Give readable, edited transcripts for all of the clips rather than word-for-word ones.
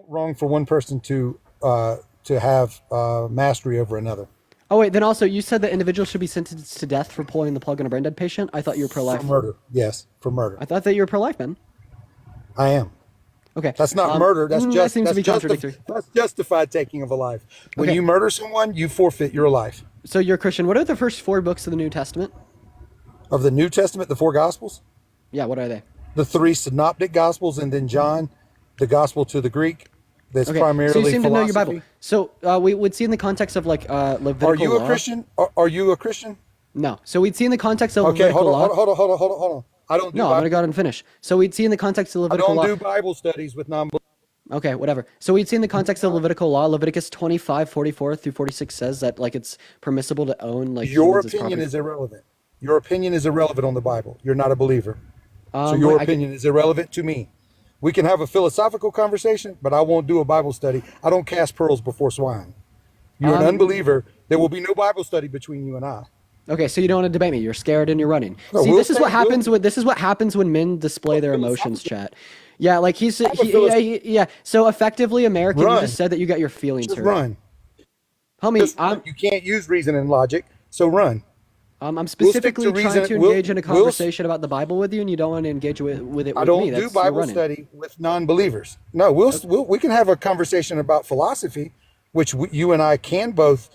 Wrong for one person to have mastery over another. Oh wait, then also you said that individuals should be sentenced to death for pulling the plug on a brain dead patient. I thought you were For pro-life. murder. Yes, for murder. I thought that you were pro-life, man. I am. Okay. That's not murder. That seems to be contradictory. That's justified taking of a life. When Okay. you murder someone, you forfeit your life. So you're a Christian. What are the first 4 books of the New Testament? Of the New Testament, the 4 Gospels, Yeah, what are they? the 3 Synoptic Gospels, and then John, the Gospel to the Greek. That's Okay. primarily So you seem to know your philosophy. Bible. So we would see in the context of like Levitical Are you a law. Christian? Are you a Christian? No. So we'd see in the context of Okay, Levitical law. hold on. I don't do No, I'm gonna Bible, go ahead and finish. So we'd see in the context of I Levitical don't law. do Bible studies with non-believers. Okay, whatever. So we'd see in the context of Levitical law, Leviticus 25:44 through 46 says that like it's permissible to own like Your humans as opinion property. is irrelevant. Your opinion is irrelevant on the Bible. You're not a believer. So your Wait, opinion is irrelevant to me. We can have a philosophical conversation, but I won't do a Bible study. I don't cast pearls before swine. You're an unbeliever. There will be no Bible study between you and I. Okay, so you don't want to debate me. You're scared and you're running. No, See, we'll this is what say- happens we'll- when this is what happens when men display their emotions, chat. Yeah, like he's a yeah. So effectively, American, you Run. just said that you got your feelings Just hurt. run. Homie, Just run. You can't use reason and logic, so run. I'm specifically to trying reason- to we'll- engage in a we'll- conversation about the Bible with you, and you don't want to engage with it with I me. don't do That's- you're Bible running. study with non-believers. No, we can have a conversation about philosophy, which you and I can both,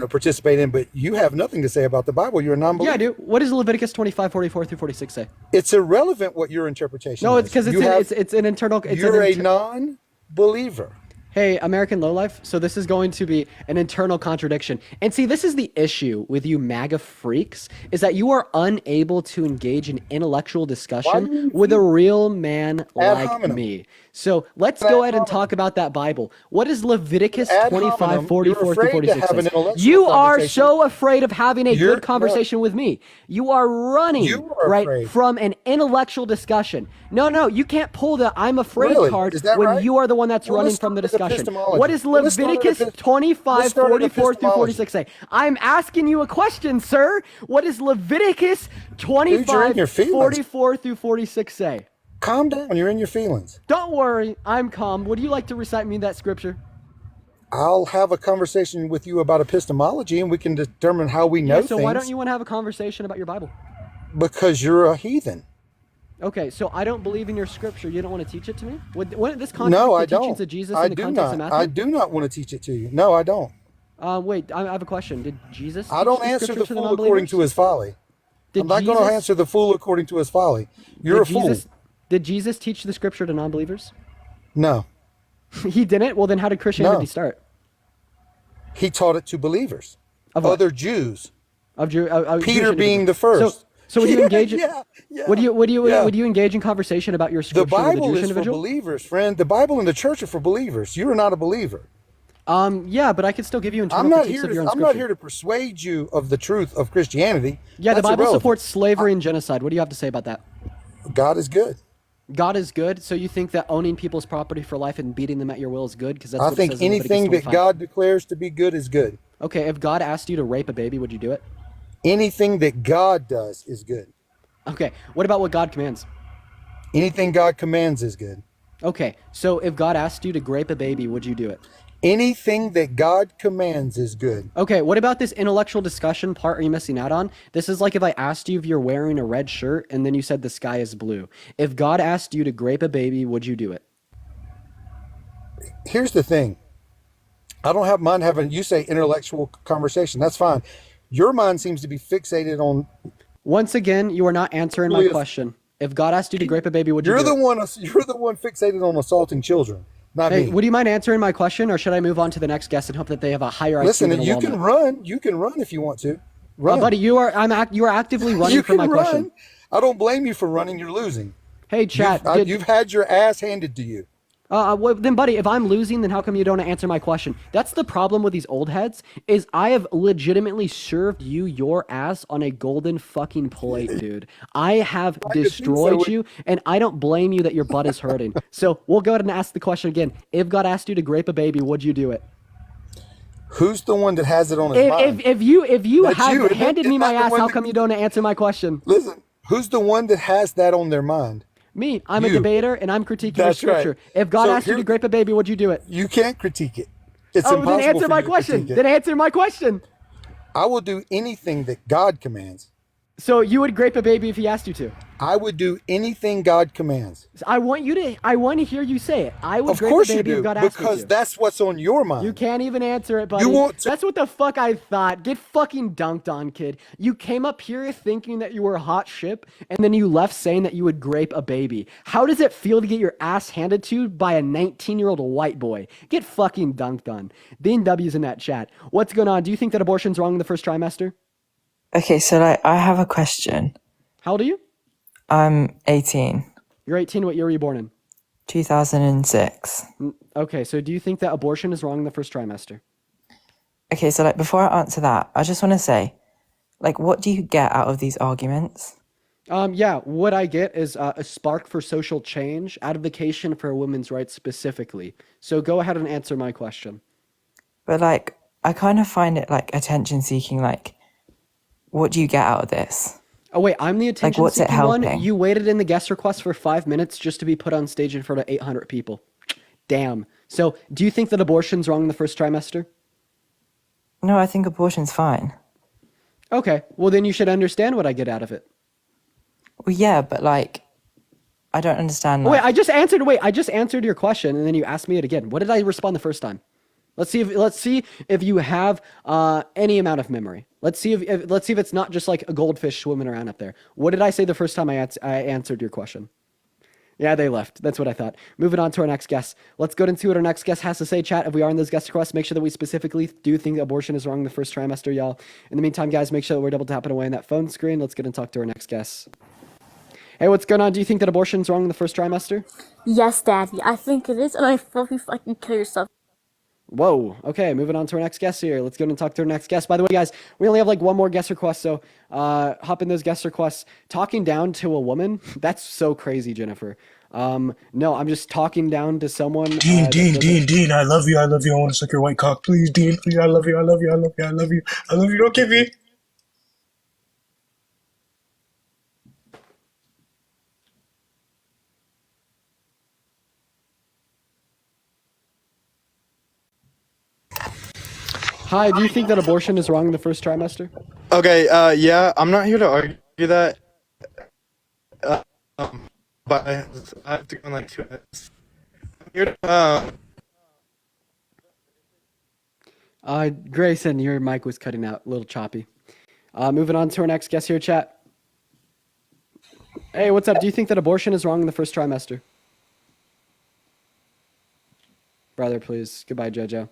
participate in. But you have nothing to say about the Bible. You're a non-believer. Yeah, I do. What does Leviticus 25:44 through 46 say? It's irrelevant what your interpretation. No, is. it's because You have- it's an internal. It's you're an a non-believer. Hey, American lowlife. So this is going to be an internal contradiction. And see, this is the issue with you MAGA freaks, is that you are unable to engage in intellectual discussion with a real man Ad like hominem. me. So let's go ahead and talk about that Bible. What does Leviticus Ad 25:44 hominem, you're through afraid to 46 have an say? intellectual You are conversation. so afraid of having a You're- good conversation with me. You are running You are right afraid. from an intellectual discussion. No, you can't pull the I'm afraid Really? card Is that when right? you are the one that's Well, running let's from the start with discussion. epistemology. What does Let's start Leviticus with 25:44 through epistemology. 46 say? I'm asking you a question, sir. What does Leviticus you're in your feelings. 25:44 through 46 say? Calm down. You're in your feelings. Don't worry, I'm calm. Would you like to recite me that scripture? I'll have a conversation with you about epistemology, and we can determine how we know So things. why don't you want to have a conversation about your Bible? Because you're a heathen. Okay, so I don't believe in your scripture. You don't want to teach it to me? Wouldn't this contradict No, I the teachings don't. of Jesus I in the do context of not. Matthew? I do not want to teach it to you. No, I don't. Wait, I have a question. Did Jesus I teach don't the answer scripture the to fool non-believers? according to his folly. Did I'm not going to Jesus- answer the fool according to his folly. You're a Did fool. Did Jesus teach the scripture to non-believers? No, He didn't? Well, then how did Christianity No. start? he taught it to believers, Of what? other Jews. Jewish Peter being individuals. the first. So would you engage? Yeah. Would you yeah. engage in conversation about your The scripture with a Bible Jewish is for individual? believers, friend. The Bible and the church are for believers. You are not a believer. Yeah, but I could still give you internal I'm not critiques here. of your own I'm scripture. not here to persuade you of the truth of Christianity. Yeah, the That's Bible irrelevant. supports slavery and genocide. What do you have to say about that? God is good. God is good. So you think that owning people's property for life and beating them at your will is good? Because that's I what it think says in Leviticus anything that 25. God declares to be good is good. Okay, if God asked you to rape a baby, would you do it? Anything that God does is good. Okay, what about what God commands? Anything God commands is good. Okay, so if God asked you to grape a baby, would you do it? Anything that God commands is good. Okay, what about this intellectual discussion part are you missing out on? This is like if I asked you if you're wearing a red shirt and then you said the sky is blue. If God asked you to grape a baby, would you do it? Here's the thing. I don't have mind having, you say intellectual conversation. That's fine. Your mind seems to be fixated on, Once again, you are not answering my Really is- question. If God asked you to grape a baby, would you you're do the it? one fixated on assaulting children, not Hey, me. would you mind answering my question, or should I move on to the next guest and hope that they have a higher Listen, IQ than a you walnut? can run. You can run if you want to. Run. Buddy, you are actively running you from can my run. question. I don't blame you for running. You're losing. Hey, chat. You've had your ass handed to you. Well, then, buddy, if I'm losing, then how come you don't answer my question? That's the problem with these old heads, is I have legitimately served you your ass on a golden fucking plate, dude. I have could think destroyed so. you, and I don't blame you that your butt is hurting. So we'll go ahead and ask the question again. If God asked you to grape a baby, would you do it? Who's the one that has it on his mind? If you That's have you, isn't it? handed me Isn't my that the ass, one how that- come you don't answer my question? Listen, who's the one that has that on their mind? Me, I'm a You. debater and I'm critiquing the That's right. scripture. If God So asked you here, to grape a baby, would you do it? you can't critique it. It's Oh, then impossible answer for my you to critique question. it. Then answer my question. I will do anything that God commands. So you would grape a baby if he asked you to. I would do anything God commands. So I want to hear you say it. I would Of grape a course you baby if do, God asked me because to. that's what's on your You mind. can't even answer it, You buddy. want to, That's what the fuck I thought. Get fucking dunked on, kid. You came up here thinking that you were a hot ship, and then you left saying that you would grape a baby. How does it feel to get your ass handed to you by a 19-year-old white boy? Get fucking dunked on. Dean W's in that chat. What's going on? Do you think that abortion's wrong in the first trimester? Okay, so like I have a question. How old are you? I'm 18, You're 18. What year were you born in? 2006. Okay, so do you think that abortion is wrong in the first trimester? Okay, so like before I answer that, I just want to say, like, what do you get out of these arguments? Yeah, what I get is a spark for social change, advocacy for women's rights specifically. So go ahead and answer my question. But like, I kind of find it like attention seeking. Like, what do you get out of this? Oh wait, I'm the Like, what's it attention-seeking one. helping? You waited in the guest request for 5 minutes just to be put on stage in front of 800 people. Damn. So, do you think that abortion's wrong in the first trimester? No, I think abortion's fine. Okay, well then you should understand what I get out of it. Well, yeah, but like, I don't understand. Oh, wait, Like, I just answered your question and then you asked me it again. What did I respond the first time? Let's see if you have any amount of memory. Let's see if it's not just like a goldfish swimming around up there. What did I say the first time I answered your question? Yeah, they left. That's what I thought. Moving on to our next guest. Let's go into what our next guest has to say, chat. If we are in those guest requests, make sure that we specifically do think abortion is wrong in the first trimester, y'all. In the meantime, guys, make sure that we're double tapping away on that phone screen. Let's get and talk to our next guest. Hey, what's going on? Do you think that abortion is wrong in the first trimester? Yes, Daddy. I think it is, and I hope you fucking kill yourself. Whoa. Okay, moving on to our next guest here. Let's go and talk to our next guest. By the way, guys, we only have like one more guest request, so hop in those guest requests. Talking down to a woman, that's so crazy, Jennifer. No, I'm just talking down to someone. Dean, I love you, I want to suck your white cock. Please, Dean, please, I love you, don't give me. Hi, do you think that abortion is wrong in the first trimester? Okay, yeah, I'm not here to argue that, uh, but I have to go in like 2 minutes. I'm here to, Grayson, your mic was cutting out, a little choppy. Moving on to our next guest here, chat. Hey, what's up? Do you think that abortion is wrong in the first trimester? Brother, please. Goodbye, JoJo.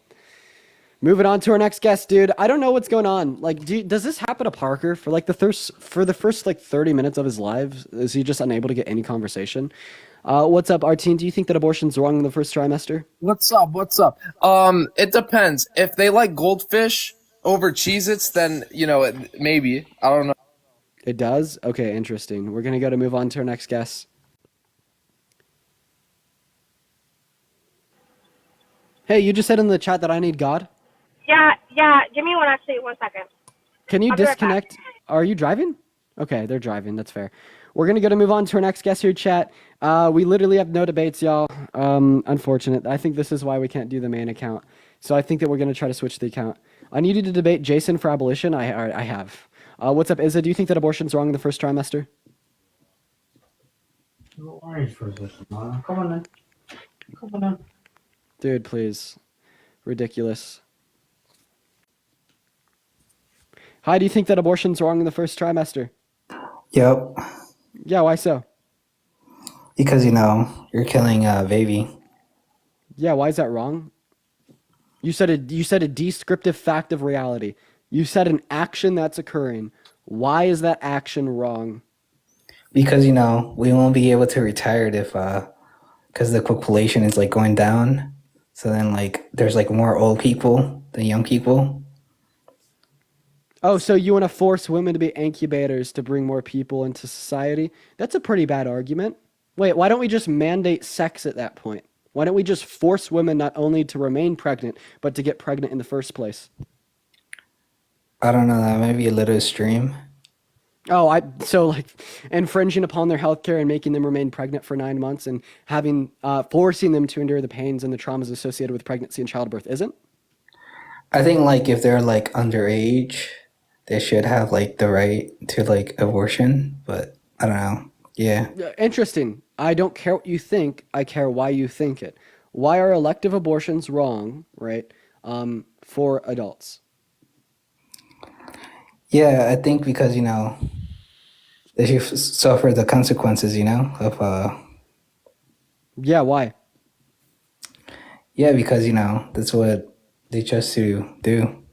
Moving on to our next guest, dude. I don't know what's going on. Like, does this happen to Parker for like the first like 30 minutes of his life? Is he just unable to get any conversation? What's up, Artine? Do you think that abortion's wrong in the first trimester? What's up? What's up? It depends. If they like goldfish over Cheez-Its, then, maybe. I don't know. It does? Okay, interesting. We're going to move on to our next guest. Hey, you just said in the chat that I need God. Yeah. Give me 1 second. Can you I'll be right back. disconnect? Are you driving? Okay, they're driving. That's fair. We're going to move on to our next guest here, chat. We literally have no debates, y'all. Unfortunate. I think this is why we can't do the main account. So I think that we're going to try to switch the account. I needed to debate Jason for abolition. I have. What's up, Izza? Do you think that abortion's wrong in the first trimester? Come on in. Dude, please. Ridiculous. Hi, do you think that abortion's wrong in the first trimester? Yep. Yeah, why so? Because, you're killing a baby. Yeah, why is that wrong? You said a descriptive fact of reality. You said an action that's occurring. Why is that action wrong? Because, we won't be able to retire it if, because the population is, like, going down. So then, like, there's, like, more old people than young people. Oh, so you want to force women to be incubators to bring more people into society? That's a pretty bad argument. Wait, why don't we just mandate sex at that point? Why don't we just force women not only to remain pregnant, but to get pregnant in the first place? I don't know, that might be a little extreme. Oh, so like infringing upon their health care and making them remain pregnant for 9 months and having forcing them to endure the pains and the traumas associated with pregnancy and childbirth isn't? I think like if they're like underage, they should have like the right to like abortion, but I don't know. Yeah. Interesting. I don't care what you think. I care why you think it. Why are elective abortions wrong, right? For adults. Yeah, I think because, they should suffer the consequences, of Yeah, why? yeah, because, that's what they chose to do.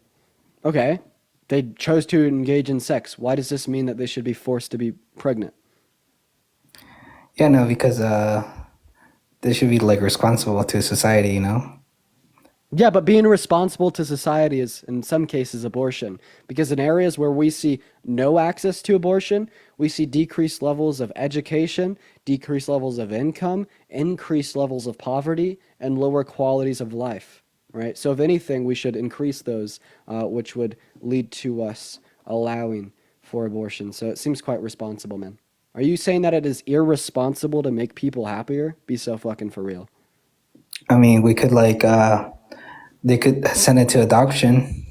Okay. They chose to engage in sex. Why does this mean that they should be forced to be pregnant? Yeah, no, because they should be like responsible to society. Yeah, but being responsible to society is, in some cases, abortion. Because in areas where we see no access to abortion, we see decreased levels of education, decreased levels of income, increased levels of poverty, and lower qualities of life, right? So, if anything, we should increase those, which would lead to us allowing for abortion. So, it seems quite responsible, man. Are you saying that it is irresponsible to make people happier? Be so fucking for real. I mean, we could like they could send it to adoption.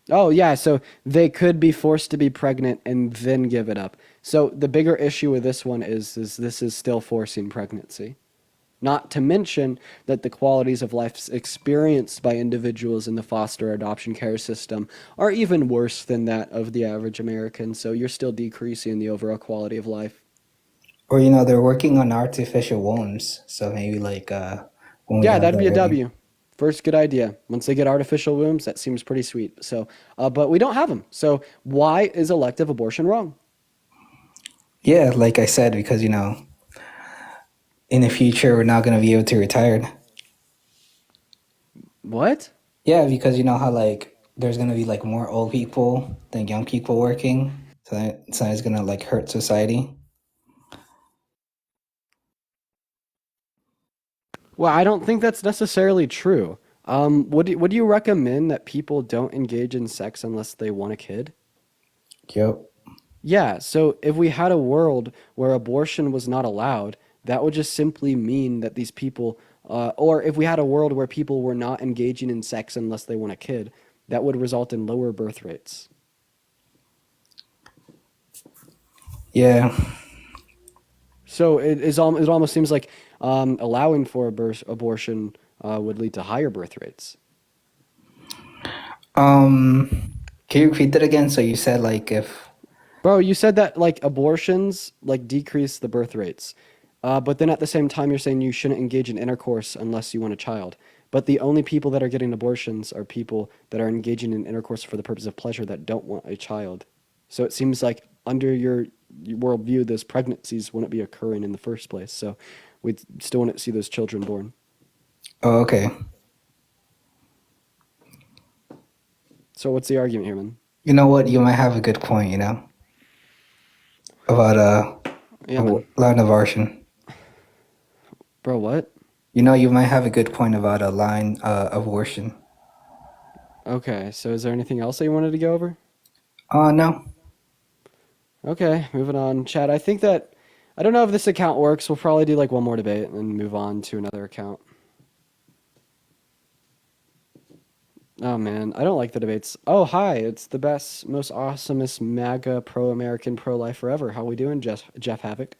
Oh, yeah. So they could be forced to be pregnant and then give it up. So the bigger issue with this one is this is still forcing pregnancy. Not to mention that the qualities of life experienced by individuals in the foster adoption care system are even worse than that of the average American. So you're still decreasing the overall quality of life. Or they're working on artificial wombs, so maybe like when we Yeah, have that'd that be a ready. W. First good idea. Once they get artificial wombs, that seems pretty sweet. So, but we don't have them. So why is elective abortion wrong? Yeah, like I said, because in the future we're not gonna be able to retire. What? Yeah, because you know how like there's gonna be like more old people than young people working, so it's gonna like hurt society. Well, I don't think that's necessarily true. Would you recommend that people don't engage in sex unless they want a kid? Yep. Yeah, so if we had a world where abortion was not allowed, that would just simply mean that these people, or if we had a world where people were not engaging in sex unless they want a kid, that would result in lower birth rates. Yeah. So it almost seems like allowing for abortion would lead to higher birth rates. Can you repeat that again? So you said like if Bro, you said that like abortions like decrease the birth rates. But then at the same time you're saying you shouldn't engage in intercourse unless you want a child. But the only people that are getting abortions are people that are engaging in intercourse for the purpose of pleasure that don't want a child. So it seems like under your worldview, those pregnancies wouldn't be occurring in the first place. So we still wouldn't see those children born. oh okay. So what's the argument here, man? You know what? You might have a good point, about Yeah, man. line of abortion. Bro, what? You might have a good point about a line abortion. Okay, so is there anything else that you wanted to go over? No. Okay, moving on. Chad, I think that I don't know if this account works. We'll probably do like one more debate and then move on to another account. Oh man, I don't like the debates. Oh, hi, it's the best, most awesomest MAGA pro-American pro-lifer ever. How we doing, Jeff Havoc?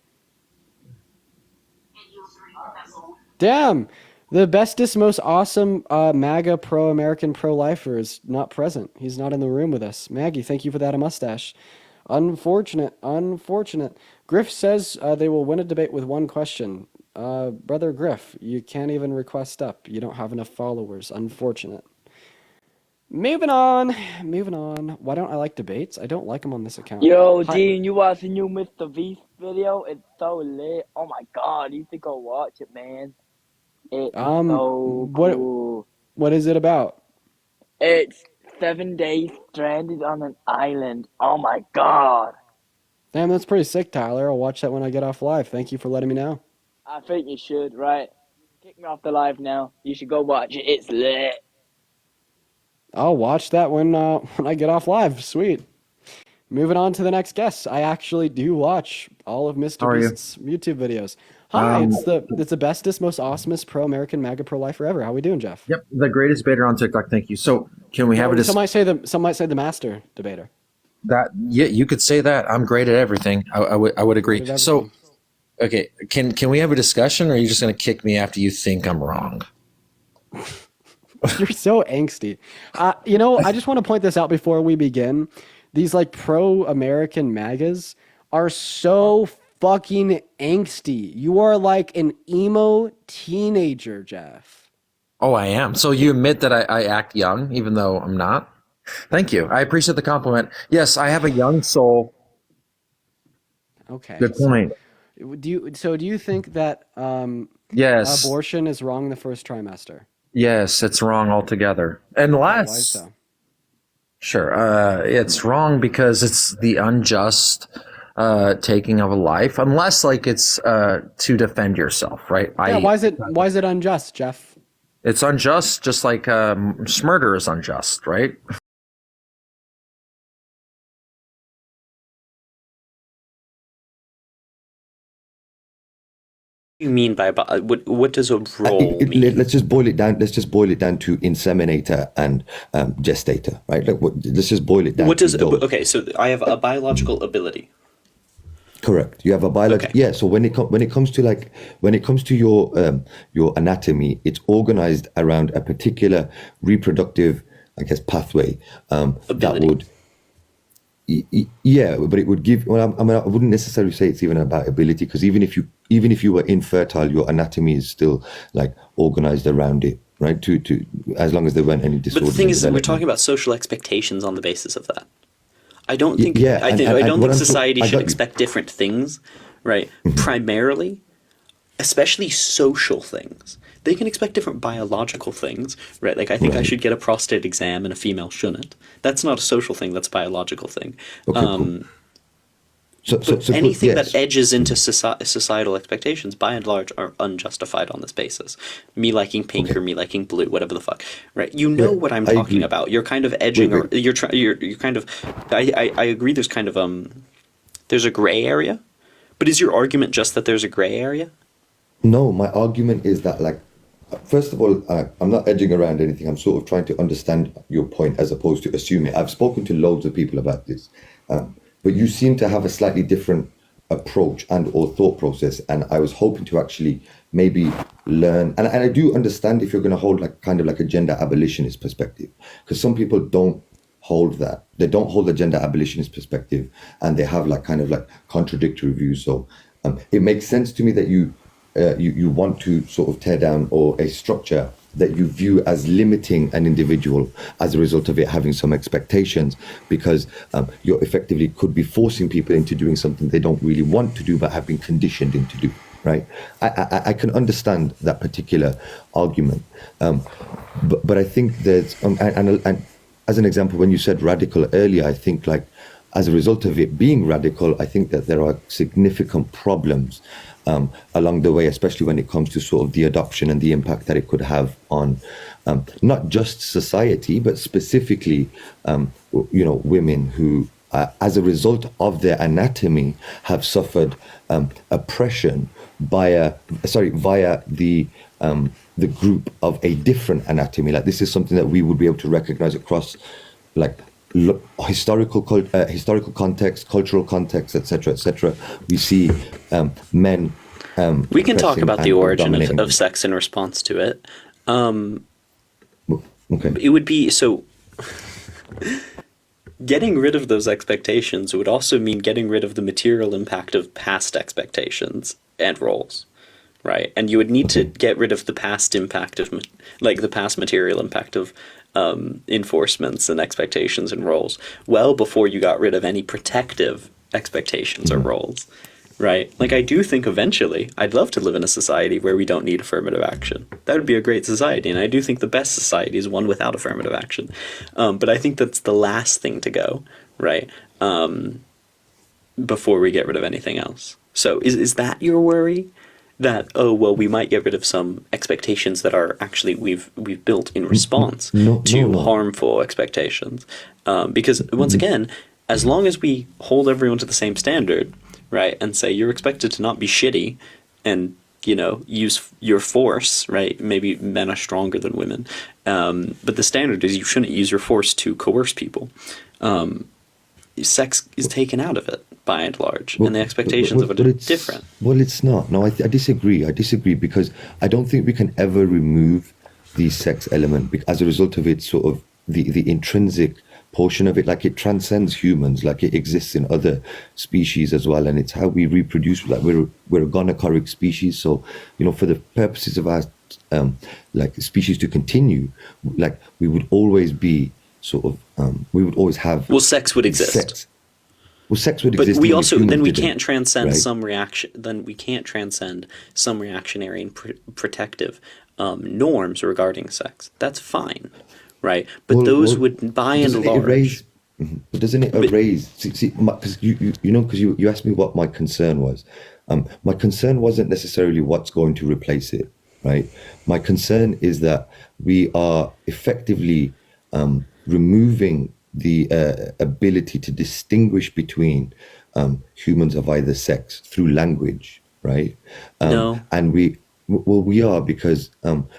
Damn, the bestest, most awesome MAGA pro-American pro-lifer is not present. He's not in the room with us. Maggie, thank you for that a mustache. Unfortunate, unfortunate. Griff says they will win a debate with one question. Brother Griff, you can't even request up. You don't have enough followers. Unfortunate. Moving on, moving on. Why don't I like debates? I don't like them on this account. Yo, Hi. Dean, you watched the new Mr. Beast video? It's so lit. Oh my god, you should go watch it, man. It's so What cool. what is it about? It's 7 days stranded on an island. Oh my god. Damn, that's pretty sick, Tyler. I'll watch that when I get off live. Thank you for letting me know. I think you should, right? Kick me off the live now. You should go watch it. It's lit. I'll watch that when I get off live. Sweet. moving on to the next guest. I actually do watch all of How Mr. are you? Beast's YouTube videos. Hi, Um, it's the bestest, most awesomest pro-American MAGA pro-lifer ever. How we doing, Jeff? Yep, the greatest debater on TikTok. Thank you. So, can we have a Some might say the master debater. that? Yeah, you could say that. I'm great at everything. I would agree. Great at So, okay, can we have a discussion, or are you just going to kick me after you think I'm wrong? You're so angsty. You know, I just want to point this out before we begin. These like pro-American MAGAs are so fucking angsty. You are like an emo teenager, Jeff. Oh, I am. So you admit that I act young, even though I'm not? Thank you. I appreciate the compliment. Yes, I have a young soul. Okay. Good point. Do you think that Yes. abortion is wrong in the first trimester? Yes, it's wrong altogether. Unless, Why so? sure, it's wrong because it's the unjust taking of a life, unless like it's to defend yourself, right? Yeah, why is it unjust, Jeff? It's unjust, just like murder is unjust, right? You mean by what does a role mean? Let's just boil it down. Let's just boil it down to inseminator and gestator, right? Let's just boil it down. What does to those. okay? So I have a biological ability. Correct. You have a biological. Okay. Yeah. So when it comes to your anatomy, it's organized around a particular reproductive, I guess, pathway that would. Yeah, but it would give. Well, I mean, I wouldn't necessarily say it's even about ability, because even if you were infertile, your anatomy is still like organized around it, right? To as long as there weren't any But disorders. the thing in is that we're development. talking about social expectations on the basis of that. I don't think. Yeah, I and don't what think I'm society I should got you. expect different things, right? Primarily, especially social things. They can expect different biological things, right? Like I think I should get a prostate exam and a female shouldn't. That's not a social thing. That's a biological thing. Okay, cool. But anything yes. that edges into societal expectations, by and large, are unjustified on this basis. Me liking pink or me liking blue, whatever the fuck, right? You know what I'm I talking agree. about. You're kind of edging, or you're kind of. I agree. There's kind of there's a gray area, but is your argument just that there's a gray area? No, my argument is that, like, first of all, I'm not edging around anything. I'm sort of trying to understand your point as opposed to assuming. I've spoken to loads of people about this, but you seem to have a slightly different approach and or thought process. And I was hoping to actually maybe learn. And I do understand if you're going to hold like kind of like a gender abolitionist perspective, because some people don't hold that. They don't hold the gender abolitionist perspective, and they have like kind of like contradictory views. So it makes sense to me that you want to sort of tear down or a structure that you view as limiting an individual as a result of it having some expectations, because you effectively could be forcing people into doing something they don't really want to do but have been conditioned into do, right? I can understand that particular argument, but I think there's and as an example, when you said radical earlier, I think like as a result of it being radical, I think that there are significant problems along the way, especially when it comes to sort of the adoption and the impact that it could have on not just society, but specifically, women who, as a result of their anatomy, have suffered oppression via the group of a different anatomy. Like this is something that we would be able to recognize across, like, historical context, cultural context, etc. We see men. We can talk oppressing about the and origin dominating. of sex in response to it. Okay. It would be so. Getting rid of those expectations would also mean getting rid of the material impact of past expectations and roles, right? And you would need to get rid of the past impact of, like the past material impact of enforcements and expectations and roles well before you got rid of any protective expectations or roles, right? Like I do think eventually I'd love to live in a society where we don't need affirmative action. That would be a great society, and I do think the best society is one without affirmative action. But I think that's the last thing to go, right? Before we get rid of anything else. So is that your worry? That, oh, well, we might get rid of some expectations that are actually we've built in response to harmful expectations. Because once again, as long as we hold everyone to the same standard, right, and say you're expected to not be shitty and, you know, use your force, right? Maybe men are stronger than women. But the standard is you shouldn't use your force to coerce people. Sex is taken out of it by and large, and the expectations of it are different. Well, it's not. No, I disagree. I disagree because I don't think we can ever remove the sex element as a result of its sort of the intrinsic portion of it. Like, it transcends humans, like it exists in other species as well, and it's how we reproduce. Like, we're a gonochoric species, so, you know, for the purposes of our like species to continue, like, we would always be sort of we would always have, well, sex would exist. Sex would but exist. we also then we didn't, can't transcend right? some reaction. Then we can't transcend some reactionary and protective norms regarding sex. That's fine, right? But those would, by and large, but doesn't it erase? See, because you know, because you asked me what my concern was. My concern wasn't necessarily what's going to replace it, right? My concern is that we are effectively removing the ability to distinguish between humans of either sex through language, right? No. And we are, because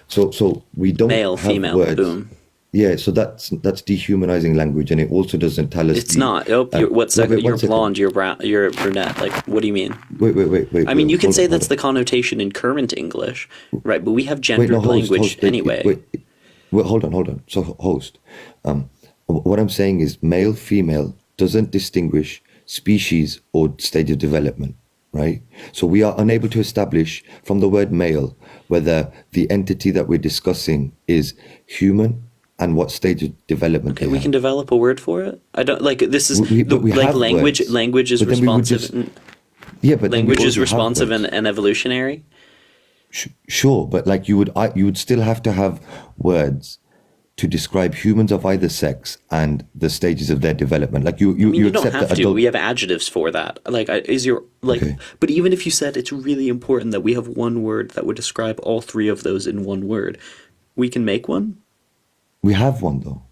so we don't male, have female, words. boom. Yeah, so that's dehumanizing language, and it also doesn't tell us. It's not. Oh, what second? You're blonde. You're brown. You're brunette. Like, what do you mean? Wait. I mean, you can say that's the connotation in current English, right? But we have gendered language anyway. Wait, hold on. So, host, what I'm saying is male, female doesn't distinguish species or stage of development, right? So we are unable to establish from the word male whether the entity that we're discussing is human and what stage of development. Okay, we can develop a word for it. I don't like this is like language. Words, language is responsive. But language is responsive and evolutionary. Sure, but like you would still have to have words to describe humans of either sex and the stages of their development. Like you don't accept have that to. We have adjectives for that. Like, is your like? Okay. But even if you said it's really important that we have one word that would describe all three of those in one word, we can make one. We have one though.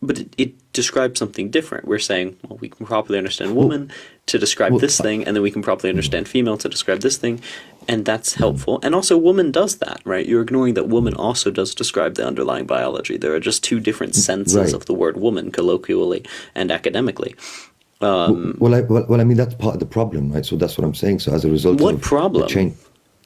But it describes something different. We're saying, well, we can properly understand woman to describe this thing, and then we can properly understand female to describe this thing, and that's helpful. And also, woman does that, right? You're ignoring that woman also does describe the underlying biology. There are just two different senses of the word woman, colloquially and academically. I mean, that's part of the problem, right? So that's what I'm saying. So as a result what of problem?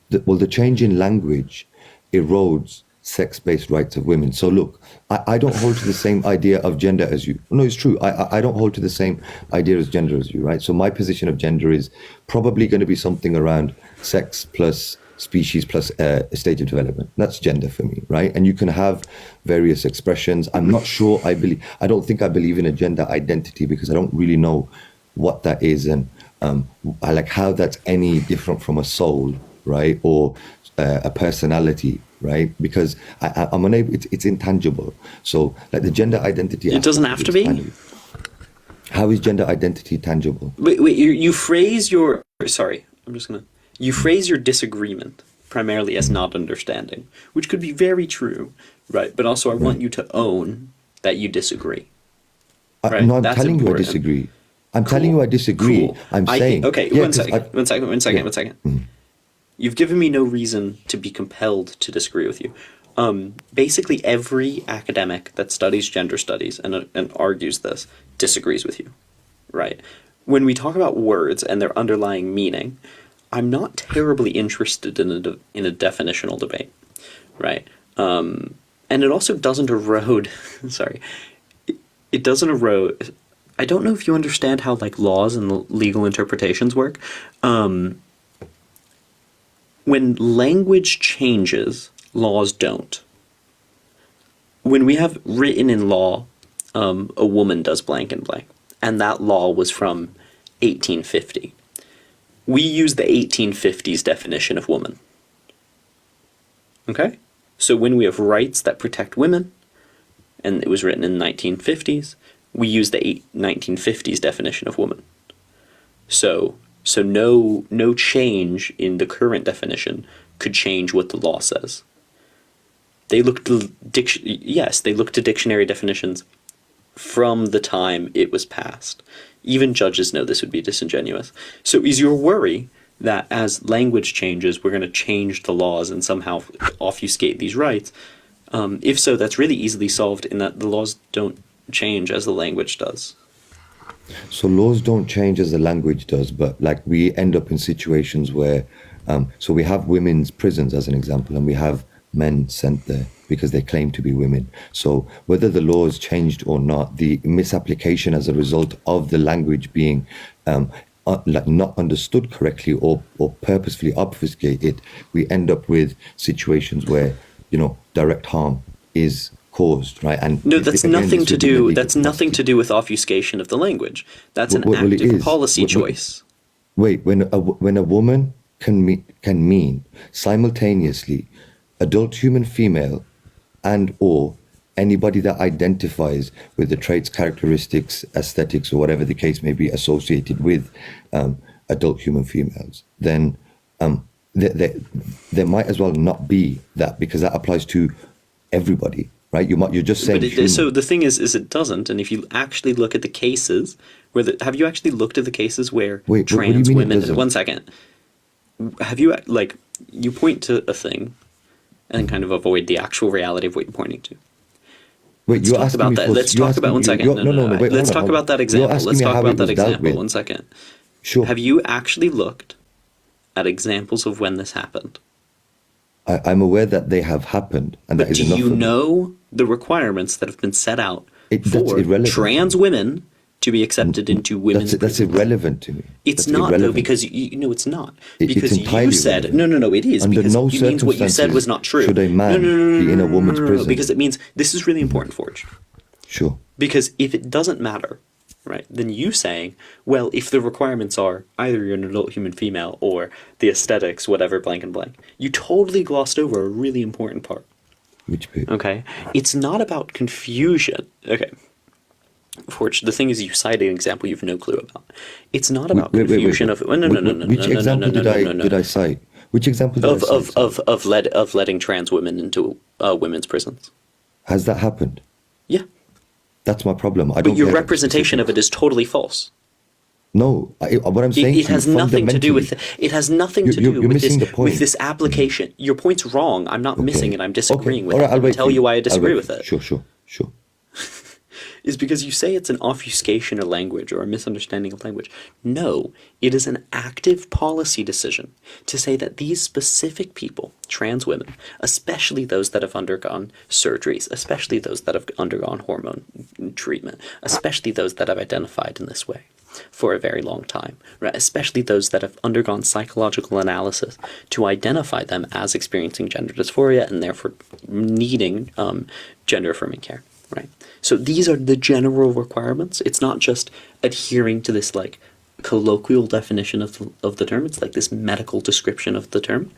The change in language erodes sex-based rights of women. So look, I don't hold to the same idea of gender as you. No, it's true. I don't hold to the same idea as gender as you, right? So my position of gender is probably going to be something around sex plus species plus stage of development. That's gender for me, right? And you can have various expressions. I'm not sure. I don't think I believe in a gender identity because I don't really know what that is, and I like how that's any different from a soul, right? Or a personality, right? Because I'm unable. It's intangible. So like the gender identity. It doesn't have to be. How is gender identity tangible? Wait. You phrase your. Sorry, I'm just gonna. You phrase your disagreement primarily as not understanding, which could be very true, right? But also, I want you to own that you disagree. Right? No, I'm telling you I disagree. I'm telling you I disagree. I'm saying. Okay, one second. You've given me no reason to be compelled to disagree with you. Basically, every academic that studies gender studies and argues this disagrees with you, right? When we talk about words and their underlying meaning, I'm not terribly interested in a definitional debate, right? And it also doesn't erode. Sorry, it doesn't erode. I don't know if you understand how like laws and legal interpretations work. When language changes, laws don't. When we have written in law, a woman does blank and blank, and that law was from 1850. We use the 1850s definition of woman. Okay? So when we have rights that protect women, and it was written in the 1950s, we use the 1950s definition of woman. So no change in the current definition could change what the law says. They look to dictionary definitions from the time it was passed. Even judges know this would be disingenuous. So is your worry that as language changes, we're going to change the laws and somehow obfuscate these rights? If so, that's really easily solved in that the laws don't change as the language does. So laws don't change as the language does, but like we end up in situations where, so we have women's prisons as an example, and we have men sent there because they claim to be women. So whether the laws changed or not, the misapplication as a result of the language being like not understood correctly or purposefully obfuscated, we end up with situations where, you know, direct harm is caused, right? And no, that's again, nothing this to would be do. illegal That's nothing to do with obfuscation of the language. That's an Well, it active is. policy Well, choice. Wait, when a woman can mean simultaneously adult human female and or anybody that identifies with the traits, characteristics, aesthetics, or whatever the case may be associated with adult human females, then there might as well not be that, because that applies to everybody, right? You're just saying. But so the thing is it doesn't. And if you actually look at the cases where have you actually looked at the cases where Wait, what do you trans mean it women? doesn't? 1 second. Have you you point to a thing and kind of avoid the actual reality of what you're pointing to? Wait, Let's you're talk asking about me that. for- Let's you're talk about asking- 1 second. you're- no, wait, Let's hold talk on, about that you're example. asking Let's me talk how about it that was dealt example. with. 1 second. Sure. Have you actually looked at examples of when this happened? I'm aware that they have happened, and that But is do enough. you for me. know the requirements that have been set out That's for irrelevant. trans women to be accepted into women's That's irrelevant to me. It's That's not though, irrelevant. because you it's not It's because entirely you said irrelevant. no. It is Under because no it means what you said was circumstances not true. should a man be in a woman's prison. Because it means this is really important, Forge. Sure. Because if it doesn't matter, right, then you saying, well, if the requirements are either you're an adult human female or the aesthetics, whatever, blank and blank, you totally glossed over a really important part. Which bit? Okay, it's not about confusion. Okay. Forge, the thing is, you cite an example you've no clue about. It's not about confusion of. No. Which example did I cite? Which example did I cite? of letting trans women into women's prisons. Has that happened? Yeah. That's my problem. I don't. But your care about representation of it is totally false. No, what I'm saying It has to you nothing to do with. fundamentally- It has nothing to You're do with missing this the point. with this application. Your point's wrong. I'm not missing it. I'm disagreeing with All right, it. I'll I'll wait tell for you why I I'll disagree wait with for it. Sure. Is because you say it's an obfuscation of language or a misunderstanding of language. No, it is an active policy decision to say that these specific people, trans women, especially those that have undergone surgeries, especially those that have undergone hormone treatment, especially those that have identified in this way for a very long time, right? Especially those that have undergone psychological analysis to identify them as experiencing gender dysphoria and therefore needing gender affirming care, right? So these are the general requirements. It's not just adhering to this like colloquial definition of the term. It's like this medical description of the term.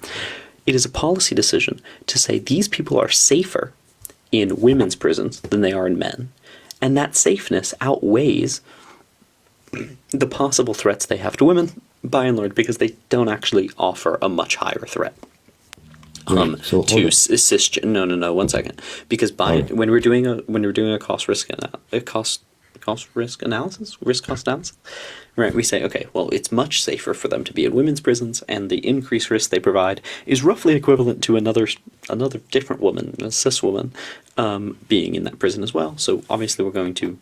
It is a policy decision to say these people are safer in women's prisons than they are in men. And that safeness outweighs the possible threats they have to women, by and large, because they don't actually offer a much higher threat. So To cisgen. No. 1 second, because when we're doing a cost risk analysis, right? We say, okay, well, it's much safer for them to be in women's prisons, and the increased risk they provide is roughly equivalent to another different woman, a cis woman, being in that prison as well. So obviously, we're going to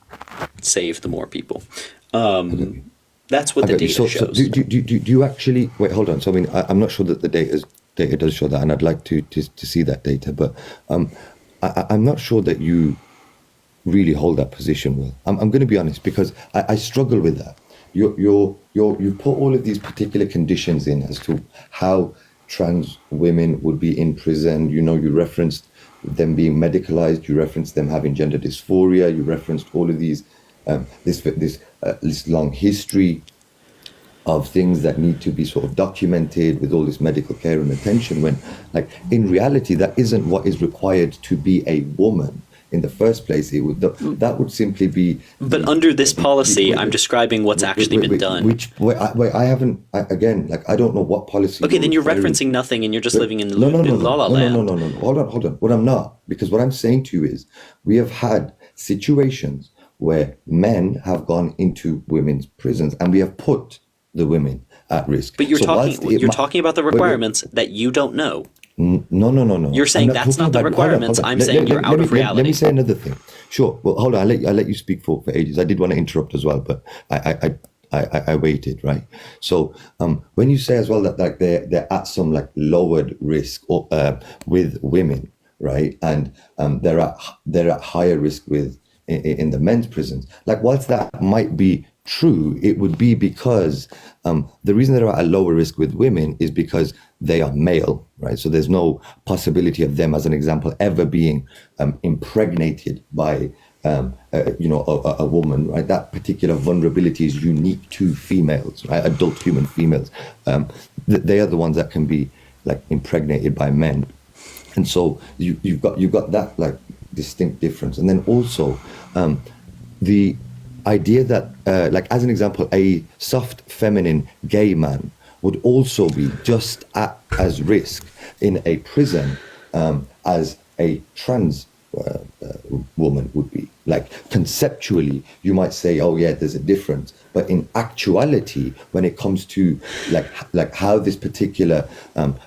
save the more people. That's what the data so shows. do you actually wait? Hold on. So I mean, I'm not sure that the data does show that, and I'd like to see that data, but I'm not sure that you really hold that position, Will. I'm going to be honest, because I struggle with that. You put all of these particular conditions in as to how trans women would be in prison. You know, you referenced them being medicalized. You referenced them having gender dysphoria. You referenced all of these this long history of things that need to be sort of documented with all this medical care and attention, when like in reality that isn't what is required to be a woman in the first place. It would that would simply be. But under this policy, I'm describing what's actually been done. I haven't. Again, like I don't know what policy. Okay, then you're referencing nothing, and you're just living in La La Land. No. Hold on. What I'm not, because what I'm saying to you is we have had situations where men have gone into women's prisons and we have put the women at risk. But you're So talking whilst it you're mi- talking about the wait, wait. requirements that you don't know. No, no, no, no. You're saying I'm that's talking not the about- hold on, requirements. hold on. I'm Let- saying let- you're let out me- of let- reality. Let me say another thing. Sure. Well, hold on. I'll let you speak for ages. I did want to interrupt as well, but I waited, right? So when you say as well that like they're at some like lowered risk or, with women, right, and they're at higher risk with in the men's prisons. Like, whilst that might be true, it would be because the reason they're at a lower risk with women is because they are male, right? So there's no possibility of them, as an example, ever being impregnated by a woman, right? That particular vulnerability is unique to females, right? Adult human females. They are the ones that can be like impregnated by men, and so you've got that like distinct difference. And then also the idea that like, as an example, a soft feminine gay man would also be just as risk in a prison as a trans woman would be. Like, conceptually you might say, oh yeah, there's a difference, but in actuality, when it comes to like how this particular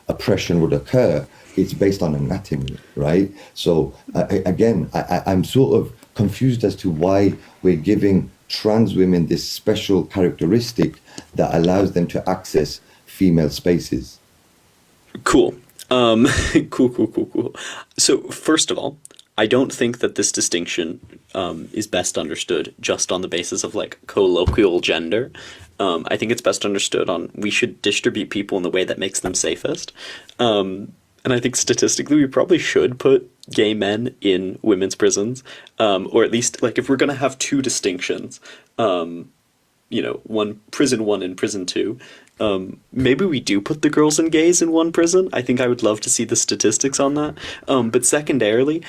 oppression would occur, it's based on anatomy, right? So I'm sort of confused as to why we're giving trans women this special characteristic that allows them to access female spaces. Cool. Cool. So first of all, I don't think that this distinction is best understood just on the basis of like colloquial gender. I think it's best understood on we should distribute people in the way that makes them safest. And I think statistically we probably should put gay men in women's prisons, or at least like if we're going to have two distinctions, one prison 1 and prison 2. Maybe we do put the girls and gays in one prison. I think I would love to see the statistics on that. But secondarily,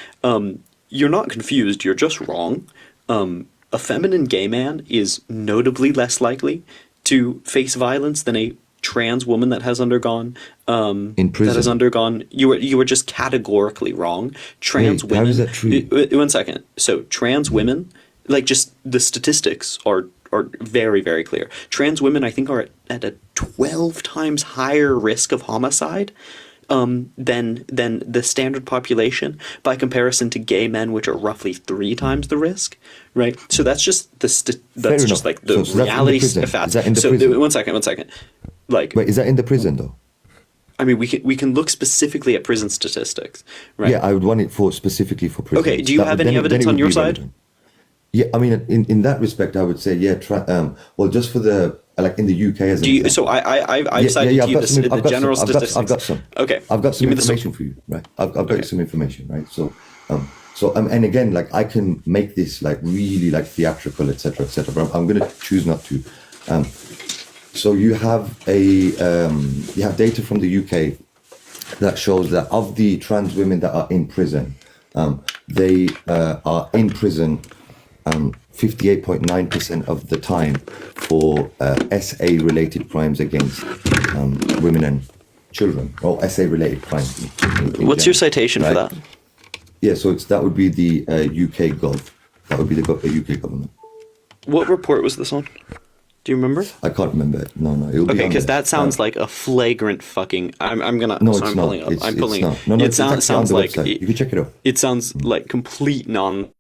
you're not confused, you're just wrong. A feminine gay man is notably less likely to face violence than a trans woman that has undergone in prison. That has undergone. You were just categorically wrong. Trans women. How is that true? 1 second. So trans women, like, just the statistics are very, very clear. Trans women, I think, are at a 12 times higher risk of homicide than the standard population, by comparison to gay men, which are roughly 3 times the risk, right? So that's just that's just like the reality of facts. So 1 second. Like, wait, is that in the prison though? I mean, we can look specifically at prison statistics, right? Yeah, I would want it specifically for prison. Okay, do you have any evidence on your side? Relevant. Yeah, I mean, in that respect, I would say, yeah. Well, just for the like in the UK as an example. So I decided to use the general statistics. I've got some. Okay, I've got some information for you, right? I've got you some information, right? So, and again, like, I can make this like really like theatrical, etc., etc. But I'm going to choose not to. So you have data from the UK that shows that of the trans women that are in prison, they are in prison 58.9% of the time for SA-related crimes against women and children, or SA-related crimes. What's your citation for that? Yeah, so that would be the UK Gov. That would be the UK government. What report was this on? Do you remember? I can't remember. No. It'll be okay, because there. that sounds like a flagrant fucking. I'm gonna. No, so it's I'm not. pulling up. I'm pulling. It's not. No, it sounds like you can check it out. It sounds like complete nonsense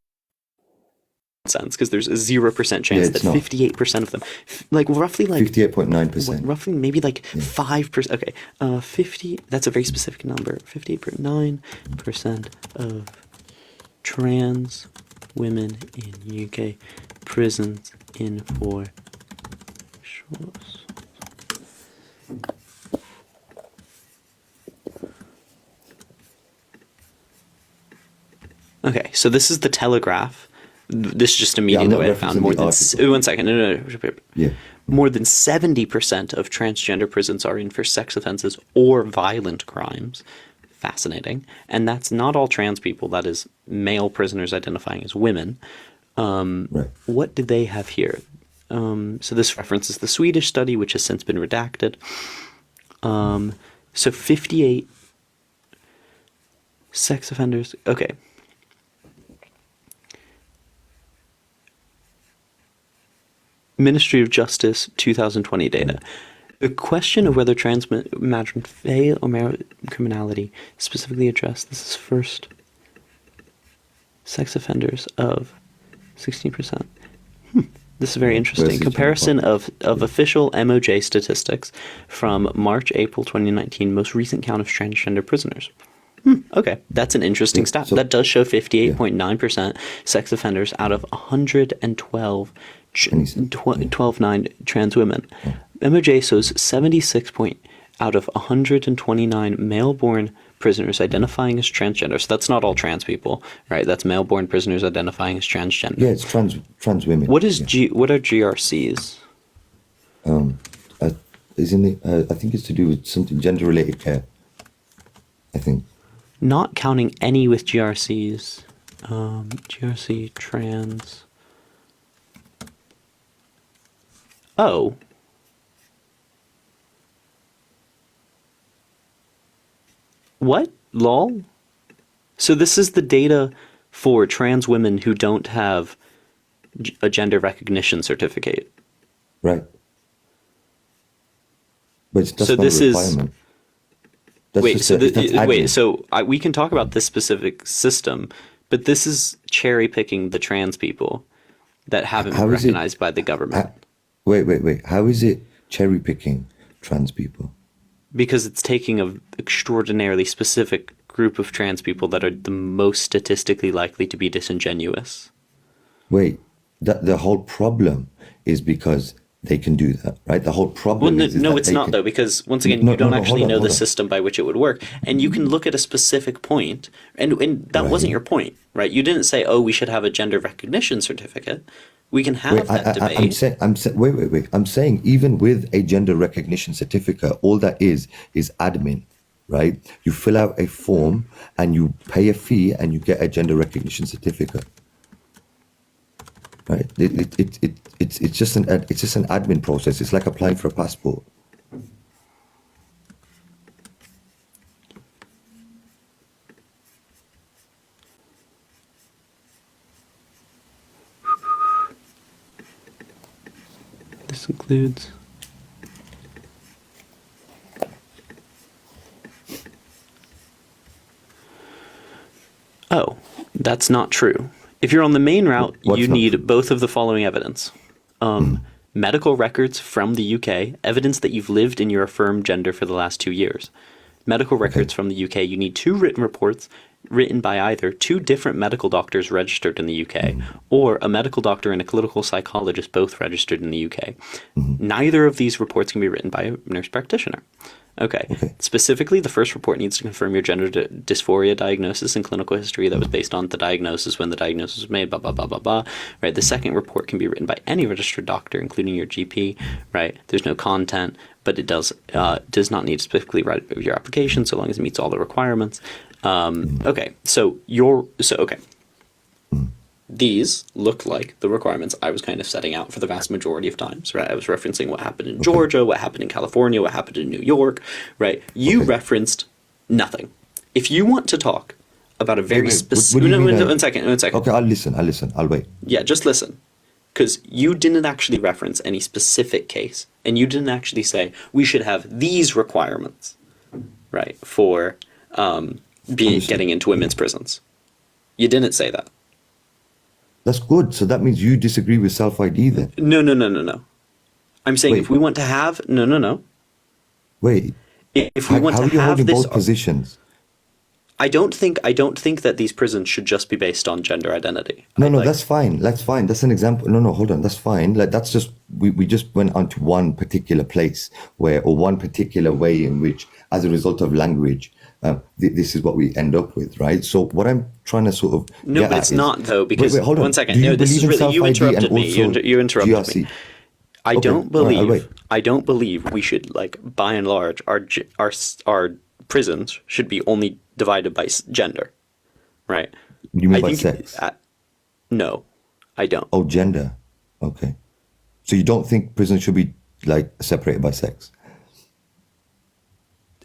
because there's a 0% chance that 58% of them, like roughly like 58.9%, roughly maybe like 5%. Okay, 50. That's a very specific number. 58.9% of trans women in UK prisons in for. Okay, so this is the Telegraph. This is just a media that I found. More than 1 second. No. Yeah. More than 70% of transgender prisons are in for sex offenses or violent crimes. Fascinating. And that's not all trans people. That is male prisoners identifying as women. Right. What did they have here? So this references the Swedish study, which has since been redacted. So 58 sex offenders. Okay. Ministry of Justice 2020 data. The question of whether trans men fail or merit criminality specifically addressed. This is first sex offenders of 16%. This is very interesting. Versus Comparison of official MOJ statistics from March, April 2019, most recent count of transgender prisoners. Okay, that's an interesting stat. That does show 58.9% sex offenders out of 112 12.9 trans women. MOJ shows 76 out of 129 male-born prisoners identifying as transgender. So that's not all trans people, right? That's male-born prisoners identifying as transgender. Yeah, it's trans women. What is what are GRCs? Isn't it? I think it's to do with something gender-related care. I think. Not counting any with GRCs. GRC trans. Oh. What? Lol? So this is the data for trans women who don't have a gender recognition certificate. Right. But that's so not this a is requirement. That's wait. just So that's admin. So we can talk about this specific system, but this is cherry picking the trans people that haven't been recognized by the government. Wait. How is it cherry picking trans people? Because it's taking an extraordinarily specific group of trans people that are the most statistically likely to be disingenuous. Wait, the whole problem is because they can do that, right? The whole problem is no, that it's they not can- though, because once again, No, you don't no, actually know hold the on. system by which it would work, and you can look at a specific point, and that wasn't your point, right? You didn't say, "Oh, we should have a gender recognition certificate." We can have that debate. Wait. I'm saying even with a gender recognition certificate, all that is admin, right? You fill out a form and you pay a fee and you get a gender recognition certificate, right? It's just an admin process. It's like applying for a passport. This includes Oh, that's not true. If you're on the main route, you need both of the following evidence. Medical records from the UK, evidence that you've lived in your affirmed gender for the last 2 years. Medical records from the UK, you need 2 written reports written by either 2 different medical doctors registered in the UK or a medical doctor and a clinical psychologist both registered in the UK. Neither of these reports can be written by a nurse practitioner. Okay. Specifically, the first report needs to confirm your gender dysphoria diagnosis and clinical history that was based on the diagnosis when the diagnosis was made, blah, blah, blah, blah, blah. Right. The second report can be written by any registered doctor, including your GP. Right. There's no content, but it does not need to specifically write your application so long as it meets all the requirements. Okay. Okay. These look like the requirements I was kind of setting out for the vast majority of times, right? I was referencing what happened in Georgia, what happened in California, what happened in New York, right? You referenced nothing. If you want to talk about a very specific... One second. Okay, I'll listen. I'll wait. Yeah, just listen. Because you didn't actually reference any specific case, and you didn't actually say, we should have these requirements, right, for getting into women's prisons. You didn't say that. That's good. So that means you disagree with self-ID then? No. I'm saying if we want to have... No. Wait. If we want how to are you have holding this... both positions? I don't think that these prisons should just be based on gender identity. No, that's fine. That's fine. That's an example. No, hold on. That's fine. Like that's just we just went onto one particular place or one particular way in which, as a result of language, this is what we end up with, right? So what I'm trying to sort of no, but it's not though because hold on. One second. No, this is really you interrupted me. You interrupted me. I don't believe we should by and large our prisons should be only divided by gender, right? You mean by sex? No, I don't. Oh, gender. Okay. So you don't think prisons should be separated by sex?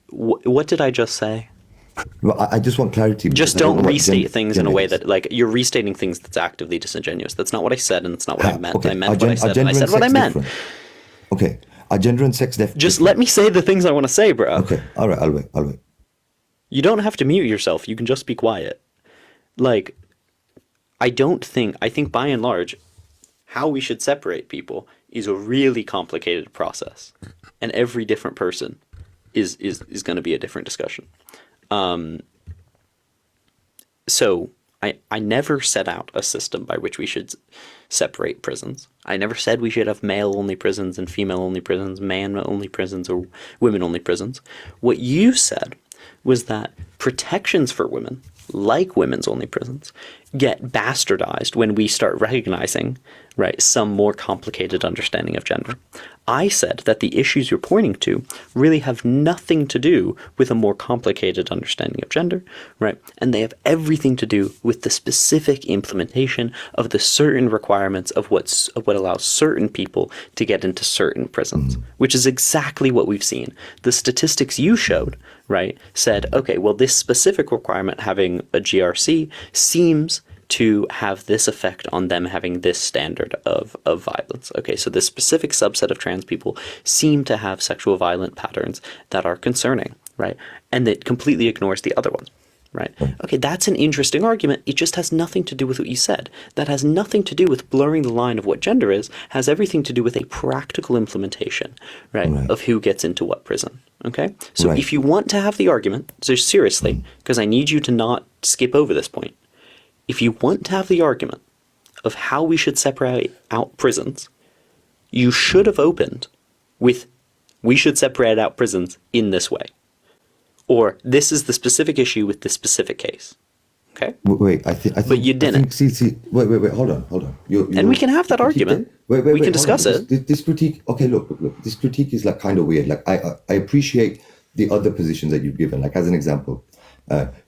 What did I just say? Well, I just want clarity. Just because I don't know what restate things in a gender way is. that, like, you're restating things that's actively disingenuous. That's not what I said, and it's not what I meant. Okay. I meant what I said, and I said what I meant. Okay. Are gender and sex Just let me say the things I want to say, bro. Okay. All right. I'll wait. You don't have to mute yourself. You can just be quiet. Like, I think by and large, how we should separate people is a really complicated process. And every different person is going to be a different discussion. So I never set out a system by which we should separate prisons. I never said we should have male-only prisons and female-only prisons, man-only prisons, or women-only prisons. What you said was that protections for women, like women's-only prisons, get bastardized when we start recognizing, right, some more complicated understanding of gender. I said that the issues you're pointing to really have nothing to do with a more complicated understanding of gender, right? And they have everything to do with the specific implementation of the certain requirements of what allows certain people to get into certain prisons, which is exactly what we've seen. The statistics you showed, right, said, okay, well, this specific requirement having a GRC seems to have this effect on them having this standard of violence. Okay, so this specific subset of trans people seem to have sexual violent patterns that are concerning, right? And it completely ignores the other ones, right? Okay, that's an interesting argument. It just has nothing to do with what you said. That has nothing to do with blurring the line of what gender is, has everything to do with a practical implementation, right, of who gets into what prison. Okay? So if you want to have the argument, so seriously, because I need you to not skip over this point, if you want to have the argument of how we should separate out prisons, you should have opened with, we should separate out prisons in this way. Or, this is the specific issue with this specific case. Okay? Wait, I think. But you didn't. Wait, hold on. And we can have that argument. We can discuss it. This critique, okay, look. This critique is like kind of weird. Like, I appreciate the other positions that you've given. Like, as an example,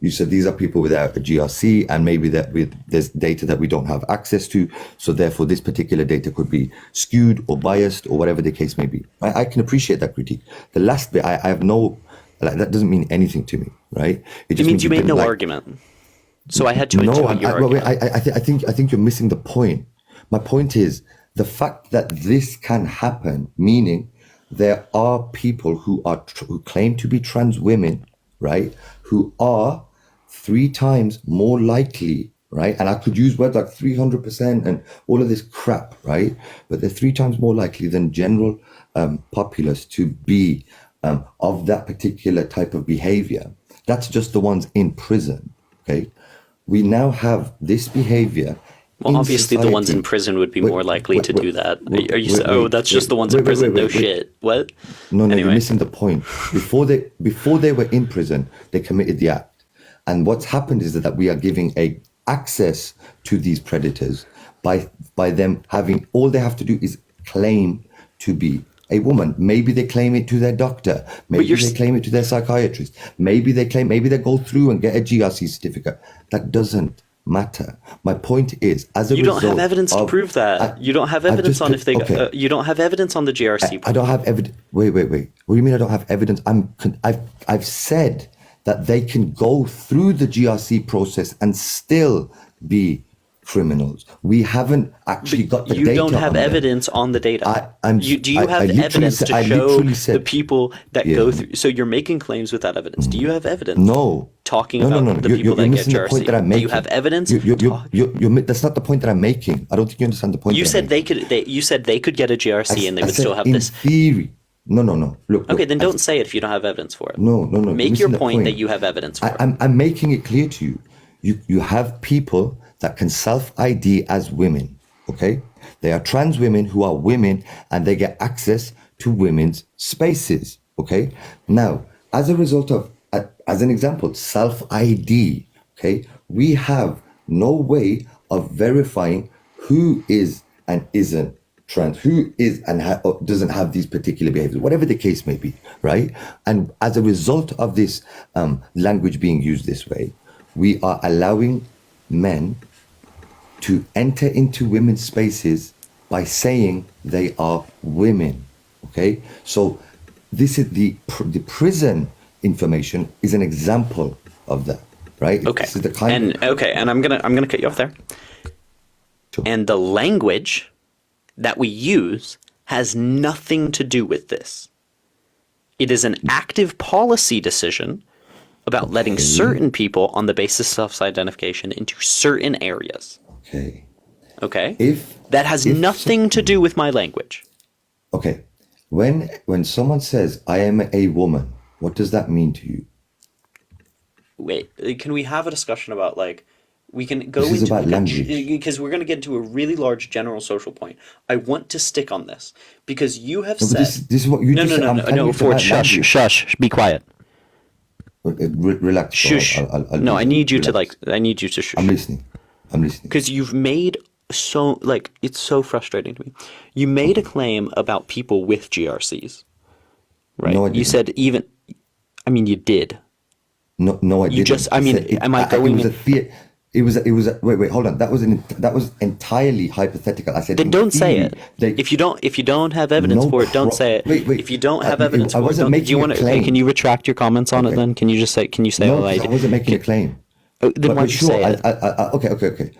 you said these are people without a GRC, and maybe there's data that we don't have access to, so therefore this particular data could be skewed or biased or whatever the case may be. I can appreciate that critique. The last bit, I have no, like, that doesn't mean anything to me, right? It means you made no argument. So I had to intuit your argument. I think you're missing the point. My point is the fact that this can happen, meaning there are people who claim to be trans women, right, who are 3 times more likely, right? And I could use words like 300% and all of this crap, right? But they're 3 times more likely than general populace to be of that particular type of behavior. That's just the ones in prison, okay? We now have this behavior. Well, obviously the ones in prison would be more likely to do that. Are you saying, that's just the ones in prison? No shit. What? No, you're missing the point. Before they were in prison, they committed the act. And what's happened is that we are giving access to these predators by them having, all they have to do is claim to be a woman. Maybe they claim it to their doctor. Maybe they claim it to their psychiatrist. Maybe they go through and get a GRC certificate. That doesn't matter. My point is, as a result, you don't have evidence to prove that. You don't have evidence on if they. Okay. You don't have evidence on the GRC. I don't have evidence. Wait. What do you mean I don't have evidence? I've said that they can go through the GRC process and still be criminals. We haven't actually got the data. You don't have evidence on the data. Do you have evidence to show the people that go through? So you're making claims without evidence. Do you have evidence? No. Talking about the people that get missing the point that I'm GRC. making. Do you have evidence? That's not the point that I'm making. I don't think you understand the point. You said they could. You said they could get a GRC and they would still have this. In theory. No. Look. Okay, then don't say it if you don't have evidence for it. No. Make your point that you have evidence for it. I'm making it clear to you. You have people that can self-ID as women, okay? They are trans women who are women and they get access to women's spaces, okay? Now, as a result of, as an example, self-ID, okay? We have no way of verifying who is and isn't trans, who is and doesn't have these particular behaviors, whatever the case may be, right? And as a result of this language being used this way, we are allowing men to enter into women's spaces by saying they are women, okay? So this is the prison information is an example of that, right? Okay. This is the kind of, And I'm gonna cut you off there. And the language that we use has nothing to do with this. It is an active policy decision about letting certain people on the basis of self-identification into certain areas. Okay. Okay? That has nothing to do with my language. Okay. When someone says, I am a woman, what does that mean to you? Wait, can we have a discussion about, like, we can go This is into about language. because we're going to get into a really large general social point. I want to stick on this because you have No, but said this is what you no, just said. I'm telling you it's Ford, about shush, language. shush, be quiet. Relax. bro. Shush. I'll No, I listen. need you to Relax. I need you to shush. I'm listening. Because you've made it's so frustrating to me. You made a claim about people with GRCs, right? No, I You didn't. said you did. No, I didn't. just- I I mean, said am I It going was in- a theory. Wait, hold on. That was entirely hypothetical. I said Then in don't say theory, it. like, If you don't have evidence No for it, don't pro- say it. wait. If you don't have I evidence I for it, wasn't don't, making do you a want to? claim. Can you retract your comments on it? Then can you just say? Can you say? No, oh, 'cause I wasn't making a claim. Then why'd you say it? Okay.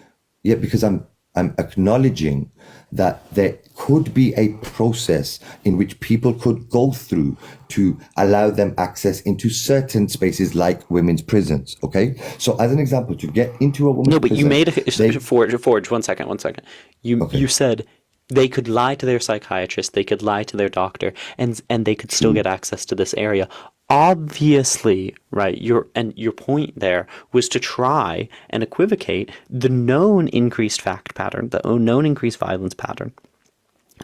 Yeah, because I'm acknowledging that there could be a process in which people could go through to allow them access into certain spaces like women's prisons. Okay, so as an example, to get into a women's No, but you prison, made they- Forge. 1 second. You said they could lie to their psychiatrist, they could lie to their doctor, and they could still get access to this area. Obviously, right? Your point there was to try and equivocate the known increased fact pattern, the known increased violence pattern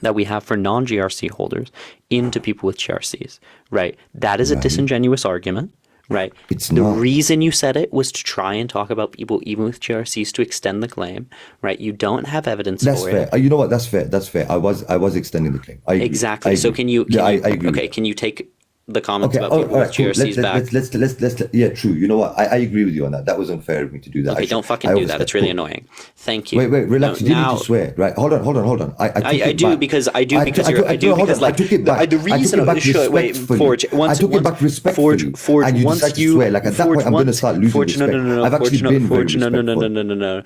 that we have for non-GRC holders into people with GRCs, right? That is a disingenuous argument, right? It's the not. reason you said it was to try and talk about people even with GRCs to extend the claim, right? You don't have evidence That's for fair. it. You know what? That's fair. I was extending the claim. I agree. Exactly. I So agree. can you? I agree. Okay. Can you take the comments Okay. about people with Cool. GRCs back? Let's. Yeah, true. You know what? I agree with you on that. That was unfair of me to do that. Okay, don't fucking do that. It's really annoying. Thank you. Wait, relax. No, You didn't now- need to swear, right? Hold on. I do because hold on, I took it back. the reason I took it back wait, respectfully. Forge, I took it back respectfully. Forge, and you once decided to you swear. Like at that point, I'm going to start losing Forge, respect. no, I've actually Forge, been Forge, very respectful. no.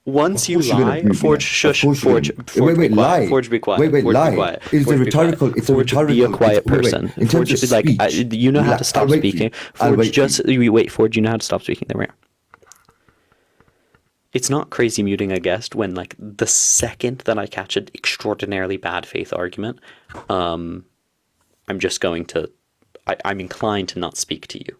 Once you course you're gonna lie, agree with Forge, me. shush, Of course you're Forge, gonna- Forge, wait, be quiet. lie. Forge, be quiet. Wait, Forge, lie. be quiet. It's a Forge, be quiet. rhetorical- it's a Forge, be a rhetorical- quiet it's- wait, person. in terms Forge, of like, speech, you know how to relax, stop I'll wait for you. speaking. I'll Forge, wait for just wait, Forge. You know how to stop speaking. There we are. It's not crazy muting a guest when, like, the second that I catch an extraordinarily bad faith argument, I'm just going to, I'm inclined to not speak to you.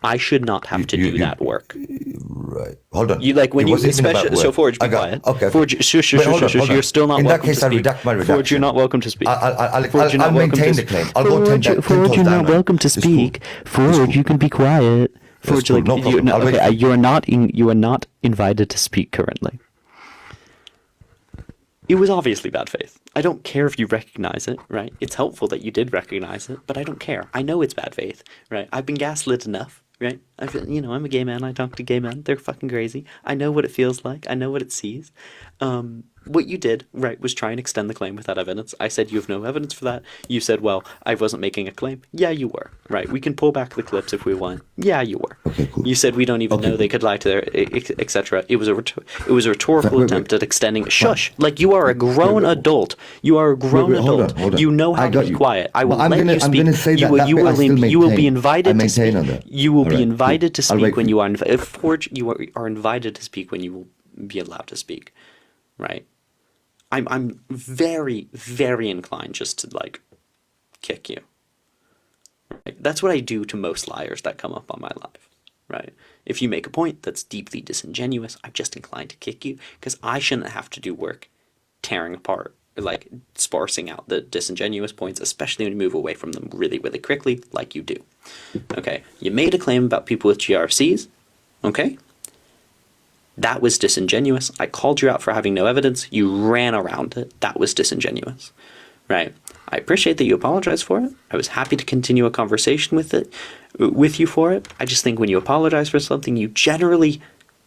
I should not have to do that work. Right. Hold on. You like when It you wasn't even about especially so work. Forge, be I got quiet. it. Okay. Forge, shush. Wait, hold on. You're still not In welcome that case, to I'll speak. redact my Forge, you're redaction. not welcome to speak. I'll Forge, you're not welcome maintain to the claim. I'll go 10 Forge, toes you're down, not man. welcome to It's cool. speak. Forge, you can be quiet. Forge, cool. like No problem. I'll wait for you. you are not invited to speak currently. It was obviously bad faith. I don't care if you recognize it, right? It's helpful that you did recognize it, but I don't care. I know it's bad faith, right? I've been gaslit enough, right? I'm a gay man. I talk to gay men. They're fucking crazy. I know what it feels like. I know what it sees. What you did, right, was try and extend the claim without evidence. I said you have no evidence for that. You said, well, I wasn't making a claim. Yeah, you were, right? We can pull back the clips if we want. Yeah, you were. Okay, cool. You said we don't even know they could lie to their, etc. It was a rhetorical attempt at extending. Shush! Like you are a grown adult. You are a grown adult. Hold on. You know how I got to be you. quiet. I will But I'm let gonna- you speak. I'm gonna say you that will, that you bit I will, still you will be maintain. invited I to speak. maintain on that. You will be Alright, invited to cool. I'll speak wait when for you are. Forge, you are invited to speak when you will be allowed to speak. Right. I'm very, very inclined just to like kick you. Right? That's what I do to most liars that come up on my live. Right? If you make a point that's deeply disingenuous, I'm just inclined to kick you because I shouldn't have to do work tearing apart, like sparsing out the disingenuous points, especially when you move away from them really, really quickly, like you do. Okay, you made a claim about people with GRCs. Okay. That was disingenuous. I called you out for having no evidence. You ran around it. That was disingenuous. Right? I appreciate that you apologized for it. I was happy to continue a conversation with you for it. I just think when you apologize for something, you generally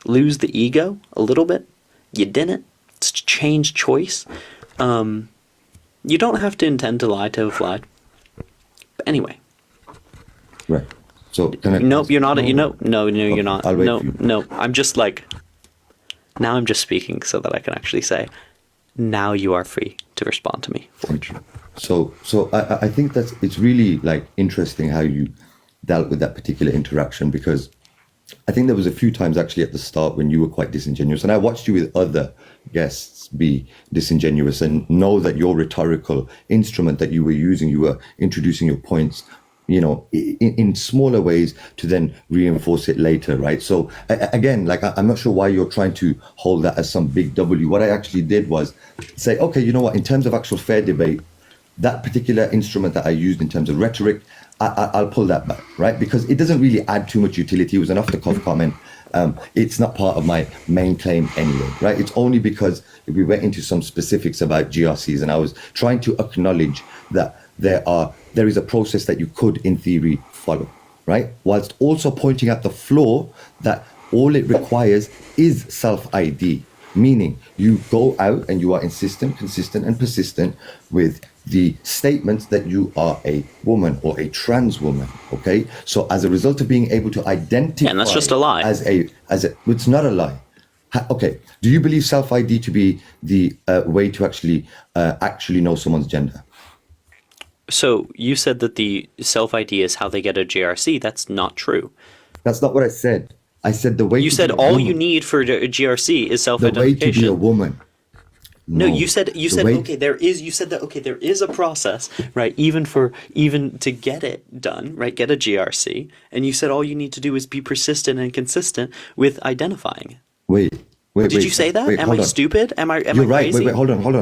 lose the ego a little bit. You didn't. It's a changed choice. You don't have to intend to lie to have lied. But anyway. Right. So can I? Nope, you're not. No, you're not. I'll wait No, for you. no. I'm just like. Now I'm just speaking so that I can actually say. Now you are free to respond to me. Thank you. So I think that's it's really like interesting how you dealt with that particular interaction, because I think there was a few times actually at the start when you were quite disingenuous, and I watched you with other guests be disingenuous and know that your rhetorical instrument that you were using, you were introducing your points, you know, in smaller ways to then reinforce it later, right? So again, like I'm not sure why you're trying to hold that as some big W. What I actually did was say, okay, you know what, in terms of actual fair debate, that particular instrument that I used in terms of rhetoric, I'll pull that back, right? Because it doesn't really add too much utility. It was an off-the-cuff comment. It's not part of my main claim anyway, right? It's only because we went into some specifics about GRCs, and I was trying to acknowledge that there is a process that you could, in theory, follow, right? Whilst also pointing out the flaw that all it requires is self-ID, meaning you go out and you are insistent, consistent, and persistent with the statements that you are a woman or a trans woman, okay? So as a result of being able to identify, and that's just a lie. It's not a lie. Okay, do you believe self-ID to be the way to actually know someone's gender? So you said that the self-ID is how they get a GRC. That's not true. That's not what I said. I said the way you said all you need for a GRC is self-identification. The way to be a woman. No, you said okay, there is a process, right? Even to get it done, right? Get a GRC, and you said all you need to do is be persistent and consistent with identifying. Wait. Did you say that? Am I stupid? Am I You're right. crazy? Wait, hold on. One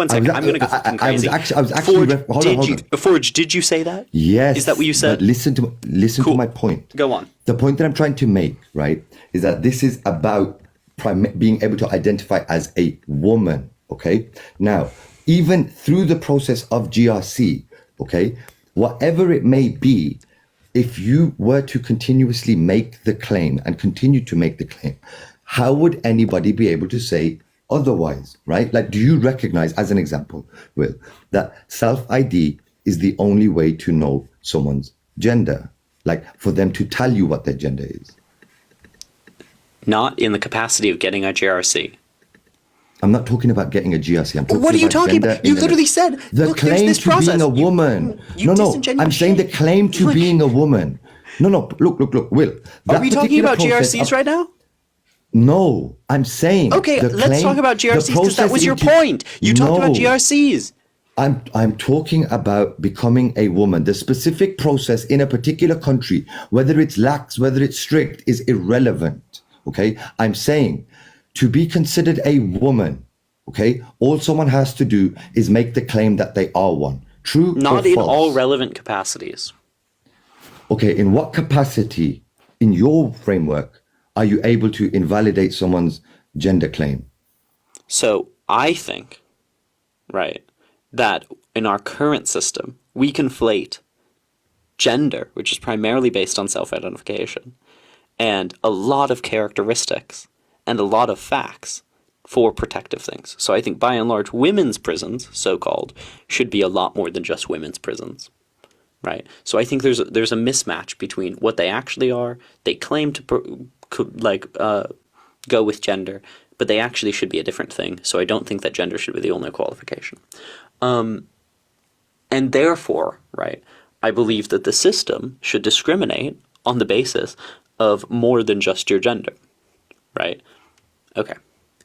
second. I'm gonna go fucking crazy. I was actually Forge, did you say that? Yes. Is that what you said? Listen to my point. Go on. The point that I'm trying to make, right, is that this is about being able to identify as a woman, okay? Now, even through the process of GRC, okay, whatever it may be, if you were to continuously make the claim and continue to make the claim, how would anybody be able to say otherwise, right? Like, do you recognize, as an example, Will, that self-ID is the only way to know someone's gender? Like, for them to tell you what their gender is? Not in the capacity of getting a GRC. I'm not talking about getting a GRC. I'm talking what are you about talking about? You literally said the claim to being a woman. No. I'm saying the claim to being a woman. No. Look. Will. Are we talking about GRCs right now? No, I'm saying. Okay, let's talk about GRCs because that was your point. You talked about GRCs. I'm talking about becoming a woman. The specific process in a particular country, whether it's lax, whether it's strict, is irrelevant. Okay, I'm saying to be considered a woman, okay, all someone has to do is make the claim that they are one. True or false? Not in all relevant capacities. Okay, in what capacity, in your framework, are you able to invalidate someone's gender claim? So I think, right, that in our current system, we conflate gender, which is primarily based on self-identification, and a lot of characteristics and a lot of facts for protective things. So I think by and large, women's prisons, so-called, should be a lot more than just women's prisons, right? So I think there's a mismatch between what they actually are. They claim to go with gender, but they actually should be a different thing. So I don't think that gender should be the only qualification. And therefore, right, I believe that the system should discriminate on the basis of more than just your gender, right? Okay,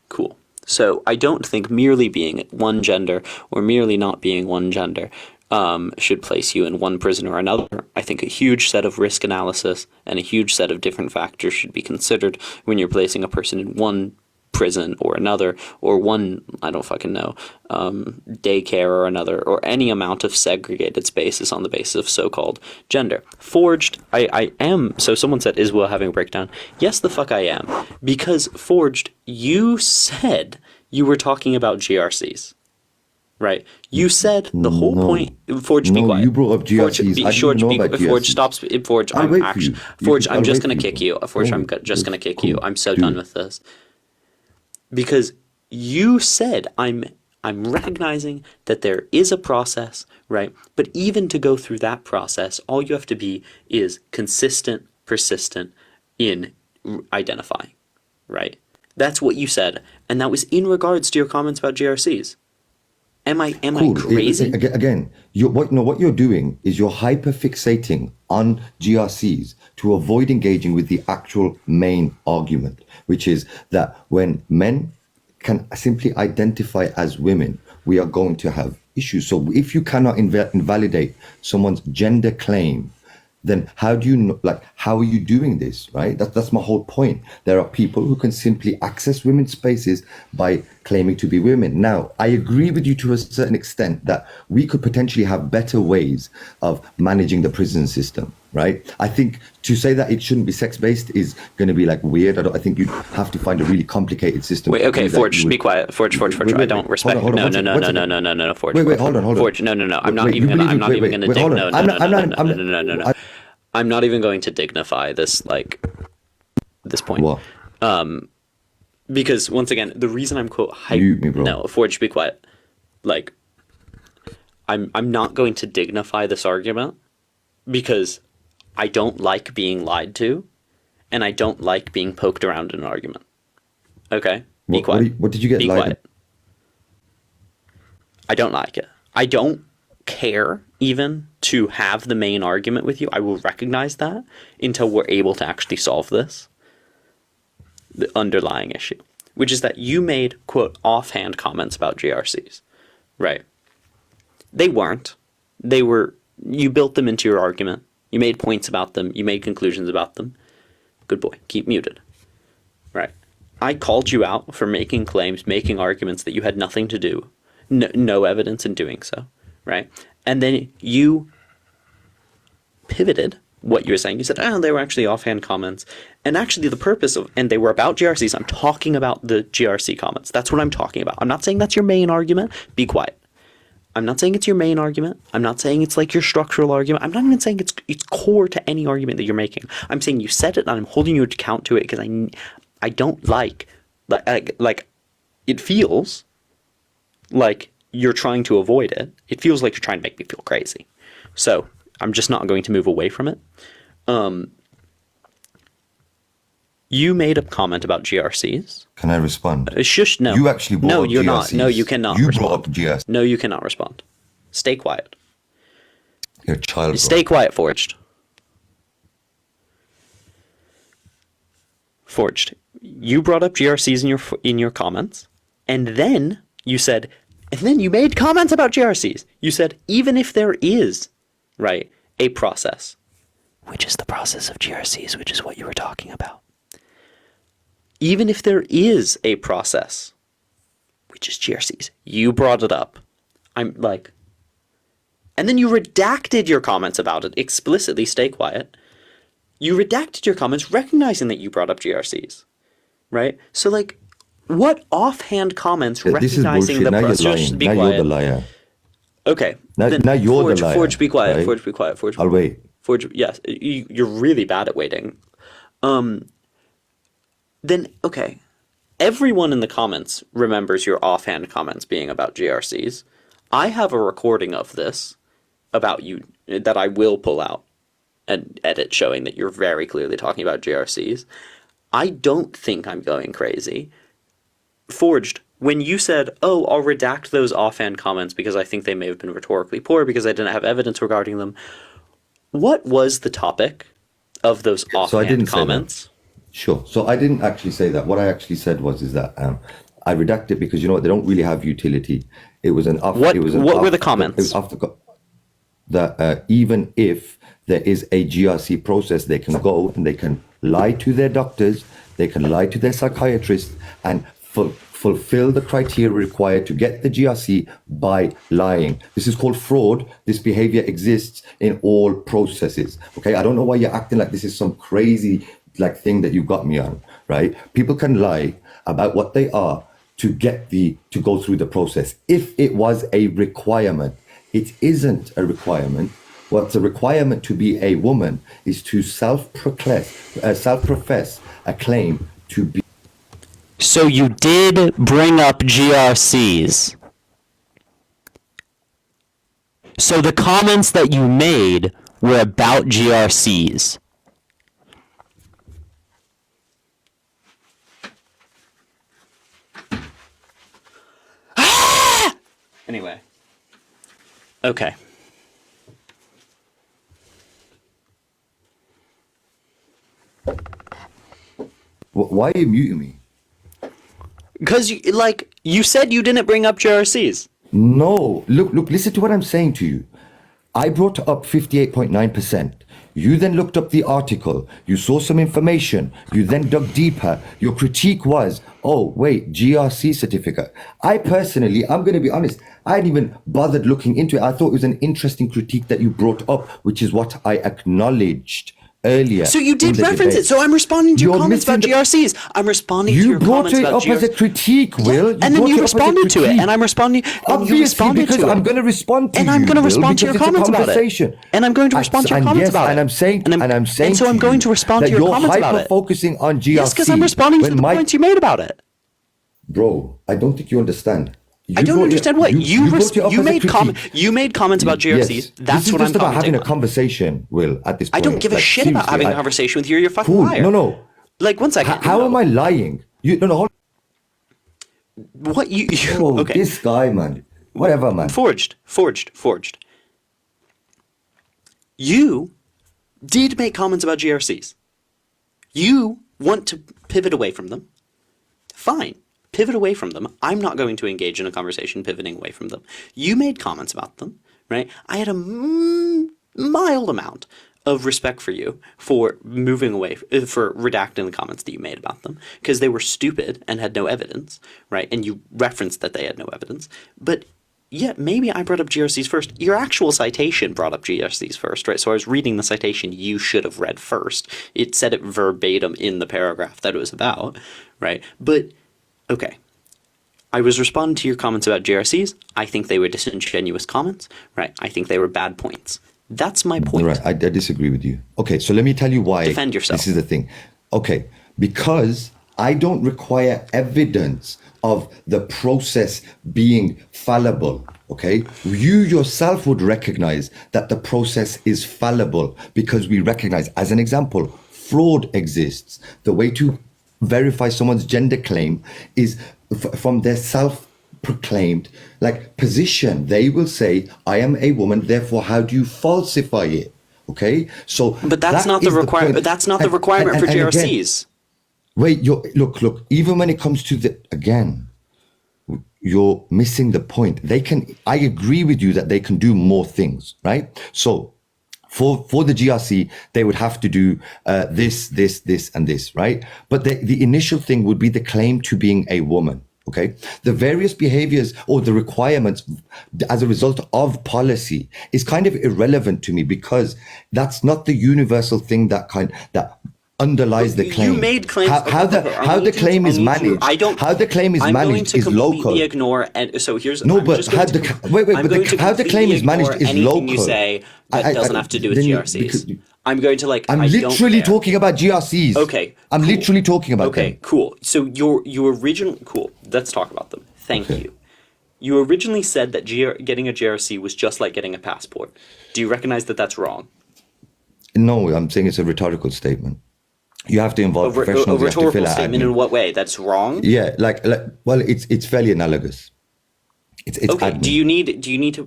cool. So I don't think merely being one gender or merely not being one gender should place you in one prison or another. I think a huge set of risk analysis and a huge set of different factors should be considered when you're placing a person in one prison or another, or one, I don't fucking know, daycare or another, or any amount of segregated spaces on the basis of so-called gender. Forged, I am, so someone said, is Will having a breakdown? Yes, the fuck I am. Because, Forged, you said you were talking about GRCs. Right. You said the whole point. Forge, be quiet. You brought up GRCs. Forge, stop. Forge, I'm just going to kick you. Forge, I'm just going to kick you. I'm so done with this. Because you said I'm I'm recognizing that there is a process, right? But even to go through that process, all you have to be is consistent, persistent in identifying, right? That's what you said, and that was in regards to your comments about GRCs. Am I crazy? Again, what you're doing is you're hyperfixating on GRCs to avoid engaging with the actual main argument, which is that when men can simply identify as women, we are going to have issues. So if you cannot invalidate someone's gender claim, then how do you know, how are you doing this, right? That's my whole point. There are people who can simply access women's spaces by claiming to be women. Now, I agree with you to a certain extent that we could potentially have better ways of managing the prison system, right? I think to say that it shouldn't be sex-based is going to be weird. I think you have to find a really complicated system. Wait, okay, Forge, be quiet. Forge. I don't respect. Hold on, No, Forge. Wait, hold on. Forge, no. I'm not even going to I'm not even going to dignify this this point. What? Because once again, the reason I'm no, Forge, be quiet. I'm not going to dignify this argument because I don't like being lied to, and I don't like being poked around in an argument. Okay? Be quiet. What did you get? Be quiet. I don't like it. I don't care even to have the main argument with you. I will recognize that until we're able to actually solve this, the underlying issue, which is that you made, quote, offhand comments about GRCs, right? They weren't. You built them into your argument. You made points about them. You made conclusions about them. Good boy. Keep muted. Right. I called you out for making claims, making arguments that you had nothing to do. No evidence in doing so. Right. And then you pivoted what you were saying. You said, they were actually offhand comments. And actually and they were about GRCs. I'm talking about the GRC comments. That's what I'm talking about. I'm not saying that's your main argument. Be quiet. I'm not saying it's your main argument. I'm not saying it's your structural argument. I'm not even saying it's core to any argument that you're making. I'm saying you said it and I'm holding you to account to it because I don't like it feels like you're trying to avoid it. It feels like you're trying to make me feel crazy. So I'm just not going to move away from it. You made a comment about GRCs. Can I respond? Shush, no. You actually brought up you're GRCs. Not. No, you cannot You respond. brought up GRCs. No, you cannot respond. Stay quiet. You're a child. Stay quiet, Forged. Forged. You brought up GRCs in your comments, and then you said, and then you made comments about GRCs. You said, even if there is, right, a process, which is the process of GRCs, which is what you were talking about. Even if there is a process, which is GRCs, you brought it up. And then you redacted your comments about it explicitly. Stay quiet. You redacted your comments recognizing that you brought up GRCs, right? So what offhand comments recognizing the process? Now you're the liar. Okay. Now you're the liar. Forge, be quiet. Right? Forge, be quiet. Forge. I'll wait. Forge, yes. You're really bad at waiting. Then, okay. Everyone in the comments remembers your offhand comments being about GRCs. I have a recording of this about you that I will pull out and edit showing that you're very clearly talking about GRCs. I don't think I'm going crazy. Forged, when you said, I'll redact those offhand comments because I think they may have been rhetorically poor because I didn't have evidence regarding them, what was the topic of those offhand comments? Sure. So I didn't actually say that. What I actually said is that I redacted because they don't really have utility. It was what were the comments? That even if there is a GRC process, they can go and they can lie to their doctors, they can lie to their psychiatrists, and fulfill the criteria required to get the GRC by lying. This is called fraud. This behavior exists in all processes. Okay, I don't know why you're acting like this is some crazy thing that you got me on, right? People can lie about what they are to go through the process. If it was a requirement, it isn't a requirement. What's a requirement to be a woman is to self-profess a claim to be. So you did bring up GRCs So the comments that you made were about GRCs. Anyway. Okay. Why are you muting me? Because you said you didn't bring up GRCs. No, look, listen to what I'm saying to you. I brought up 58.9%. You then looked up the article. You saw some information. You then dug deeper. Your critique was, oh, wait, GRC certificate. I personally, I'm going to be honest, I hadn't even bothered looking into it. I thought it was an interesting critique that you brought up, which is what I acknowledged earlier. So you did reference it. So I'm responding to your comments about GRCs. I'm responding to your comments about GRCs. You brought it up as a critique, Will. And then you responded to it. And I'm responding. Obviously, because I'm going to respond to you. And I'm going to respond to your comments about it. And I'm going to respond to your comments about it. And I'm saying, and so I'm going to respond to your comments about it. You're hyper-focusing on GRC. Yes, because I'm responding to the points you made about it. Bro, I don't think you understand. I don't understand what you made comments about GRCs. Yes. That's what I'm just about having about. A conversation, Will. At this point, I don't give a shit about having a conversation with you. You're a fucking liar. No. Like 1 second. How am I lying? Hold. What you okay? This guy, man. Whatever, man. Forged. You did make comments about GRCs. You want to pivot away from them. Fine. Pivot away from them. I'm not going to engage in a conversation pivoting away from them. You made comments about them, right? I had a mild amount of respect for you for moving away, for redacting the comments that you made about them, because they were stupid and had no evidence, right? And you referenced that they had no evidence. But yeah, maybe I brought up GRCs first. Your actual citation brought up GRCs first, right? So I was reading the citation you should have read first. It said it verbatim in the paragraph that it was about, right? But okay, I was responding to your comments about GRCs. I think they were disingenuous comments, right? I think they were bad points. That's my point. Right, I disagree with you. Okay, so let me tell you why. Defend yourself. This is the thing. Okay, because I don't require evidence of the process being fallible. Okay, you yourself would recognize that the process is fallible because we recognize, as an example, fraud exists. The way to verify someone's gender claim is from their self-proclaimed position. They will say, I am a woman, therefore how do you falsify it? Okay, so but that's not the requirement. But that's not the requirement for GRCs. Wait, look, even when it comes to you're missing the point. I agree with you that they can do more things, right? So for the GRC, they would have to do this, and this, right? But the initial thing would be the claim to being a woman, okay? The various behaviors or the requirements as a result of policy is kind of irrelevant to me because that's not the universal thing that underlies the claim. You made claims. How the claim is managed. How the claim is managed is local. I'm going to completely ignore. And so here's how the claim is managed is local. You say that doesn't have to do with GRCs. I'm going to I'm literally talking about GRCs. Okay. I'm literally talking about them. Okay. Cool. So your original cool. Let's talk about them. Thank you. You originally said that getting a GRC was just like getting a passport. Do you recognize that that's wrong? No, I'm saying it's a rhetorical statement. You have to involve professionals. A rhetorical statement in what way? That's wrong? Yeah, well, it's fairly analogous. It's okay. Admin. Do you need to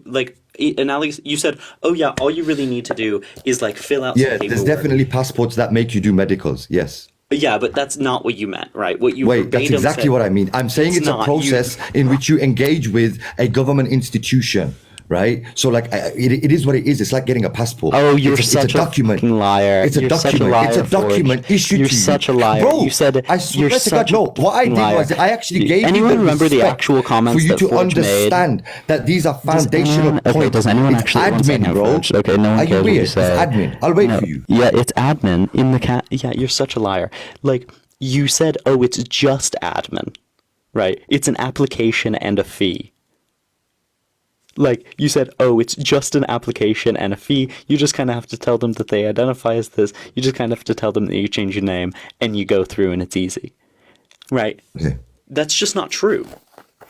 analogous? You said, oh yeah, all you really need to do is fill out. Yeah, there's definitely passports that make you do medicals. Yes. Yeah, but that's not what you meant, right? What you wait, that's exactly what I mean. I'm saying it's a process in which you engage with a government institution. Right, so it is what it is. It's like getting a passport. Oh, you're such a document. Fucking liar. It's a document. It's a document issued to you. You're such a liar. Bro, you said I swear to God, no. What I did was I actually gave you the remember the actual comments for you to understand that these are foundational points. Okay, does anyone actually admin, bro? Okay, no one are cares you what weird? you say. It's admin. I'll wait for you. Yeah, it's admin in the cat. Yeah, you're such a liar. You said, oh, it's just admin, right? It's an application and a fee. You said, oh, it's just an application and a fee. You just kind of have to tell them that they identify as this. You just kind of have to tell them that you change your name and you go through and it's easy. Right? Okay. That's just not true.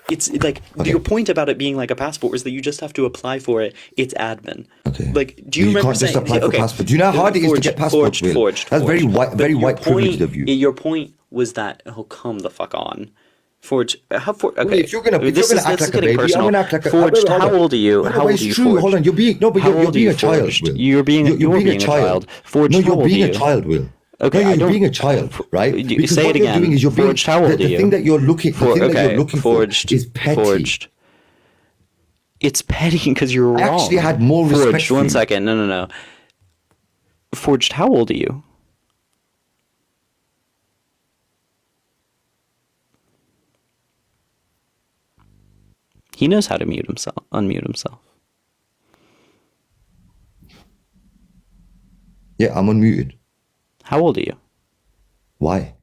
It's like your point about it being like a passport is that you just have to apply for it. It's admin. Okay. Like, do you You remember can't just saying? apply for okay, passport. Do you know how hard it is to get passports, Will? Forged. That's very white, But very your white privileged point- of you. Your point was that come the fuck on. Forged. Okay. Well, if you're gonna this is act like a getting baby, personal. I'm gonna act like a Forged. hold How on. old are you? No, How but old it's are you? true. Forged? Hold on, you're being How you're old are being you, a child, Forged? Will. You're being a child. Forged. No, how you're old being are a you? child, Will. Okay, no, I you're don't- being a child, right? Because say what it you're again. doing is you're being Forged, how old the are you? thing that you're looking Forged. for is petty. Forged. It's petty because you're wrong. I actually had more respect Forged. for One you. second. No. Forged. How old are you? He knows how to unmute himself. Yeah, I'm unmuted. How old are you? Why?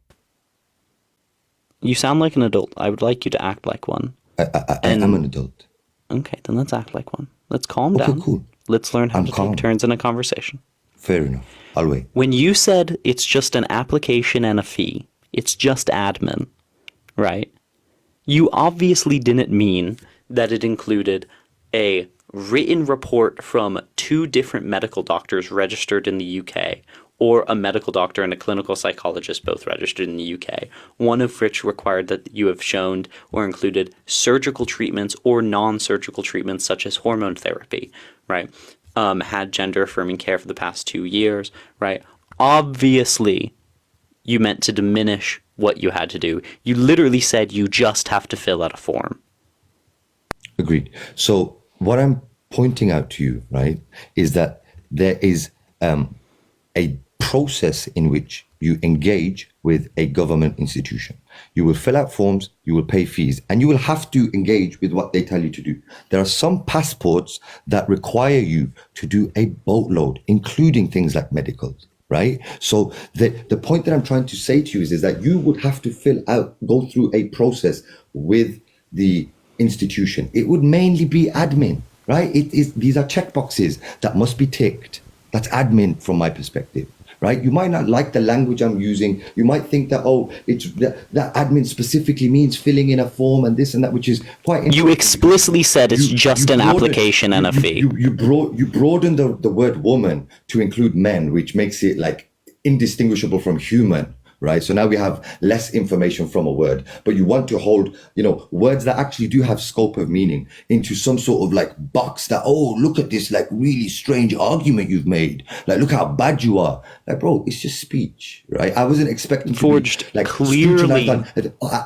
You sound like an adult. I would like you to act like one. I am an adult. Okay, then let's act like one. Let's calm Okay, down. cool. Let's learn how I'm to calm. take turns in a conversation. Fair enough. I'll wait. When you said it's just an application and a fee, it's just admin, right? You obviously didn't mean that it included a written report from 2 different medical doctors registered in the UK, or a medical doctor and a clinical psychologist both registered in the UK, one of which required that you have shown or included surgical treatments or non-surgical treatments such as hormone therapy, right? Had gender affirming care for the past 2 years, right? Obviously, you meant to diminish what you had to do. You literally said you just have to fill out a form. Agreed. So what I'm pointing out to you, right, is that there is a process in which you engage with a government institution. You will fill out forms, you will pay fees, and you will have to engage with what they tell you to do. There are some passports that require you to do a boatload, including things like medicals, right? So the point that I'm trying to say to you is that you would have to go through a process with the institution. It would mainly be admin, right? These are checkboxes that must be ticked. That's admin from my perspective, right? You might not like the language I'm using. You might think that, it's that admin specifically means filling in a form and this and that, which is quite interesting. You explicitly said it's just an application and a fee. You broaden the word woman to include men, which makes it like indistinguishable from human. Right. So now we have less information from a word, but you want to hold, words that actually do have scope of meaning into some sort of like box that, look at this like really strange argument you've made. Like, look how bad you are. Like, bro, it's just speech. Right. I wasn't expecting Forged. to be, like, Clearly.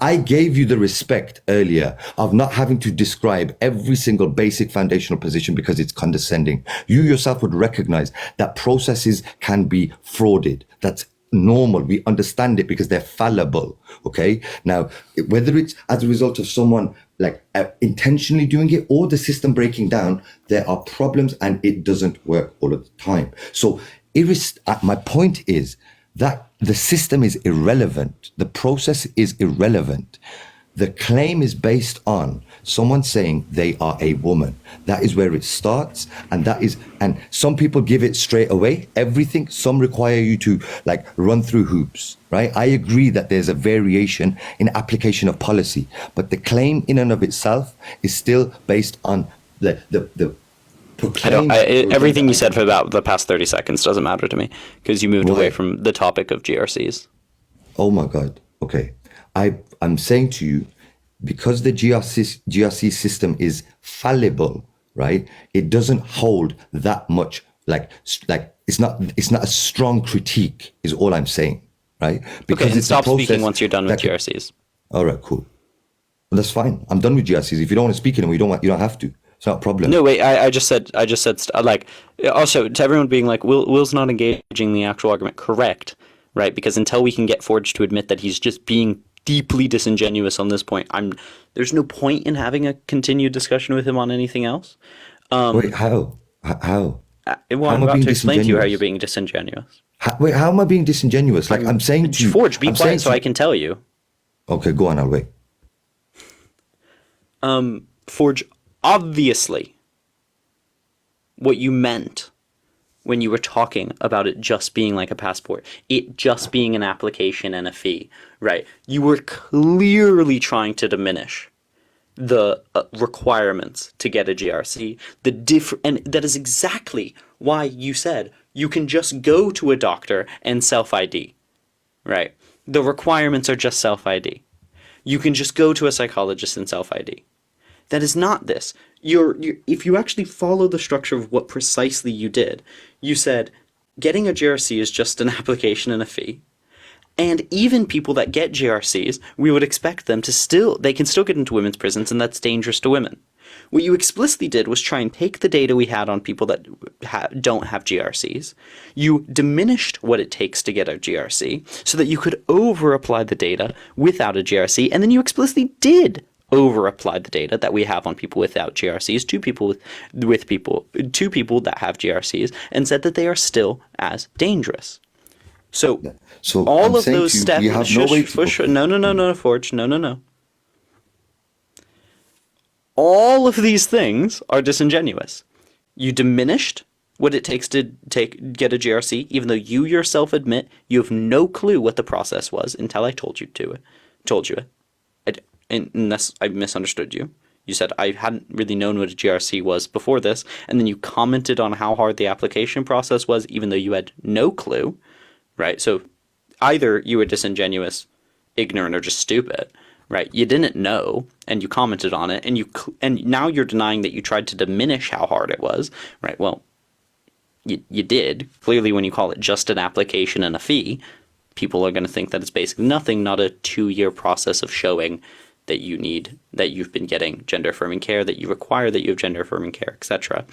I gave you the respect earlier of not having to describe every single basic foundational position because it's condescending. You yourself would recognize that processes can be frauded. That's normal. We understand it because they're fallible. Okay. Now, whether it's as a result of someone like intentionally doing it or the system breaking down, there are problems and it doesn't work all of the time. So my point is that the system is irrelevant. The process is irrelevant. The claim is based on someone saying they are a woman. That is where it starts. And some people give it straight away, everything. Some require you to like run through hoops, right? I agree that there's a variation in application of policy, but the claim in and of itself is still based on the everything you said for about the past 30 seconds doesn't matter to me because you moved away from the topic of GRCs. Oh my God. Okay. I'm saying to you, because the GRC system is fallible, right? It doesn't hold that much, like it's not a strong critique is all I'm saying, right? Because and it's stop a process speaking once you're done with that GRCs. All right, cool. Well, that's fine. I'm done with GRCs. If you don't want to speak in them, you don't have to. It's not a problem. No, wait. I just said like also to everyone being like Will's not engaging the actual argument. Correct, right? Because until we can get Forge to admit that he's just being deeply disingenuous on this point, there's no point in having a continued discussion with him on anything else. Wait, how? Well, I'm about to explain to you how you're being disingenuous. How am I being disingenuous? Like I'm saying to you, Forge, be quiet so I can tell you. Okay, go on. I'll wait. Forge, obviously, what you meant when you were talking about it just being like a passport, it just being an application and a fee, right? You were clearly trying to diminish the requirements to get a GRC, and that is exactly why you said you can just go to a doctor and self-ID, right? The requirements are just self-ID. You can just go to a psychologist and self-ID. That is not this. If you actually follow the structure of what precisely you did, you said getting a GRC is just an application and a fee. And even people that get GRCs, we would expect them to they can still get into women's prisons, and that's dangerous to women. What you explicitly did was try and take the data we had on people that don't have GRCs. You diminished what it takes to get a GRC so that you could over-apply the data without a GRC, and then you explicitly did over-apply the data that we have on people without GRCs to people to people that have GRCs, and said that they are still as dangerous. So all I'm of saying those to you, steps. we have no way to No, Forge. No. All of these things are disingenuous. You diminished what it takes to get a GRC, even though you yourself admit you have no clue what the process was until I told you it. Unless I misunderstood you. You said I hadn't really known what a GRC was before this, and then you commented on how hard the application process was, even though you had no clue, right? So either you were disingenuous, ignorant, or just stupid, right? You didn't know, and you commented on it, and now you're denying that you tried to diminish how hard it was, right? Well, you did. Clearly, when you call it just an application and a fee, people are going to think that it's basically nothing, not a 2-year process of showing that you've been getting gender affirming care, that you require that you have gender affirming care, etc.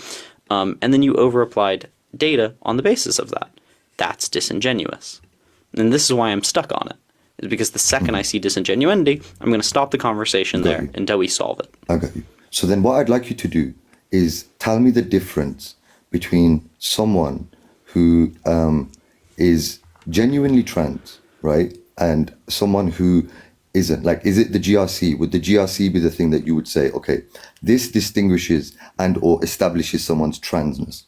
And then you over-applied data on the basis of that. That's disingenuous. And this is why I'm stuck on it. Is because the second I see disingenuity, I'm going to stop the conversation there until we solve it. I got you. So then what I'd like you to do is tell me the difference between someone who is genuinely trans, right? And someone who isn't. Like, is it the GRC? Would the GRC be the thing that you would say, okay, this distinguishes and or establishes someone's transness?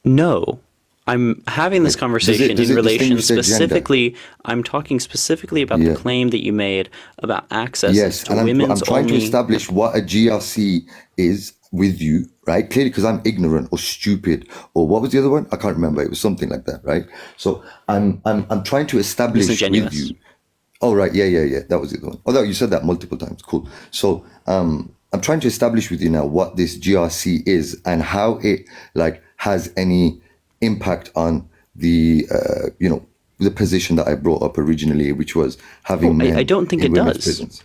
No. I'm having this conversation in relation specifically. I'm talking specifically about the claim that you made about access to women's I'm trying only. to establish what a GRC is with you, right? Clearly, because I'm ignorant or stupid, or what was the other one? I can't remember. It was something like that, right? So I'm trying to establish with you. Oh, right. Yeah. That was the other one. Although you said that multiple times. Cool. So I'm trying to establish with you now what this GRC is and how it has any impact on the the position that I brought up originally, which was having men I don't think in it women's does. prisons.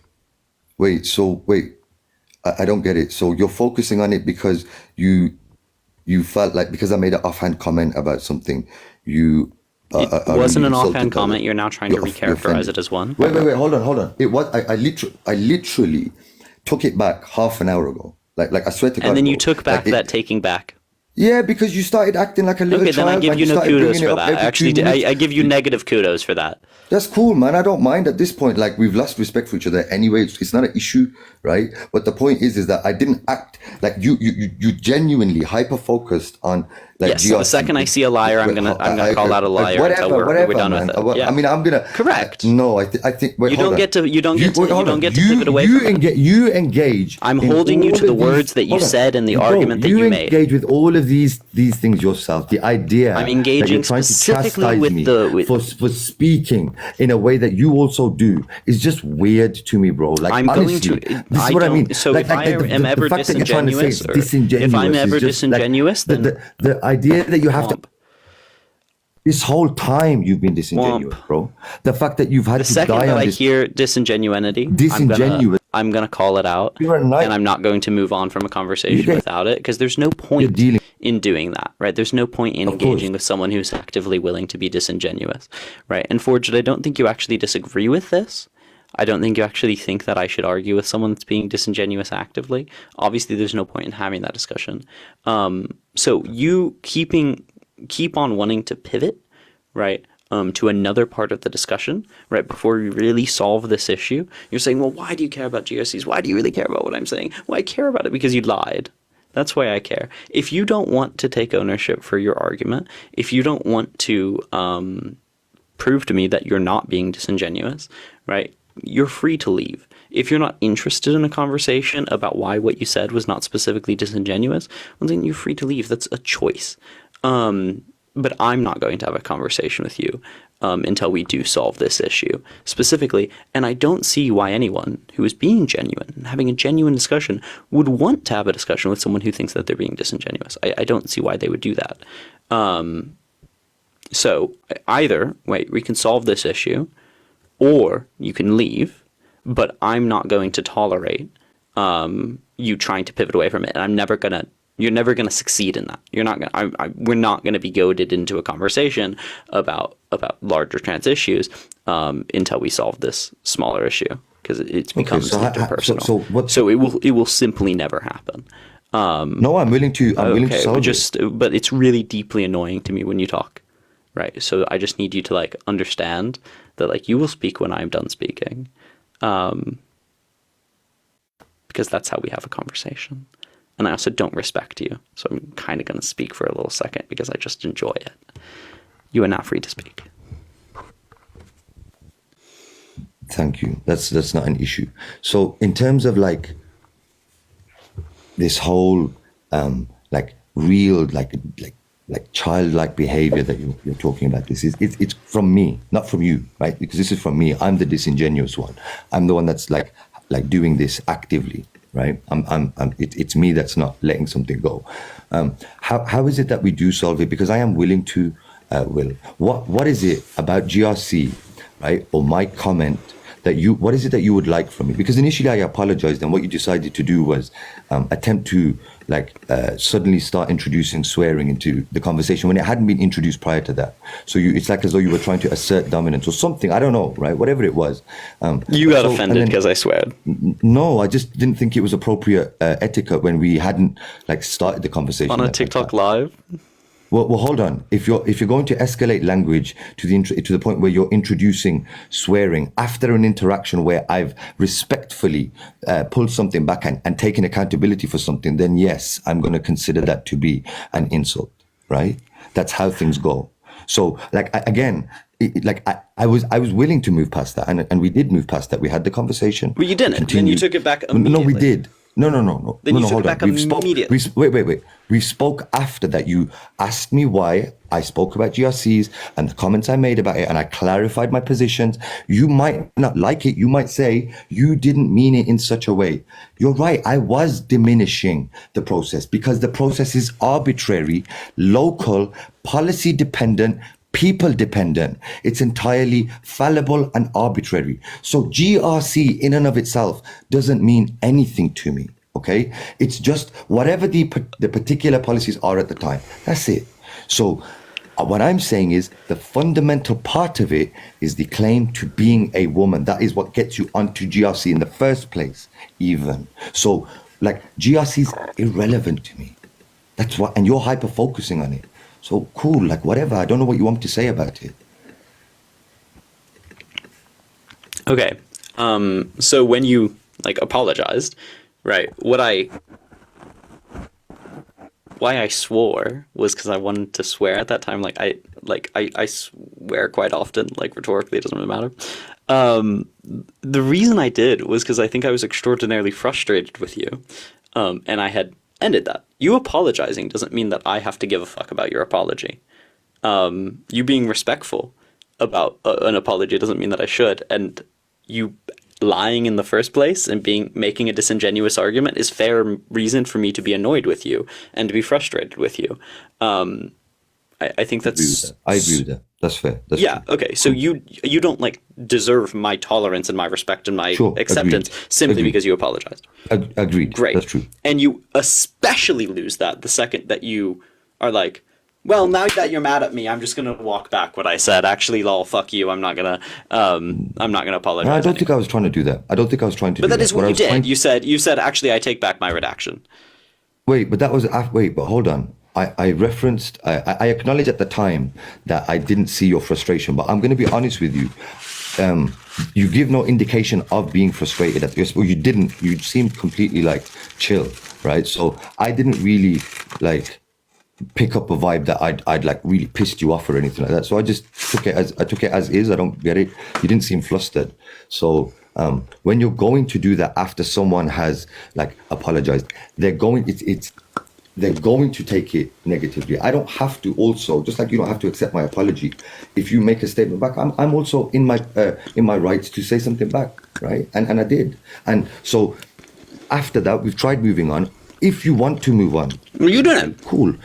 Wait, I don't get it. So you're focusing on it because you felt like, because I made an offhand comment about something, you It wasn't an offhand comment. You're now trying to recharacterize it as one. Wait, hold on. It was I literally took it back half an hour ago. Like I swear to God. And then you took back that taking back. Yeah, because you started acting like a little Okay, child. then I give and you no started kudos bringing it for up that. every 2 Actually, minutes. I give you negative kudos for that. That's cool, man. I don't mind at this point. Like, we've lost respect for each other anyway. It's not an issue, right? But the point is that I didn't act like you genuinely hyper focused on like Yes. So the second I see a liar, I'm gonna call out a liar until we're done with it. Yeah. I mean, I'm gonna correct. No, I think. Wait, You hold don't on. get to pivot away you from it. You engage. I'm in holding you all to the of these- words that you hold on. said and the Bro, argument that you made. engage with all of these things yourself. The idea I'm that engaging you're trying to specifically chastise with me the- for speaking in a way that you also do is just weird to me, bro. Like, I'm honestly, going to. this is what I mean. So Like, if I am the ever fact that you're trying to say it's disingenuous, if I'm disingenuous ever is just, like, disingenuous, then the idea that you have to. This whole time you've been disingenuous, bro. The fact that you've had the to second die that on I this. hear disingenuity, Disingenuous. I'm gonna call it out, You're a knight. and I'm not going to move on from a conversation without it, because there's no point in doing that, right? There's no point in engaging with someone who's actively willing to be disingenuous, right? And Forged, I don't think you actually disagree with this. I don't think you actually think that I should argue with someone that's being disingenuous actively. Obviously, there's no point in having that discussion. So you keep on wanting to pivot, right, to another part of the discussion, right, before we really solve this issue. You're saying, well, why do you care about GRCs? Why do you really care about what I'm saying? Well, I care about it because you lied. That's why I care. If you don't want to take ownership for your argument, if you don't want to prove to me that you're not being disingenuous, right, you're free to leave. If you're not interested in a conversation about why what you said was not specifically disingenuous, well, then you're free to leave. That's a choice. But I'm not going to have a conversation with you until we do solve this issue specifically. And I don't see why anyone who is being genuine and having a genuine discussion would want to have a discussion with someone who thinks that they're being disingenuous. I don't see why they would do that. So either we can solve this issue, or you can leave. But I'm not going to tolerate you trying to pivot away from it, and you're never gonna succeed in that. You're not gonna. We're not gonna be goaded into a conversation about larger trans issues until we solve this smaller issue, because it becomes interpersonal. So it will simply never happen. No, I'm willing to. I'm willing to solve it. But it's really deeply annoying to me when you talk, right? So I just need you to like understand that like you will speak when I'm done speaking, because that's how we have a conversation. And I also don't respect you, so I'm kind of going to speak for a little second because I just enjoy it. You are now free to speak. Thank you. That's not an issue. So in terms of like this whole like real like childlike behavior that you're talking about, it's from me, not from you, right? Because this is from me. I'm the disingenuous one. I'm the one that's like doing this actively. Right, it's me that's not letting something go. How is it that we do solve it? Because I am willing to. What is it about GRC, right, or my comment that you? What is it that you would like from me? Because initially I apologized, and what you decided to do was attempt to suddenly start introducing swearing into the conversation when it hadn't been introduced prior to that. So it's like as though you were trying to assert dominance or something. I don't know, right? Whatever it was. You got offended because I sweared. No, I just didn't think it was appropriate etiquette when we hadn't started the conversation on a TikTok live. Well, hold on. If you're going to escalate language to the point where you're introducing swearing after an interaction where I've respectfully pulled something back and taken accountability for something, then yes, I'm going to consider that to be an insult, right? That's how things go. So, I was willing to move past that, and we did move past that. We had the conversation. Well, you didn't. Then you took it back immediately. No, we did. No. Then you took it back immediately. Wait. We spoke after that. You asked me why I spoke about GRCs and the comments I made about it, and I clarified my positions. You might not like it. You might say you didn't mean it in such a way. You're right. I was diminishing the process because the process is arbitrary, local, policy dependent, people dependent. It's entirely fallible and arbitrary. So GRC in and of itself doesn't mean anything to me. Okay, it's just whatever the particular policies are at the time. That's it. So what I'm saying is the fundamental part of it is the claim to being a woman. That is what gets you onto GRC in the first place, even. So GRC is irrelevant to me. That's what, and you're hyper focusing on it. So cool, whatever. I don't know what you want me to say about it. Okay. So when you apologized, right? Why I swore was because I wanted to swear at that time. I swear quite often, rhetorically, it doesn't really matter. The reason I did was because I think I was extraordinarily frustrated with you, and I had ended that. You apologizing doesn't mean that I have to give a fuck about your apology. You being respectful about an apology doesn't mean that I should, and you lying in the first place and making a disingenuous argument is fair reason for me to be annoyed with you and to be frustrated with you. I think that's... I agree with that. That's fair. That's yeah, true. okay. So you don't deserve my tolerance and my respect and my acceptance simply because you apologized. Agreed. Great. That's true. And you especially lose that the second that you are well, now that you're mad at me, I'm just gonna walk back what I said. Actually, lol, fuck you. I'm not gonna apologize. No, I don't think I was trying to do that. I don't think I was trying to do that. But that is what you did. You said, actually, I take back my redaction. Wait, but that was... Wait, but hold on. I referenced... I acknowledged at the time that I didn't see your frustration, but I'm going to be honest with you. You give no indication of being frustrated at this. Well, you didn't. You seemed completely chill, right? So I didn't really pick up a vibe that I'd really pissed you off or anything like that. So I just took it as is. I don't get it. You didn't seem flustered. So when you're going to do that after someone has like apologized, they're going to take it negatively. I don't have to also, just like you don't have to accept my apology. If you make a statement back, I'm also in my rights to say something back, right? And I did. And so after that, we've tried moving on. If you want to move on, well, you didn't. Cool.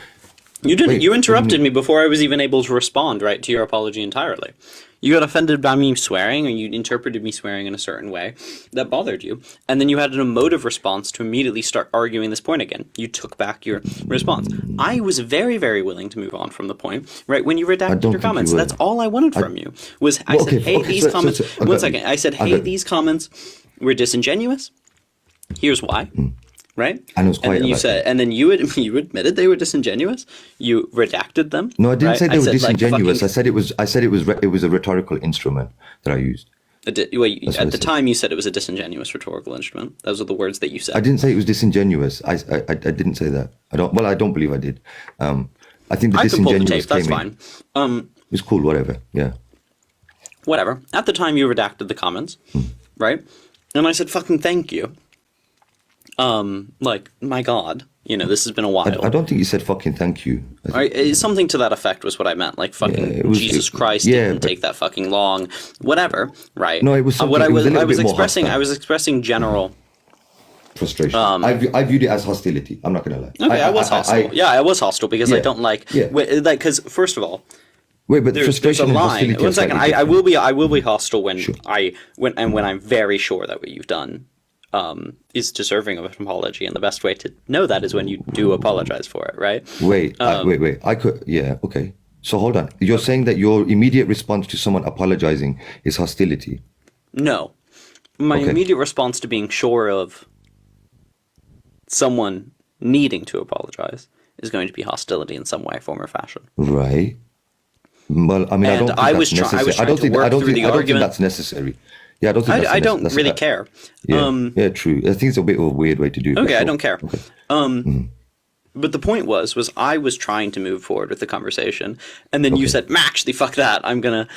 You didn't. Wait, you interrupted me before I was even able to respond, right, to your apology entirely. You got offended by me swearing, or you interpreted me swearing in a certain way that bothered you, and then you had an emotive response to immediately start arguing this point again. You took back your response. I was very, very willing to move on from the point, right, when you redacted your comments. That's all I wanted from you, was I said, hey, these comments... One second. I said, hey, these comments were disingenuous. Here's why. Right? And it was quite and then you said, and then you admitted they were disingenuous. You redacted them. No, I didn't right? say they were said, disingenuous. Like, I said it was a rhetorical instrument that I used. At the time, you said it was a disingenuous rhetorical instrument. Those are the words that you said. I didn't say it was disingenuous. I didn't say that. I don't believe I did. I think the I can pull the disingenuous tape. That's came fine. in. It's cool. Whatever. Yeah. Whatever. At the time, you redacted the comments, right? And I said, "Fucking thank you." Like, my God, this has been a while. I don't think you said fucking thank you. Something to that effect was what I meant. Like, fucking Jesus Christ, it didn't take that fucking long. Whatever, right? No, it was something. What I was expressing. I was expressing general frustration. I viewed it as hostility. I'm not gonna lie. Okay, I was hostile. I was hostile because I don't like. Yeah. Because first of all. Wait, but there's frustration a line. and hostility. 1 second. I will be hostile when when I'm very sure that what you've done is deserving of an apology, and the best way to know that is when you do apologize for it, right? Wait. I could. Yeah. Okay. So hold on. You're saying that your immediate response to someone apologizing is hostility? No, my immediate response to being sure of someone needing to apologize is going to be hostility in some way, form, or fashion. Right. Well, I mean, I don't think that's necessary. I don't think that's necessary. Yeah, I don't think I don't really care. Yeah, true. I think it's a bit of a weird way to do it. Okay, I don't care. Okay. But the point was I was trying to move forward with the conversation, and then you said, "Actually, fuck that. I'm gonna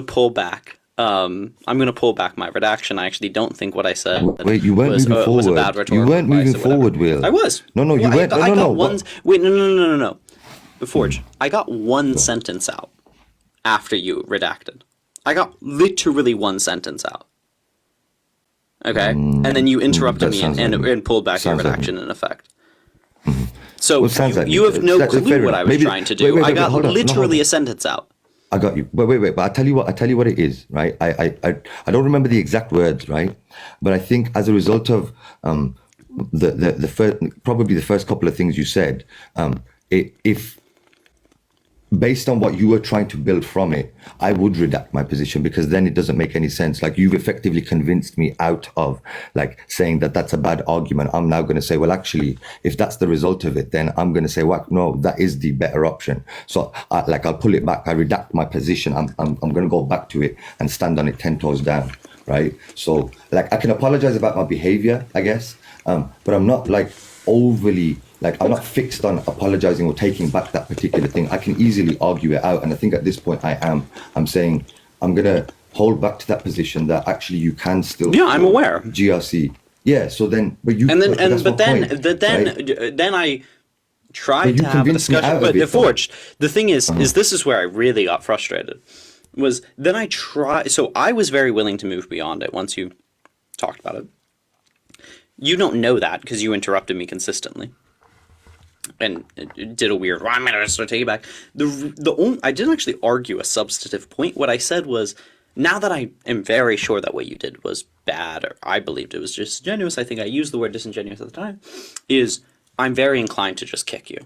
pull back. I'm gonna pull back my redaction. I actually don't think what I said you weren't moving forward. Was a bad rhetorical you weren't moving forward, Will. I was. No, you weren't. Wait, no. Forge. I got one sentence out after you redacted. I got literally one sentence out. Okay? And then you interrupted me and pulled back your redaction in effect. So you have no clue what I was trying to do. I got literally a sentence out. I got you. Wait. But I tell you what it is, right? I don't remember the exact words, right? But I think as a result of the first, probably the first couple of things you said, if based on what you were trying to build from it, I would redact my position, because then it doesn't make any sense. Like, you've effectively convinced me out of like saying that that's a bad argument. I'm now going to say, well, actually, if that's the result of it, then I'm going to say, well, no, that is the better option. So I'll pull it back. I redact my position. I'm going to go back to it and stand on it 10 toes down. Right. So like, I can apologize about my behavior, I guess. But I'm not like overly, like, I'm not fixed on apologizing or taking back that particular thing. I can easily argue it out. And I think at this point I'm saying I'm going to hold back to that position that actually you can still. Yeah, I'm aware. GRC. Yeah. So then, but you, then I tried to have a discussion, but Forged, the thing is this is where I really got frustrated. Was then I tried, so I was very willing to move beyond it once you talked about it. You don't know that because you interrupted me consistently. And it did a weird, well, I'm going to take it back. I didn't actually argue a substantive point. What I said was, now that I am very sure that what you did was bad, or I believed it was disingenuous, I think I used the word disingenuous at the time, is I'm very inclined to just kick you.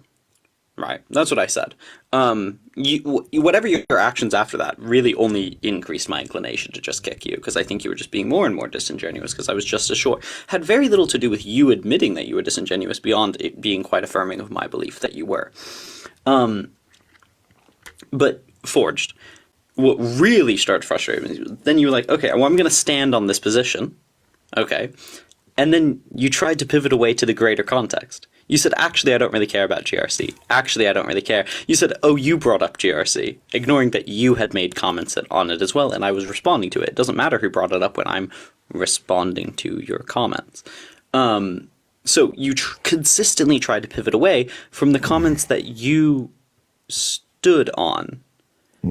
Right? That's what I said. Whatever your actions after that really only increased my inclination to just kick you, because I think you were just being more and more disingenuous, because I was just as sure. Had very little to do with you admitting that you were disingenuous, beyond it being quite affirming of my belief that you were. But Forged, what really started frustrating me, then you were like, okay, well, I'm going to stand on this position. Okay. And then you tried to pivot away to the greater context. You said, actually, I don't really care about GRC. Actually, I don't really care. You said, oh, you brought up GRC, ignoring that you had made comments on it as well, and I was responding to it. It doesn't matter who brought it up when I'm responding to your comments. So you consistently try to pivot away from the comments that you stood on.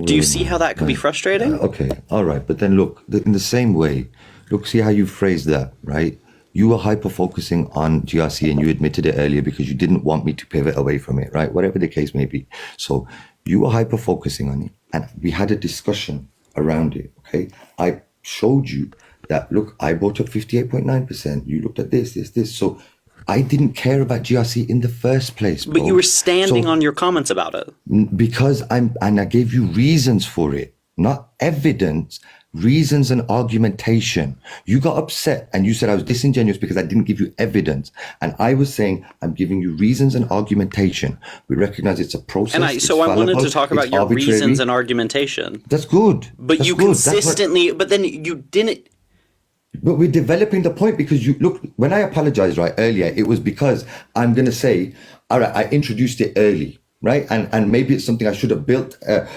Do you see how that could be frustrating? Okay, all right. But then look, in the same way, look, see how you phrased that, right? You were hyper-focusing on GRC and you admitted it earlier because you didn't want me to pivot away from it, right? Whatever the case may be. So you were hyper-focusing on it and we had a discussion around it, okay? I showed you that, look, I brought up 58.9%. You looked at this. So I didn't care about GRC in the first place, bro. But you were standing on your comments about it. Because I gave you reasons for it, not evidence, reasons and argumentation. You got upset and you said I was disingenuous because I didn't give you evidence. And I was saying, I'm giving you reasons and argumentation. We recognize it's a process. And I wanted to talk about your reasons and argumentation. That's good. But you consistently, but then you didn't. But we're developing the point because you look, when I apologized right earlier, it was because I'm going to say, all right, I introduced it early, right? And maybe it's something I should have built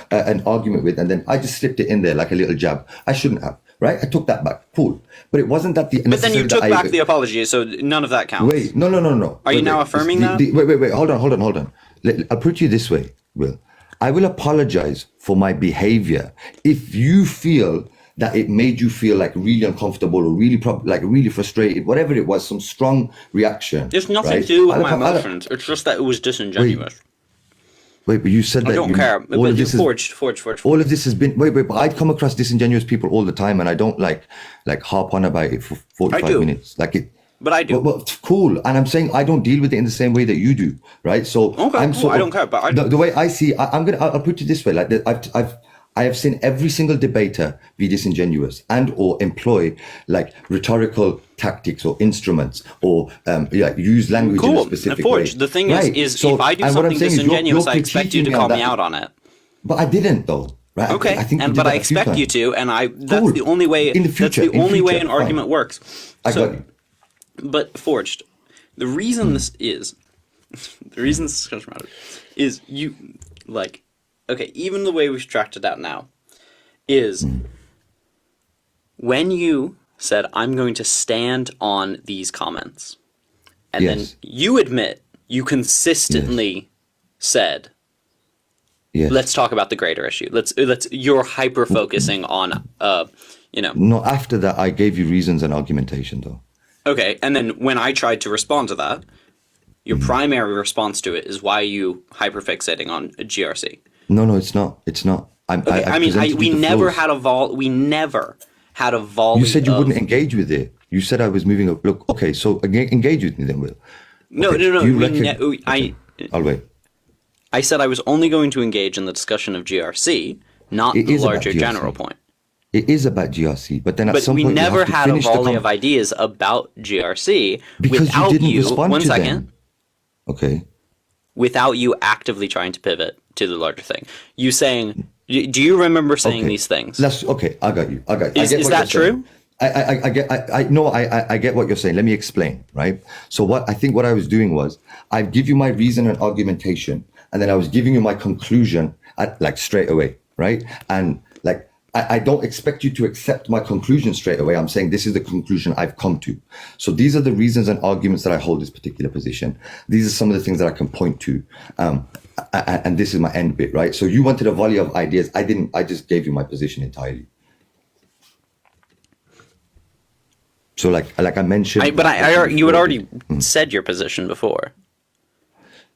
an argument with. And then I just slipped it in there like a little jab. I shouldn't have, right? I took that back. Cool. But it wasn't that the... But then you took back the apology, so none of that counts. Wait, no. Are you now affirming that? Wait, hold on. I'll put it to you this way, Will. I will apologize for my behavior if you feel that it made you feel like really uncomfortable or really really frustrated, whatever it was, some strong reaction. There's nothing to do with my emotions. It's just that it was disingenuous. Wait, but you said that... I don't care. But you forged. All of this has been... Wait, but I'd come across disingenuous people all the time and I don't like harp on about it for 45 minutes. But I do. But cool. And I'm saying I don't deal with it in the same way that you do, right? So okay, I don't care, but the way I see... I'll put it this way. Like I have seen every single debater be disingenuous and or employ like rhetorical tactics or instruments or use language in a specific way. The thing is if I do something disingenuous, I expect you to call me out on it. But I didn't though. Right? Okay, but I expect you to, and that's the only way. In the future, that's the only way an argument works. I got you. But Forged, the reason this discussion matters is you like. Okay, even the way we've tracked it out now is when you said, I'm going to stand on these comments, and then you admit you consistently said, let's talk about the greater issue. You're hyper-focusing on, No, after that, I gave you reasons and argumentation, though. Okay, and then when I tried to respond to that, your primary response to it is why are you hyper-fixating on GRC? No, it's not. It's not. We never had a volume. You said you wouldn't engage with it. You said I was moving up. Look, okay, so engage with me then, Will. No. I'll wait. I said I was only going to engage in the discussion of GRC, not the larger general point. It is about GRC, but then at some point we never had a volley of ideas about GRC without you. One second. Okay. Without you actively trying to pivot to the larger thing. You saying, do you remember saying these things? I got you. Is that true? I get what you're saying. Let me explain, right? So what I was doing was I give you my reason and argumentation, and then I was giving you my conclusion straight away, right? And I don't expect you to accept my conclusion straight away. I'm saying this is the conclusion I've come to. So these are the reasons and arguments that I hold this particular position. These are some of the things that I can point to. And this is my end bit, right? So you wanted a volley of ideas. I just gave you my position entirely. So like I mentioned... you had already said your position before.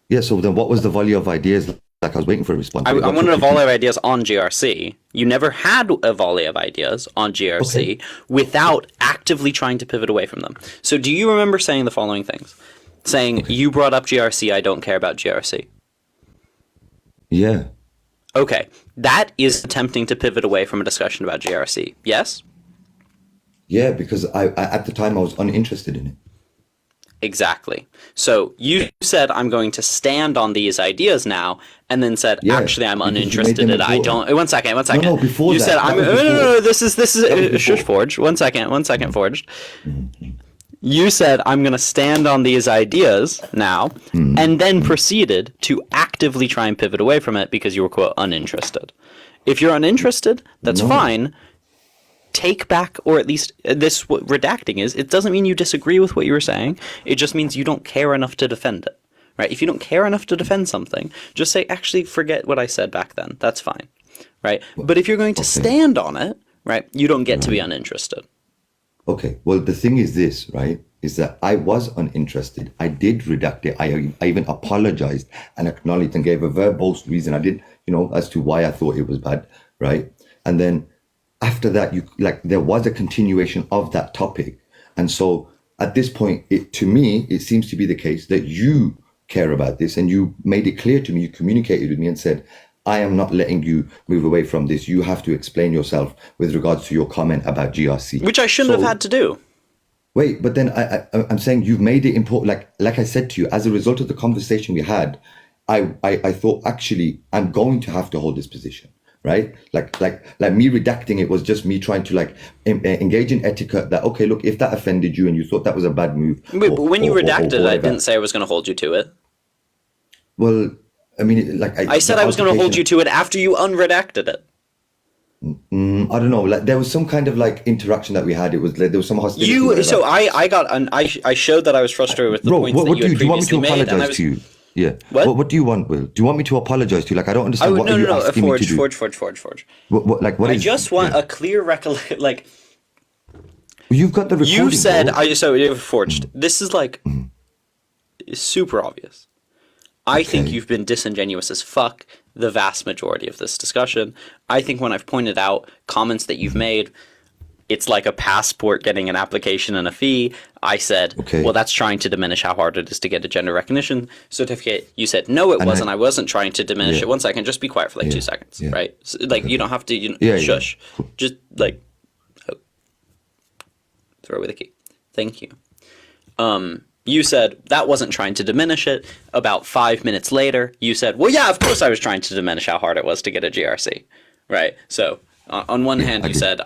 Yeah, so then what was the volley of ideas? I was waiting for a response. I wanted a volley of ideas on GRC. You never had a volley of ideas on GRC without actively trying to pivot away from them. So do you remember saying the following things? Saying, you brought up GRC, I don't care about GRC. Yeah. Okay. That is attempting to pivot away from a discussion about GRC. Yes? Yeah, because I at the time I was uninterested in it. Exactly. So you said, I'm going to stand on these ideas now, and then said, actually, I'm uninterested in it. I don't... One second. No, before you that. You said, no, this is shush, Forged. One second, Forged. You said, I'm going to stand on these ideas now, and then proceeded to actively try and pivot away from it because you were, quote, uninterested. If you're uninterested, that's fine. take back, or at least this what redacting is, it doesn't mean you disagree with what you were saying. It just means you don't care enough to defend it, right? If you don't care enough to defend something, just say, actually, forget what I said back then. That's fine, right? But if you're going to stand on it, right, you don't get to be uninterested. Okay. Well, the thing is this, right, is that I was uninterested. I did redact it. I even apologized and acknowledged and gave a verbose reason. I did, as to why I thought it was bad, right? And then after that, there was a continuation of that topic. And so at this point, to me, it seems to be the case that you care about this, and you made it clear to me, you communicated with me and said, I am not letting you move away from this. You have to explain yourself with regards to your comment about GRC. Which I shouldn't have had to do. Wait, but then I'm saying you've made it important. Like I said to you, as a result of the conversation we had, I thought, actually, I'm going to have to hold this position, right? Like me redacting it was just me trying to engage in etiquette that, okay, look, if that offended you and you thought that was a bad move. But when you redacted it, I didn't say I was going to hold you to it. Well, I mean, I said I was going to hold you to it after you unredacted it. I don't know. There was some kind of interaction that we had. It was there was some hostility. I showed that I was frustrated with the points that you had previously made. Do you want me to apologize to you? Yeah. What do you want, Will? Do you want me to apologize to you? I don't understand what you're asking me to do. Forge. What I just want a clear recollection. You've got the recording. You said you forged. This is super obvious. I think you've been disingenuous as fuck the vast majority of this discussion. I think when I've pointed out comments that you've made, it's like a passport getting an application and a fee. I said, well, that's trying to diminish how hard it is to get a gender recognition certificate. You said, no, it wasn't. I wasn't trying to diminish it. 1 second. Just be quiet for 2 seconds, right? So, you don't have to shush. Just throw away the key. Thank you. You said that wasn't trying to diminish it. About 5 minutes later, you said, well, yeah, of course I was trying to diminish how hard it was to get a GRC, right? So on one hand, you said,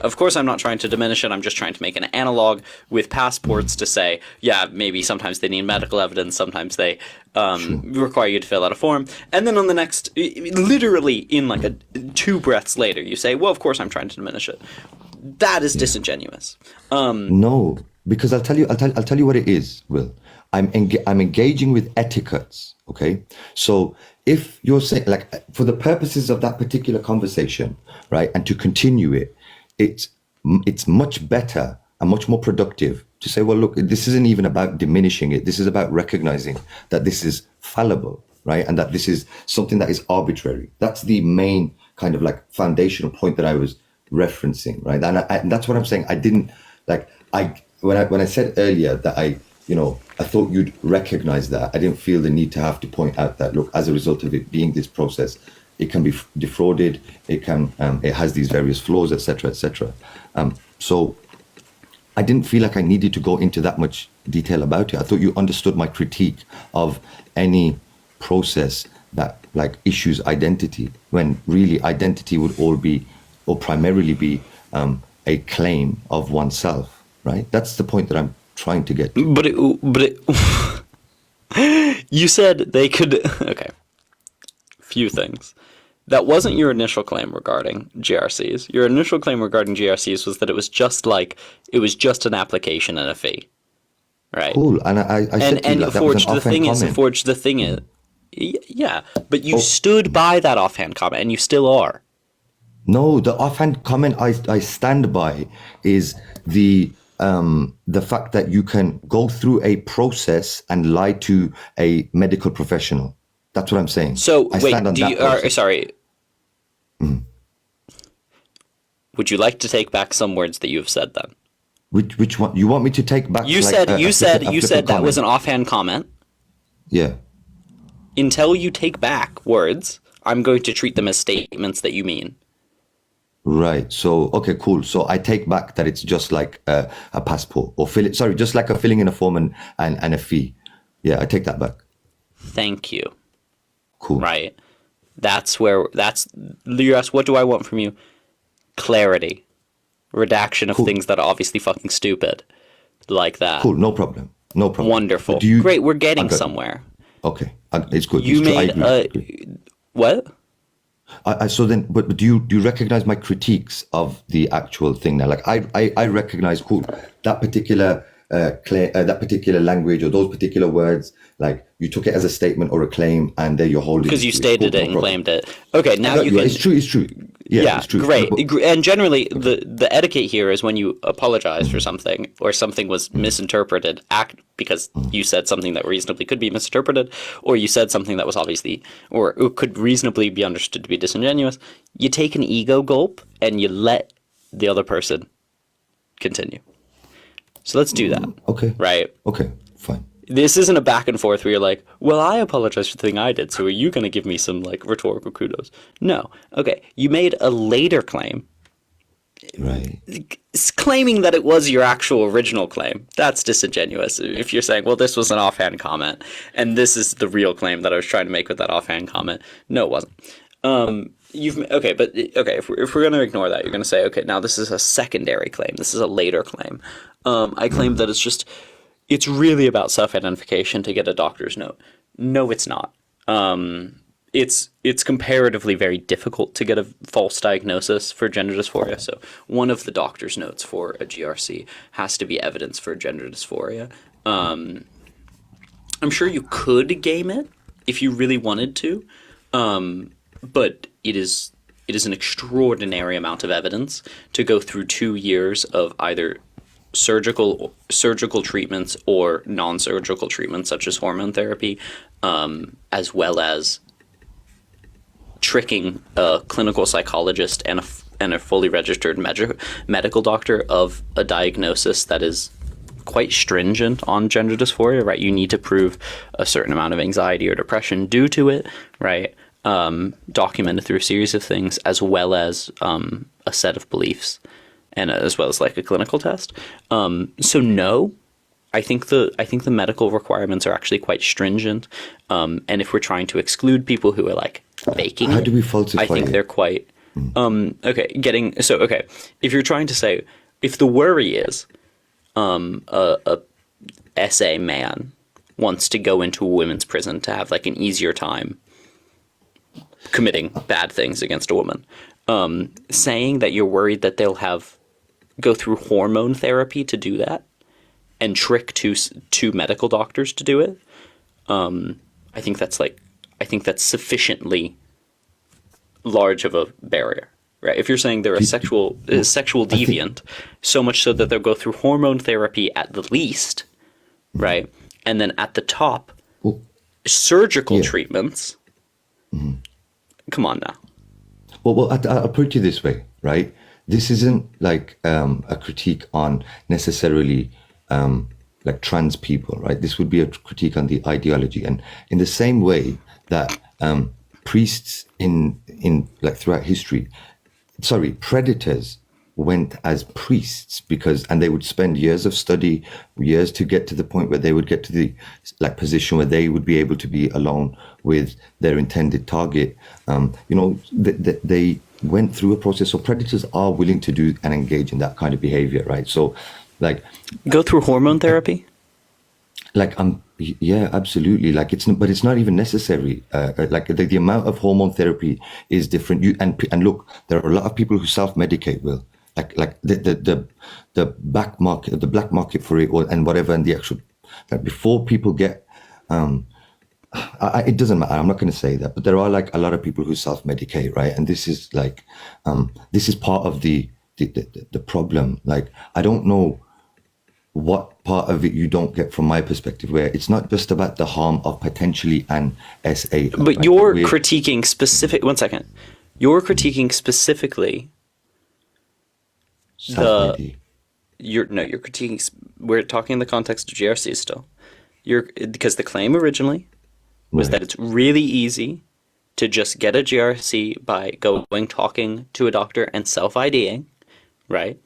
of course I'm not trying to diminish it. I'm just trying to make an analog with passports to say, yeah, maybe sometimes they need medical evidence. Sometimes they require you to fill out a form. And then on the next, literally in 2 breaths later, you say, well, of course I'm trying to diminish it. That is disingenuous. No. Because I'll tell you what it is, Will. I'm engaging with etiquettes, okay? So if you're saying, for the purposes of that particular conversation, right, and to continue it, it's much better and much more productive to say, well, look, this isn't even about diminishing it. This is about recognizing that this is fallible, right, and that this is something that is arbitrary. That's the main kind of foundational point that I was referencing, right? And that's what I'm saying. I didn't when I said earlier that I thought you'd recognize that, I didn't feel the need to have to point out that, look, as a result of it being this process, it can be defrauded, it has these various flaws, etc., etc. So I didn't feel like I needed to go into that much detail about it. I thought you understood my critique of any process that issues identity, when really identity would primarily be a claim of oneself. Right, that's the point that I'm trying to get to. But you said they could. Okay, few things. That wasn't your initial claim regarding GRCs. Your initial claim regarding GRCs was that it was just an application and a fee, right? Cool. And I said to you, Forge, the thing is, yeah. But you stood by that offhand comment, and you still are. No, the offhand comment I stand by is the fact that you can go through a process and lie to a medical professional. That's what I'm saying. So sorry. Mm. Would you like to take back some words that you have said then? Which one? You want me to take back? You said that was an offhand comment. Yeah. Until you take back words, I'm going to treat them as statements that you mean. Right. So, okay, cool. So I take back that it's just like a passport or just like a filling in a form and a fee. Yeah, I take that back. Thank you. Cool. Right. You asked, what do I want from you? Clarity. Redaction of things that are obviously fucking stupid. Like that. Cool. No problem. Wonderful. Great. We're getting somewhere. Okay. It's good. You made what? So then, but do you recognize my critiques of the actual thing now? Like I recognize, cool, that particular that particular language or those particular words, like you took it as a statement or a claim, and there you're holding. Because you stated it and claimed it. Okay, now you can. It's true. It's true. Yeah, it's true. Great. And generally, the etiquette here is when you apologize for something or something was misinterpreted, because you said something that reasonably could be misinterpreted, or you said something that was obviously or could reasonably be understood to be disingenuous. You take an ego gulp and you let the other person continue. So let's do that. Okay. Right. Okay. Fine. This isn't a back and forth where you're like, well, I apologize for the thing I did, so are you going to give me some, like, rhetorical kudos? No. Okay, you made a later claim. Right. Claiming that it was your actual original claim. That's disingenuous. If you're saying, well, this was an offhand comment, and this is the real claim that I was trying to make with that offhand comment. No, it wasn't. If we're going to ignore that, you're going to say, okay, now this is a secondary claim. This is a later claim. I claim that it's really about self-identification to get a doctor's note. No, it's not. It's comparatively very difficult to get a false diagnosis for gender dysphoria. So one of the doctor's notes for a GRC has to be evidence for gender dysphoria. I'm sure you could game it if you really wanted to, but it is an extraordinary amount of evidence to go through 2 years of either surgical treatments or non-surgical treatments such as hormone therapy, as well as tricking a clinical psychologist and a fully registered medical doctor of a diagnosis that is quite stringent on gender dysphoria, right? You need to prove a certain amount of anxiety or depression due to it, right? Documented through a series of things, as well as a set of beliefs, and as well as like a clinical test. So no, I think the medical requirements are actually quite stringent. And if we're trying to exclude people who are like faking, how do we falsify? I think they're quite okay. If you're trying to say, if the worry is a SA man wants to go into a women's prison to have like an easier time committing bad things against a woman, saying that you're worried that they'll go through hormone therapy to do that and trick two medical doctors to do it, I think that's sufficiently large of a barrier, right? If you're saying they're a sexual deviant, so much so that they'll go through hormone therapy at the least, right? And then at the top, surgical treatments. Mm-hmm. Come on now. Well, I'll put it to you this way, right? This isn't like a critique on necessarily like trans people, right? This would be a critique on the ideology, and in the same way that priests in like throughout history, predators went as priests and they would spend years of study, years to get to the point where they would get to the like position where they would be able to be alone with their intended target. They went through a process. So predators are willing to do and engage in that kind of behavior, right? So like go through hormone therapy. Like yeah, absolutely. Like but it's not even necessary. Like the amount of hormone therapy is different. And look, there are a lot of people who self-medicate. Will like the black market for it, and whatever, and the actual like before people get it doesn't matter. I'm not going to say that, but there are like a lot of people who self-medicate, right? And this is like this is part of the problem. Like I don't know what part of it you don't get from my perspective, where it's not just about the harm of potentially an SA. But you're critiquing specific. One second, you're critiquing specifically you're critiquing. We're talking in the context of GRC still. Because the claim originally was that it's really easy to just get a GRC by talking to a doctor and self-IDing, right?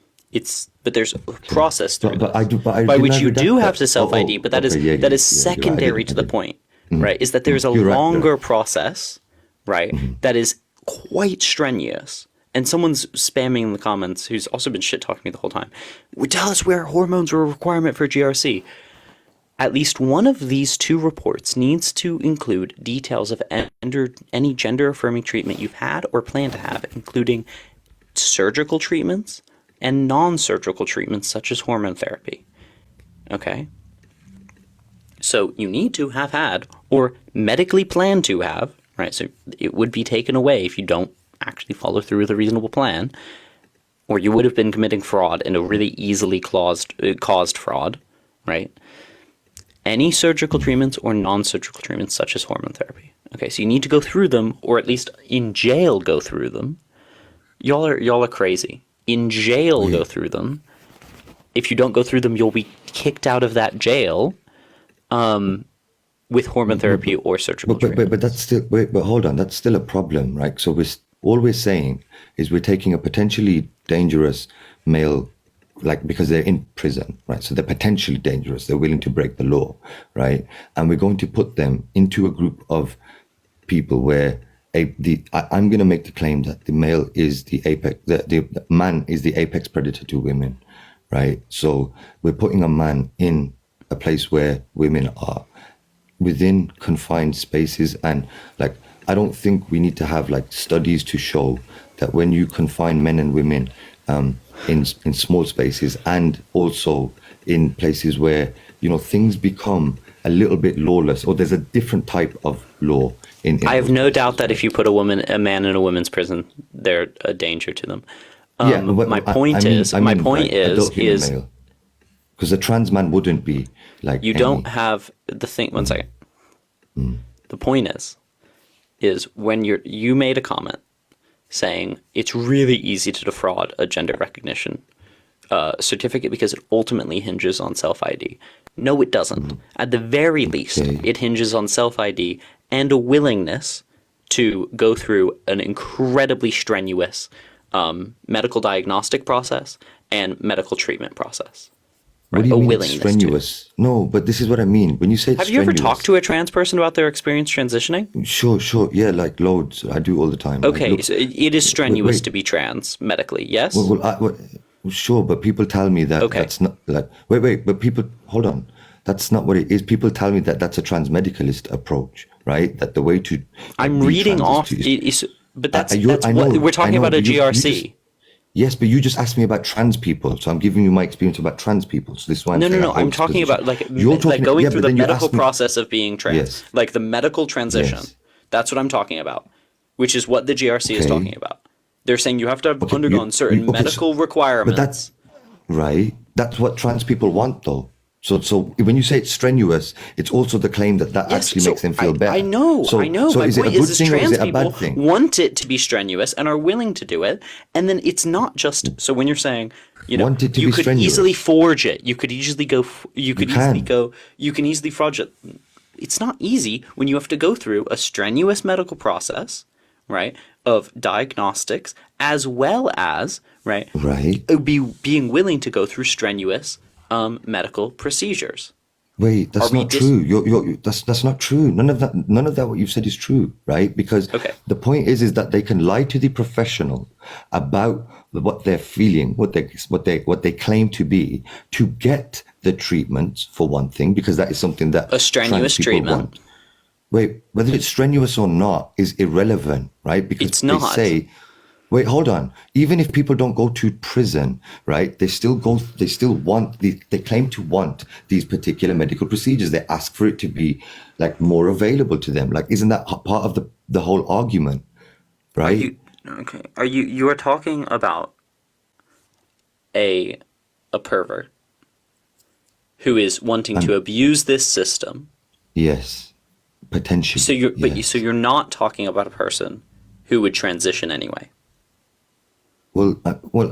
But there's a process through by which you do have to self-ID, but that is secondary to the point, right? Is that there's a longer process, right? That is quite strenuous. And someone's spamming in the comments who's also been shit-talking me the whole time. Tell us where hormones were a requirement for GRC. At least one of these two reports needs to include details of any gender affirming treatment you've had or plan to have, including surgical treatments and non-surgical treatments such as hormone therapy. Okay? So you need to have had or medically plan to have, right? So it would be taken away if you don't actually follow through with a reasonable plan, or you would have been committing fraud and a really easily caused fraud, right? Any surgical treatments or non-surgical treatments such as hormone therapy. Okay, so you need to go through them, or at least in jail go through them. Y'all are crazy. In jail go through them. If you don't go through them, you'll be kicked out of that jail with hormone therapy or surgical treatment. But that's still, but hold on, that's still a problem, right? So all we're saying is we're taking a potentially dangerous male, like, because they're in prison, right? So they're potentially dangerous. They're willing to break the law, right? And we're going to put them into a group of people where I'm going to make the claim that the male is the apex, the man is the apex predator to women, right? So we're putting a man in a place where women are within confined spaces, and like, I don't think we need to have like studies to show that when you confine men and women in small spaces, and also in places where, you know, things become a little bit lawless, or there's a different type of law in I have no doubt that if you put a man in a women's prison, they're a danger to them. Yeah, but my point is because a trans man wouldn't be like, you don't have the thing. One second. The point is when you made a comment saying it's really easy to defraud a gender recognition certificate because it ultimately hinges on self-ID. No, it doesn't. At the very least, it hinges on self-ID and a willingness to go through an incredibly strenuous medical diagnostic process and medical treatment process. What do you mean it's strenuous? No, but this is what I mean. When you say have you ever talked to a trans person about their experience transitioning? Sure. Yeah, like loads. I do all the time. Okay, like, so it is strenuous to be trans medically, yes? Sure, but people tell me that that's not like, but people, hold on. That's not what it is. People tell me that that's a transmedicalist approach, right? That the way to... I'm reading off, but that's what we're talking about a GRC. Yes, but you just asked me about trans people, so I'm giving you my experience about trans people. So this is why No. I'm talking about like going through the medical process of being trans, like the medical transition. Yes. That's what I'm talking about, which is what the GRC is talking about. They're saying you have to have undergone certain medical requirements. But that's right. That's what trans people want, though. So when you say it's strenuous, it's also the claim that actually makes them feel better. I know. So my is it a point good is thing or is trans it a people bad thing? want it to be strenuous and are willing to do it. And then it's not just so when you're saying, you know, you could easily forge it. You could easily go. You can easily forge it. It's not easy when you have to go through a strenuous medical process, right, of diagnostics as well as being willing to go through strenuous medical procedures. Wait, that's not true. That's not true. None of that what you've said is true, right? Because the point is that they can lie to the professional about what they're feeling, what they claim to be, to get the treatments, for one thing, because that is something that a strenuous treatment want. Wait, whether it's strenuous or not is irrelevant, right? Because it's not. They say, wait, hold on. Even if people don't go to prison, right? They still claim to want these particular medical procedures. They ask for it to be like more available to them. Like, isn't that part of the whole argument, right? You are talking about a pervert who is wanting to abuse this system. Yes, potentially. So you're not talking about a person who would transition anyway. Well,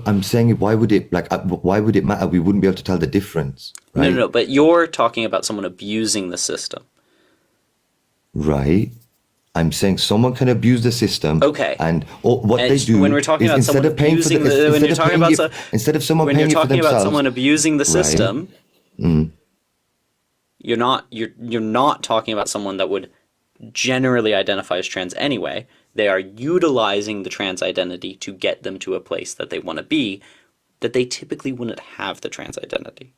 I'm saying, why would it matter? We wouldn't be able to tell the difference, right? No, but you're talking about someone abusing the system. Right. I'm saying someone can abuse the system. Okay. And what they do when we're talking about someone abusing instead of someone paying for themselves, about someone abusing the system, you're not talking about someone that would generally identify as trans anyway. They are utilizing the trans identity to get them to a place that they want to be, that they typically wouldn't have the trans identity.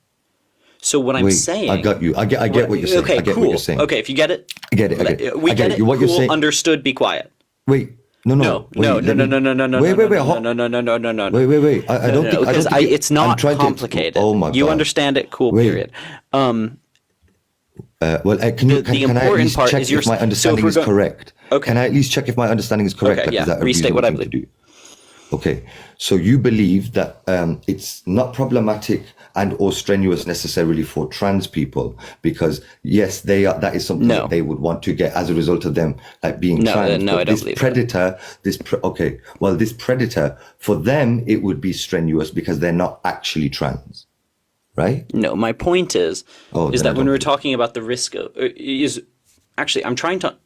So what I'm Wait, saying, I got you. I get what you're saying. Okay, I get cool. what you're saying. Okay, if you get it, I get it. I get it. we I get it. it. What you're Cool, saying. understood. Be quiet. Wait. No. No, Wait, no, let no, me- no, no, no, no, Wait. no, no. Wait. I don't think. Because I don't think it's not I'm trying complicated. To, oh my You God. understand it. Cool. Wait. Period. Well, can you? The Can I at important least part check is your- if my so if understanding we're is going- correct? Okay. Can I at least check if my understanding is correct? Okay, Like, yeah. is that a Restate what reasonable I thing to do? Okay, so you believe that it's not problematic and or strenuous necessarily for trans people because yes, they are. That is something No. that they would want to get as a result of them like being No, trans. no, But I don't this believe that. predator, this predator for them it would be strenuous because they're not actually trans, right? No, my point is Oh, then I that when don't we're talking about the risk of is actually I'm trying to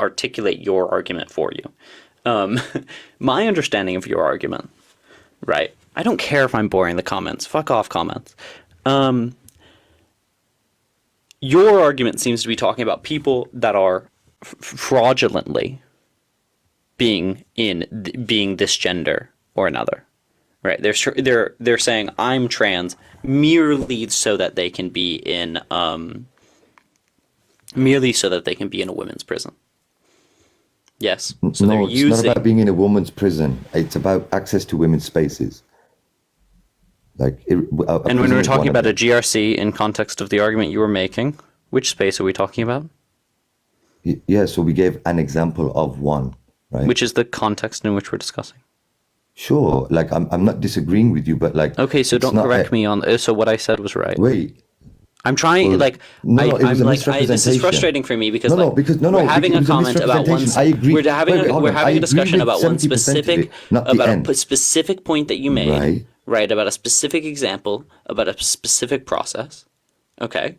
articulate your argument for you. My understanding of your argument, right? I don't care if I'm boring the comments. Fuck off comments. Your argument seems to be talking about people that are fraudulently being this gender or another, right? They're saying I'm trans merely so that they can be in a women's prison. Yes. So No, they're it's using. not about being in a woman's prison. It's about access to women's spaces. Like, And when we're talking about a GRC in context of the argument you were making, which space are we talking about? yeah, so we gave an example of one, right? Which is the context in which we're discussing. Sure, like I'm not disagreeing with you, but like Okay, so it's don't not correct me on. So what I said was right. Wait, I'm trying Well, like no, it was I'm a like this is misrepresentation. frustrating for me because No, like because we're having it a was comment about one. misrepresentation. I agree. We're having Wait, hold we're on. having I a discussion agree with about one 70% of it, specific not the about end. a specific point that you made, Right. About a specific example, about a specific process. Okay.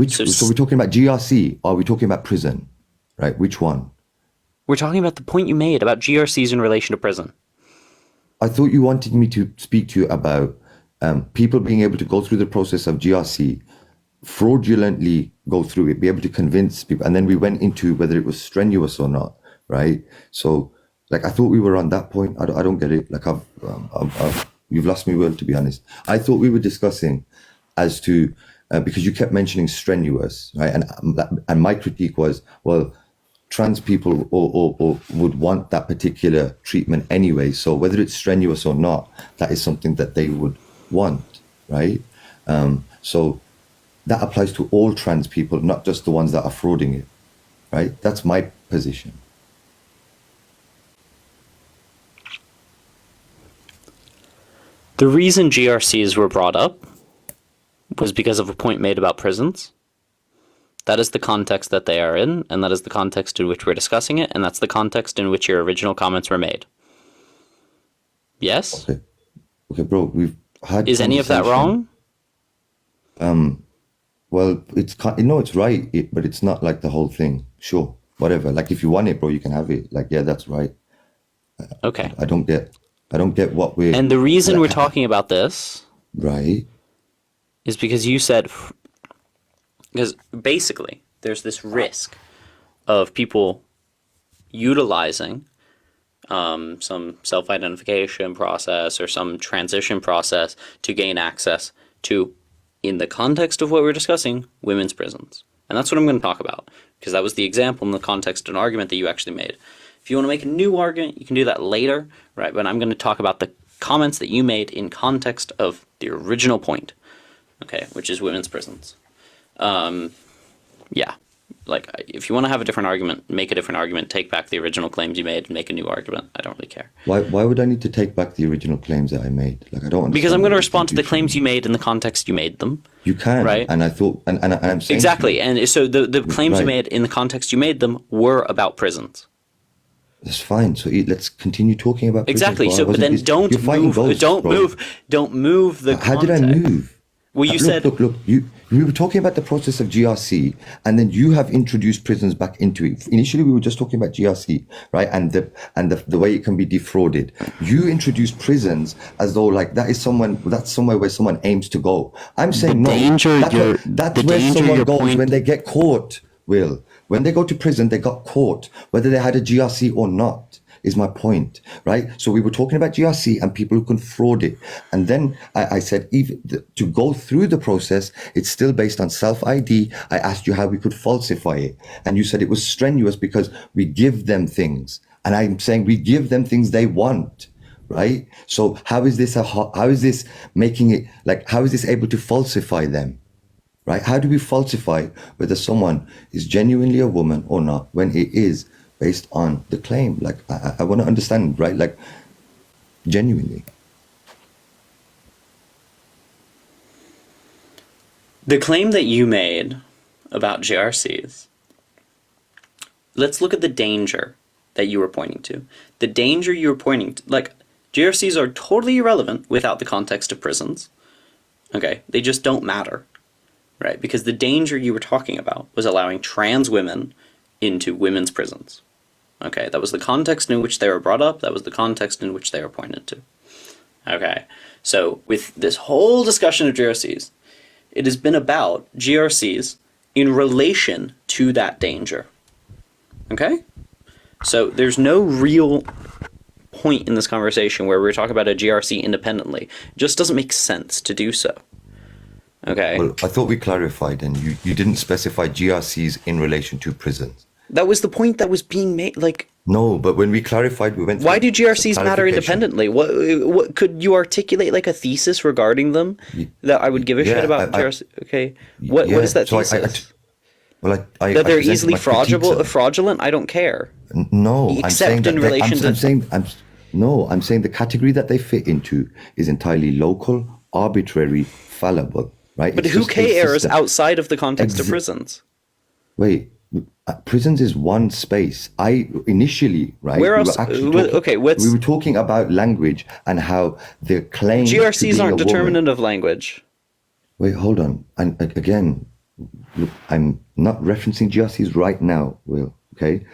So we're talking about GRC or are we talking about prison? Right, which one? We're talking about the point you made about GRCs in relation to prison. I thought you wanted me to speak to you about people being able to go through the process of GRC, fraudulently go through it, be able to convince people, and then we went into whether it was strenuous or not, right? So, like, I thought we were on that point. I don't get it. Like, you've lost me, Will, to be honest. I thought we were discussing as to because you kept mentioning strenuous, right? And my critique was, well, trans people or would want that particular treatment anyway. So whether it's strenuous or not, that is something that they would want, right? So that applies to all trans people, not just the ones that are frauding it, right? That's my position. The reason GRCs were brought up was because of a point made about prisons. That is the context that they are in, and that is the context in which we're discussing it, and that's the context in which your original comments were made. Yes? Okay, bro, we've had. Is any of that wrong? Well, it's right, but it's not like the whole thing. Sure, whatever. Like, if you want it, bro, you can have it. Like, yeah, that's right. Okay. I don't get what we're. And the reason we're talking about this, right, is because you said, because basically there's this risk of people utilizing some self-identification process or some transition process to gain access to, in the context of what we're discussing, women's prisons. And that's what I'm going to talk about, because that was the example in the context of an argument that you actually made. If you want to make a new argument, you can do that later, right? But I'm going to talk about the comments that you made in context of the original point, okay, which is women's prisons. Yeah, like, if you want to have a different argument, make a different argument, take back the original claims you made and make a new argument. I don't really care. Why would I need to take back the original claims that I made? Like, I don't understand. Because I'm going to respond to the claims you made in the context you made them. You can, right? And I thought, and I'm saying exactly. And so the claims you Right. made in the context you made them were about prisons. That's fine. So let's continue talking about prisons, Exactly. bro. I So, but wasn't- then you're don't fighting move. ghosts, Don't bro. move. Don't move the. How did I context. move? Well, you said. Look. We were talking about the process of GRC, and then you have introduced prisons back into it. Initially, we were just talking about GRC, right? And the way it can be defrauded. You introduced prisons as though like that's somewhere where someone aims to go. I'm saying no. That's where someone goes when they get caught. Will, when they go to prison, they got caught, whether they had a GRC or not. is my point, right? So we were talking about GRC and people who can fraud it. And then I said, even to go through the process, it's still based on self-ID. I asked you how we could falsify it. And you said it was strenuous because we give them things. And I'm saying we give them things they want, right? So how is this making it, like, how is this able to falsify them? Right? How do we falsify whether someone is genuinely a woman or not when it is based on the claim? Like, I want to understand, right? Like, genuinely. The claim that you made about GRCs, let's look at the danger that you were pointing to. The danger you were pointing to, like, GRCs are totally irrelevant without the context of prisons. Okay? They just don't matter. Right, because the danger you were talking about was allowing trans women into women's prisons. Okay, that was the context in which they were brought up. That was the context in which they were pointed to. Okay, so with this whole discussion of GRCs, it has been about GRCs in relation to that danger. Okay? So there's no real point in this conversation where we're talking about a GRC independently. It just doesn't make sense to do so. Okay. Well, I thought we clarified, and you didn't specify GRCs in relation to prisons. That was the point that was being made. Like, no, but when we clarified, we went. Why do GRCs matter independently? What could you articulate like a thesis regarding them that I would give a shit about GRC? Okay. What is that thesis? That they're easily fraudulent. I don't care. No, except in relation to. I'm saying the category that they fit into is entirely local, arbitrary, fallible. Right? But who cares outside of the context of prisons? Wait, prisons is one space. Initially, right? Where else? We were talking about language and how the claim. GRCs aren't determinant of language. Wait, hold on. And again, look, I'm not referencing GRCs right now, Will. Okay,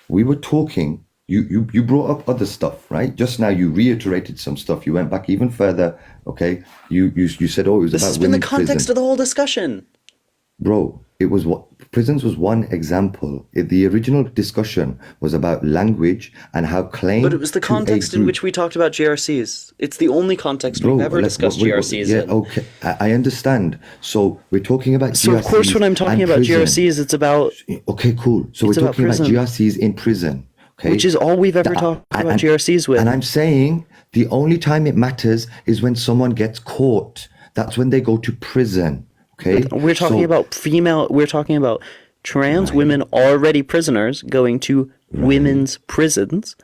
we were talking. You brought up other stuff, right? Just now you reiterated some stuff. You went back even further. Okay, you said, oh, it was this about has been the context of the whole discussion. Bro, it was prisons was one example. The original discussion was about language and how claim. But it was the context in which we talked about GRCs. It's the only context we've ever discussed GRCs in. Okay, I understand. So we're talking about GRCs. So of course, when I'm talking about GRCs, it's about. Okay, cool. So we're talking about GRCs in prison. Okay. Which is all we've ever talked about GRCs with. And I'm saying the only time it matters is when someone gets caught. That's when they go to prison. Okay. We're talking about we're talking about trans women already prisoners going to women's prisons.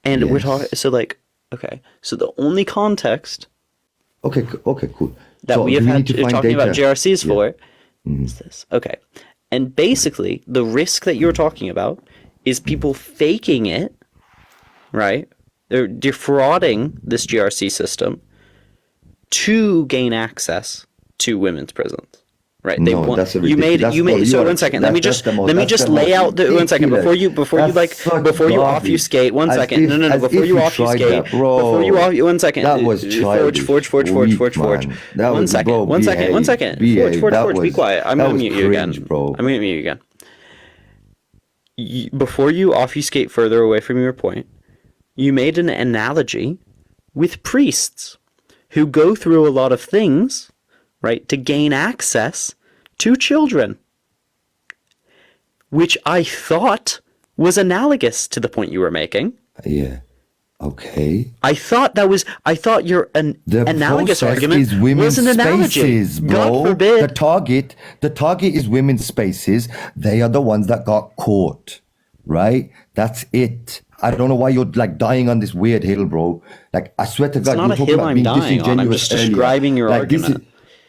And we're talking, so the only context. Okay, cool. That we have had talking about GRCs for is this. Okay. And basically, the risk that you're talking about is people faking it, right? They're defrauding this GRC system to gain access to women's prisons, right? They want that's a you made so 1 second. Let me just lay out the 1 second before you obfuscate. 1 second. No. Before you obfuscate. Before you 1 second. That was childish. Forge. 1 second. 1 second. Forge. Be quiet. I'm gonna mute you again. I'm gonna mute you again. Before you obfuscate further away from your point, you made an analogy with priests who go through a lot of things, right, to gain access to children, which I thought was analogous to the point you were making. Yeah. Okay. I thought your analogous argument was an analogy. Spaces, bro. God forbid. The target is women's spaces. They are the ones that got caught, right? That's it. I don't know why you're like dying on this weird hill, bro. Like, I swear to God, you're talking about being disingenuous. I'm just describing your argument.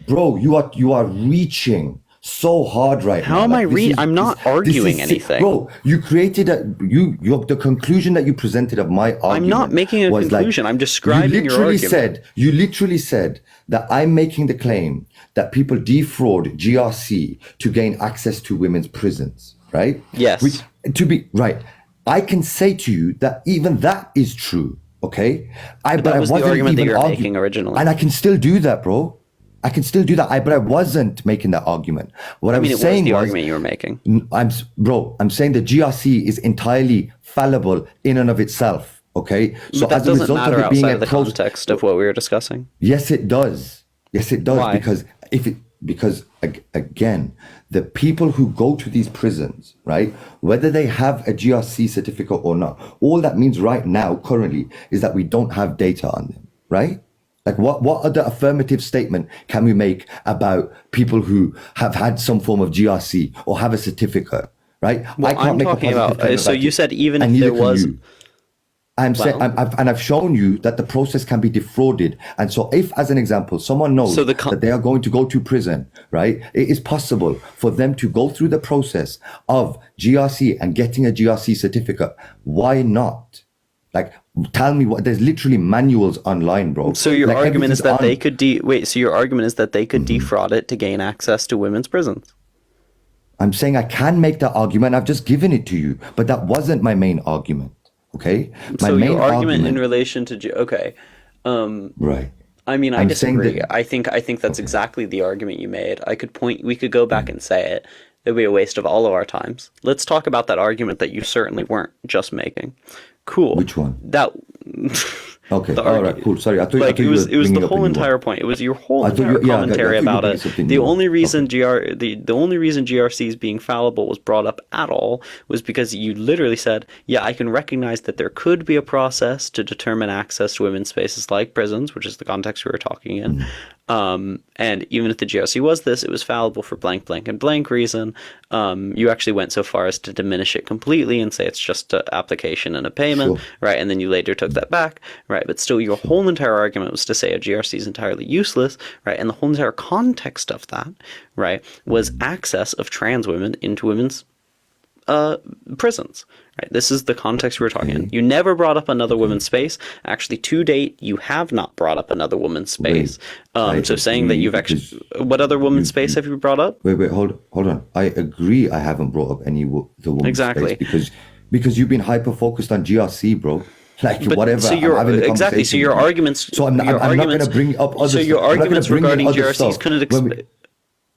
Bro, you are reaching so hard right now. How am I reading? I'm not arguing anything. Bro, you created the conclusion that you presented of my argument. I'm not making a conclusion. I'm describing your argument. You literally said that I'm making the claim that people defraud GRC to gain access to women's prisons, right? Yes. I can say to you that even that is true, okay? But that was the argument that you were making originally. And I can still do that, bro. I can still do that. But I wasn't making that argument. What I mean, was it was saying the was, argument you were making. I'm saying the GRC is entirely fallible in and of itself. Okay, so But that as a doesn't result matter of it being outside a of the context of what we were discussing. yes, it does. Yes, it does. Why? Because again, the people who go to these prisons, right, whether they have a GRC certificate or not, all that means right now, currently, is that we don't have data on them, right? Like what other affirmative statement can we make about people who have had some form of GRC or have a certificate, right? Well, I'm talking about. So you said even if there was. I'm saying, I've shown you that the process can be defrauded. And so if, as an example, someone knows that they are going to go to prison, right, it is possible for them to go through the process of GRC and getting a GRC certificate. Why not? Like, tell me what, there's literally manuals online, bro. So your Like, argument is that everything's they could so your argument is that they could defraud it to gain access to women's prisons. I'm saying I can make that argument. I've just given it to you, but that wasn't my main argument. Okay. So your argument in relation to right. I mean, I I'm saying disagree. that- I think that's exactly the argument you made. We could go back and say it. It would be a waste of all of our times. Let's talk about that argument that you certainly weren't just making. Cool. Which one? That. Okay. The All right. Cool. Sorry. I thought Like you it was were bringing the up a whole new entire one. point. It was your whole I thought entire you- yeah, I thought commentary you were about bringing it. something The new. only reason the only reason GRCs being fallible was brought up at all was because you literally said, "Yeah, I can recognize that there could be a process to determine access to women's spaces like prisons," which is the context we were talking in. And even if the GRC was this, it was fallible for blank, blank, and blank reason. You actually went so far as to diminish it completely and say it's just an application and a payment, right? And then you later took that back, right? But still, your whole entire argument was to say a GRC is entirely useless, right? And the whole entire context of that, right, was access of trans women into women's prisons, right? This is the context we were talking in. You never brought up another woman's space. Actually, to date, you have not brought up another woman's space. So saying that you've actually, what other woman's space have you brought up? Wait, hold on. I agree. I haven't brought up any the woman's Exactly. space because you've been hyper focused on GRC, bro. Like But- whatever. so I'm your- having the exactly, so conversation your with you. arguments- So I'm not going to bring up other. So your stuff. I'm not gonna arguments bring in regarding other GRCs stuff couldn't when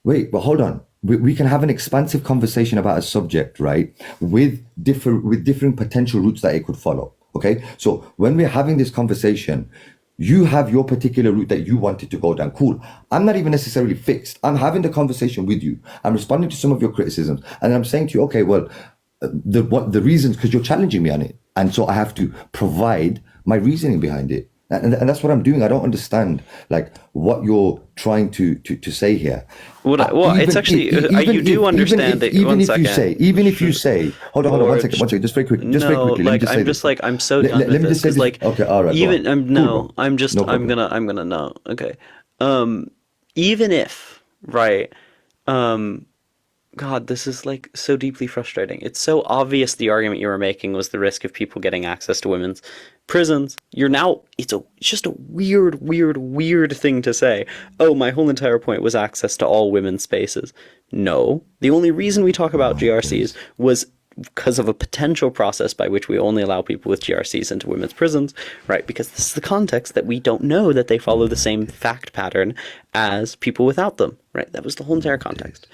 Wait, but hold on. We can have an expansive conversation about a subject, right? With different potential routes that it could follow. Okay. So when we're having this conversation, you have your particular route that you wanted to go down. Cool. I'm not even necessarily fixed. I'm having the conversation with you. I'm responding to some of your criticisms, and I'm saying to you, okay, well, the reasons, because you're challenging me on it, and so I have to provide my reasoning behind it. And that's what I'm doing. I don't understand like what you're trying to say here. Well, it's actually you do understand that. Even if you say, hold on, one second, just very quickly, very quickly. Like I'm just like I'm so done let with me this just say because this. like Okay, all right. even Cool, I'm just No I'm problem. gonna no okay, even if right God, this is like so deeply frustrating. It's so obvious the argument you were making was the risk of people getting access to women's prisons. It's just a weird thing to say. Oh, my whole entire point was access to all women's spaces. No. The only reason we talk about GRCs was because of a potential process by which we only allow people with GRCs into women's prisons, right? Because this is the context that we don't know that they follow the same fact pattern as people without them, right? That was the whole entire context.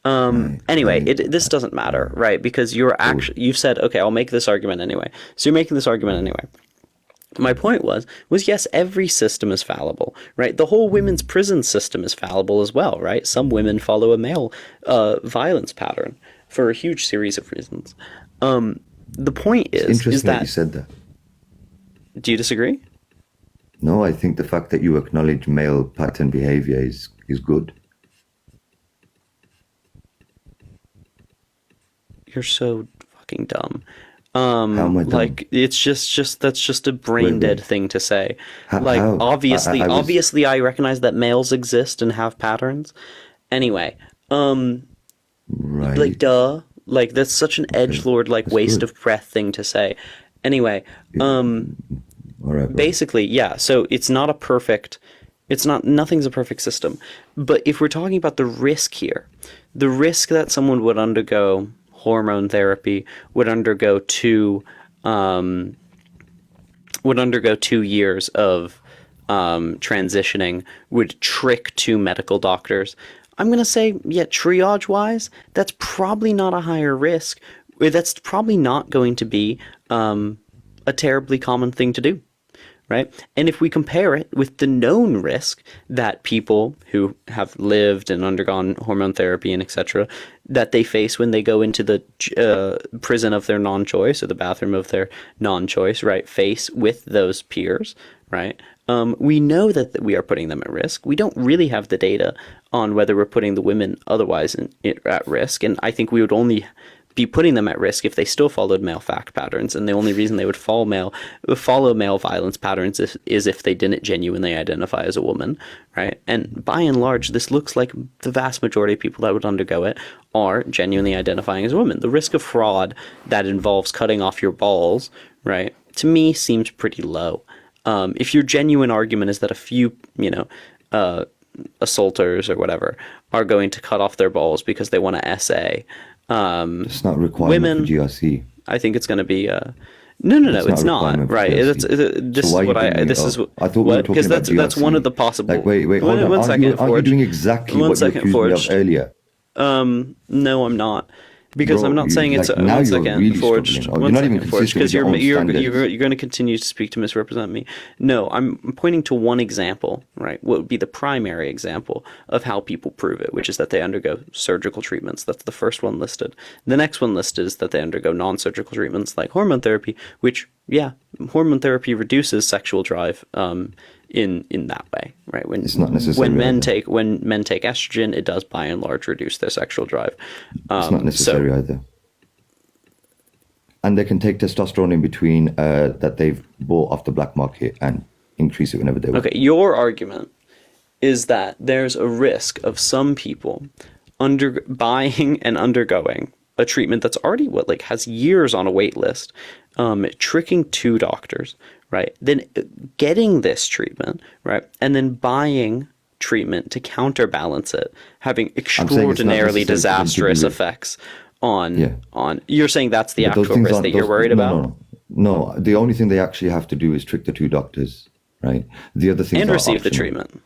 Anyway, this doesn't matter, right? Because you've said, okay, I'll make this argument anyway. So you're making this argument anyway. My point was yes, every system is fallible, right? The whole women's prison system is fallible as well, right? Some women follow a male violence pattern for a huge series of reasons. The point It's is interesting that that you said that. do you disagree? No, I think the fact that you acknowledge male pattern behavior is good. You're so fucking dumb. How am I dumb? Like it's just that's just a brain dead thing to say. Like how? obviously, I was- obviously, I recognize that males exist and have patterns. Anyway, Right. like duh, like that's such an edgelord like waste good. of breath thing to say. Anyway, All right, bro. basically, yeah. So nothing's a perfect system. But if we're talking about the risk here, the risk that someone would undergo hormone therapy, would undergo 2 years of transitioning would trick two medical doctors. I'm going to say, yeah, triage-wise, that's probably not a higher risk. That's probably not going to be a terribly common thing to do, right? And if we compare it with the known risk that people who have lived and undergone hormone therapy and etc., that they face when they go into the prison of their non-choice or the bathroom of their non-choice, right, face with those peers, right? We know that we are putting them at risk. We don't really have the data on whether we're putting the women otherwise at risk, and I think we would only be putting them at risk if they still followed male fact patterns, and the only reason they would follow male violence patterns is if they didn't genuinely identify as a woman, right? And by and large, this looks like the vast majority of people that would undergo it are genuinely identifying as women. The risk of fraud that involves cutting off your balls, right, to me seems pretty low. If your genuine argument is that a few, assaulters or whatever are going to cut off their balls because they want to essay, it's not requirement for GRC. I think it's going to be no, it's not. Right. This is what I thought we were talking about GRC. That's one of the possible. Like, wait, hold on. Are you doing exactly what you accused me of earlier? No, I'm not. Because Bro, I'm not saying it's now one you're second really forged. struggling. You're not even consistent Because with your own you're standards. going to continue to speak to misrepresent me. No, I'm pointing to one example, right? What would be the primary example of how people prove it, which is that they undergo surgical treatments. That's the first one listed. The next one listed is that they undergo non-surgical treatments like hormone therapy, which, yeah, hormone therapy reduces sexual drive in that way, right? It's not necessary. When men take estrogen, it does by and large reduce their sexual drive. It's not necessary either. And they can take testosterone in between that they've bought off the black market and increase it whenever they want. Okay, your argument is that there's a risk of some people buying and undergoing a treatment that's already has years on a wait list, tricking two doctors, right? Then getting this treatment, right? And then buying treatment to counterbalance it, having extraordinarily disastrous effects on you're saying that's the actual risk that you're worried about? No, the only thing they actually have to do is trick the two doctors, right? The other things and are receive the optional. treatment.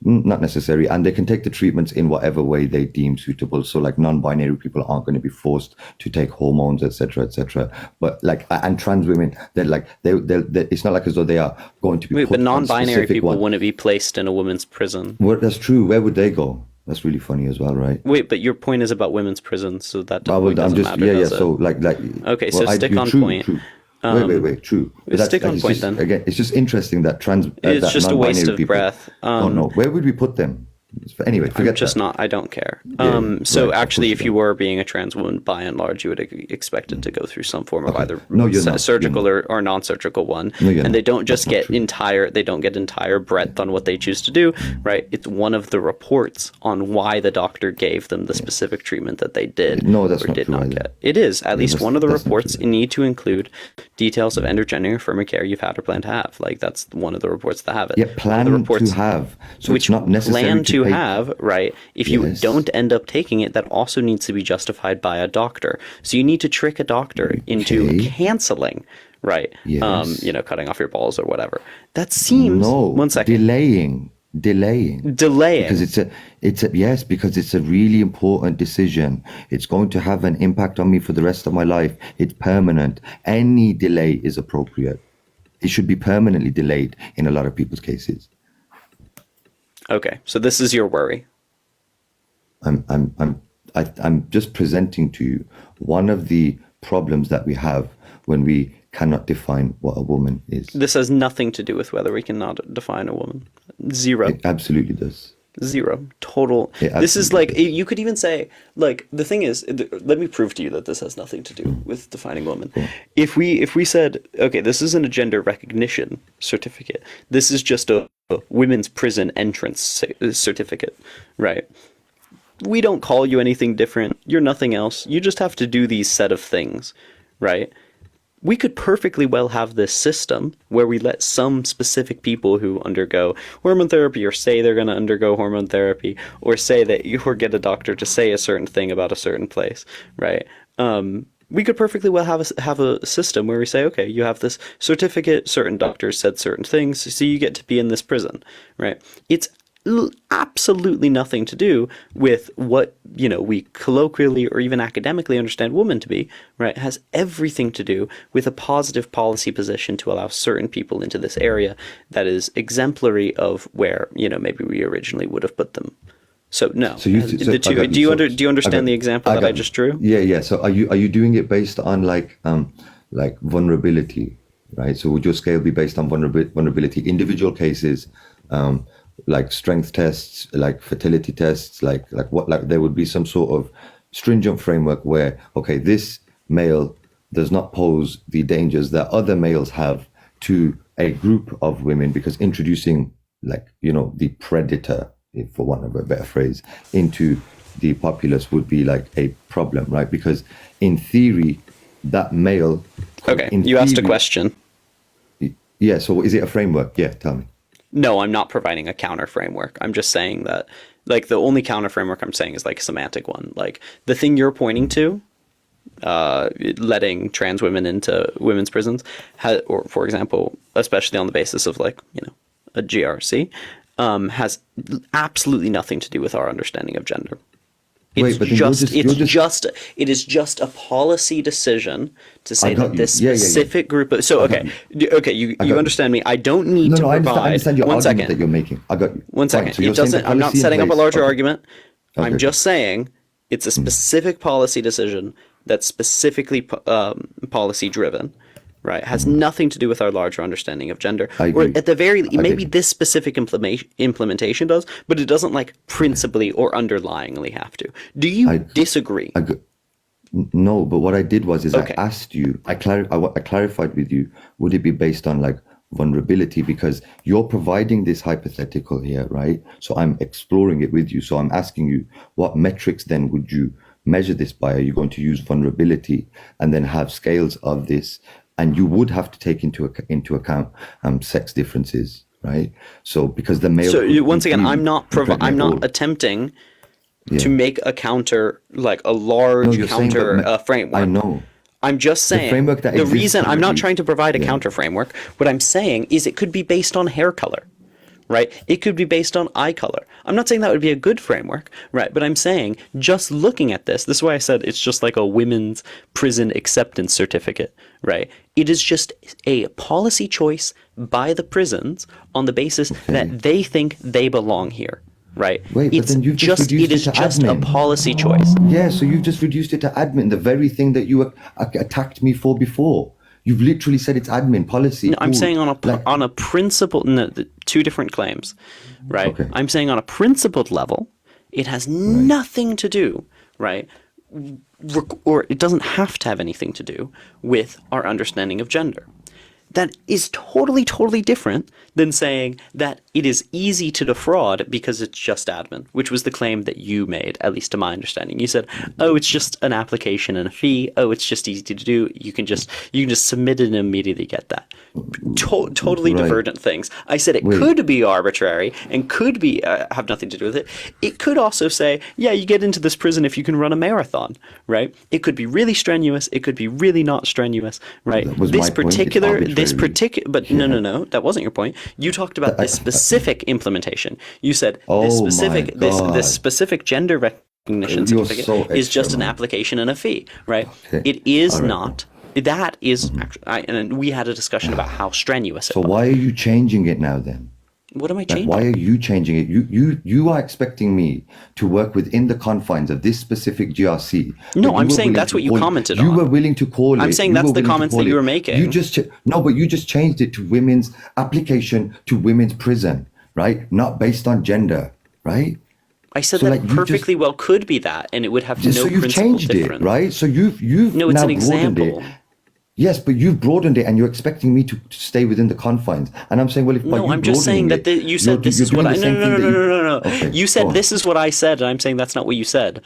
Not necessary, and they can take the treatments in whatever way they deem suitable. So, like, non-binary people aren't going to be forced to take hormones, etc., etc. But and trans women, they're it's not like as though they are going to be. Wait, put but on non-binary specific people wouldn't be placed in a women's prison. Well, that's true. Where would they go? That's really funny as well, right? Wait, but your point is about women's prisons, so that I'm doesn't just matter. Does it? So okay, so stick on point. True. Wait, true. But Stick on point then. Again, it's just interesting that it's just a waste of people breath. don't know. Where would we put them? Anyway, forget that. I don't care. Right, actually, if you were being a trans woman, by and large, you would expect it to go through some form of either surgical or non-surgical one. And they don't just get entire breadth on what they choose to do, right? It's one of the reports on why the doctor gave them the specific treatment that they did or did not get. It is. At least one of the reports need to include details of androgenic affirming care you've had or plan to have. That's one of the reports that have it. Yeah, plan to have. So which it's not necessary plan to pay. have, right? If you don't end up taking it, that also needs to be justified by a doctor. So you need to trick a doctor into canceling, right? Yes. Cutting off your balls or whatever. That seems one second. Delaying because because it's a really important decision. It's going to have an impact on me for the rest of my life. It's permanent. Any delay is appropriate. It should be permanently delayed in a lot of people's cases. Okay, so this is your worry. I'm just presenting to you one of the problems that we have when we cannot define what a woman is. This has nothing to do with whether we cannot define a woman. Zero. It absolutely does. Zero. Total. This is you could even say, the thing is, let me prove to you that this has nothing to do with defining woman. Cool. If we said, okay, this isn't a gender recognition certificate. This is just a women's prison entrance certificate, right? We don't call you anything different. You're nothing else. You just have to do these set of things, right? We could perfectly well have this system where we let some specific people who undergo hormone therapy or say they're going to undergo hormone therapy or say that you or get a doctor to say a certain thing about a certain place, right? We could perfectly well have a system where we say, okay, you have this certificate, certain doctors said certain things, so you get to be in this prison, right? It's absolutely nothing to do with what, you know, we colloquially or even academically understand women to be, right? It has everything to do with a positive policy position to allow certain people into this area that is exemplary of where, you know, maybe we originally would have put them. So no. So you, so, do you understand the example that I just drew? Yeah. So are you doing it based on like vulnerability, right? So would your scale be based on vulnerability, individual cases, like strength tests, like fertility tests, like there would be some sort of stringent framework where, okay, this male does not pose the dangers that other males have to a group of women, because introducing, like, you know, the predator, for want of a better phrase, into the populace would be like a problem, right? Because in theory, that male... Okay, you asked a question. Yeah, so is it a framework? Yeah, tell me. No, I'm not providing a counter framework. I'm just saying that, like, the only counter framework I'm saying is like a semantic one. Like, the thing you're pointing to, letting trans women into women's prisons, or for example, especially on the basis of, like, you know, a GRC, has absolutely nothing to do with our understanding of gender. It is just a policy decision to say that this specific group of, so okay, you understand me. I don't need to provide. I understand your argument that you're making. I got you. One second. So it doesn't. I'm not setting up a larger argument. Okay. I'm just saying it's a specific policy decision that's specifically policy driven. Right, it has nothing to do with our larger understanding of gender. Or at the very least, maybe this specific implementation does, but it doesn't, like, principally or underlyingly have to. Do you disagree? No, but what I did was I asked you, I clarified with you, would it be based on, like, vulnerability? Because you're providing this hypothetical here, right? So I'm exploring it with you. So I'm asking you, what metrics then would you measure this by? Are you going to use vulnerability and then have scales of this? And you would have to take into account sex differences, right? So because the male. So once again, I'm not attempting to make a counter, like a large counter framework. I know. I'm just saying the reason I'm not trying to provide a counter framework. What I'm saying is it could be based on hair color. Right? It could be based on eye color. I'm not saying that would be a good framework, right? But I'm saying just looking at this is why I said it's just like a women's prison acceptance certificate, right? It is just a policy choice by the prisons on the basis that they think they belong here, right? Wait, but then you've just reduced it to admin. A policy choice. Yeah, so you've just reduced it to admin, the very thing that you attacked me for before. You've literally said it's admin policy. No, I'm saying on a principle, no, two different claims, right? Okay. I'm saying on a principled level, it has nothing to do, right? Or it doesn't have to have anything to do with our understanding of gender. That is totally, totally different than saying that it is easy to defraud because it's just admin, which was the claim that you made, at least to my understanding. You said, oh, it's just an application and a fee. Oh, it's just easy to do. You can just submit it and immediately get that. Totally divergent things. I said it could be arbitrary and could be have nothing to do with it. It could also say, yeah, you get into this prison if you can run a marathon, right? It could be really strenuous. It could be really not strenuous, right? No, that wasn't your point. You talked about this specific implementation. You said this specific gender recognition certificate is just an application and a fee, right? Okay. It is not. That is actually, and we had a discussion about how strenuous it was. So why are you changing it now then? What am I changing? Why are you changing it? You are expecting me to work within the confines of this specific GRC. No, I'm saying that's what you commented on. You were willing to call it. I'm saying that's the comments that you were making. But you just changed it to women's application to women's prison, right? Not based on gender, right? I said that perfectly well could be that, and it would have no principle difference. So you've changed it, right? So you've no, it's now an example. It. Yes, but you've broadened it, and you're expecting me to stay within the confines. And I'm saying, well, if no, I'm just saying that you said this is what I no. Okay, you said this is what I said, and I'm saying that's not what you said.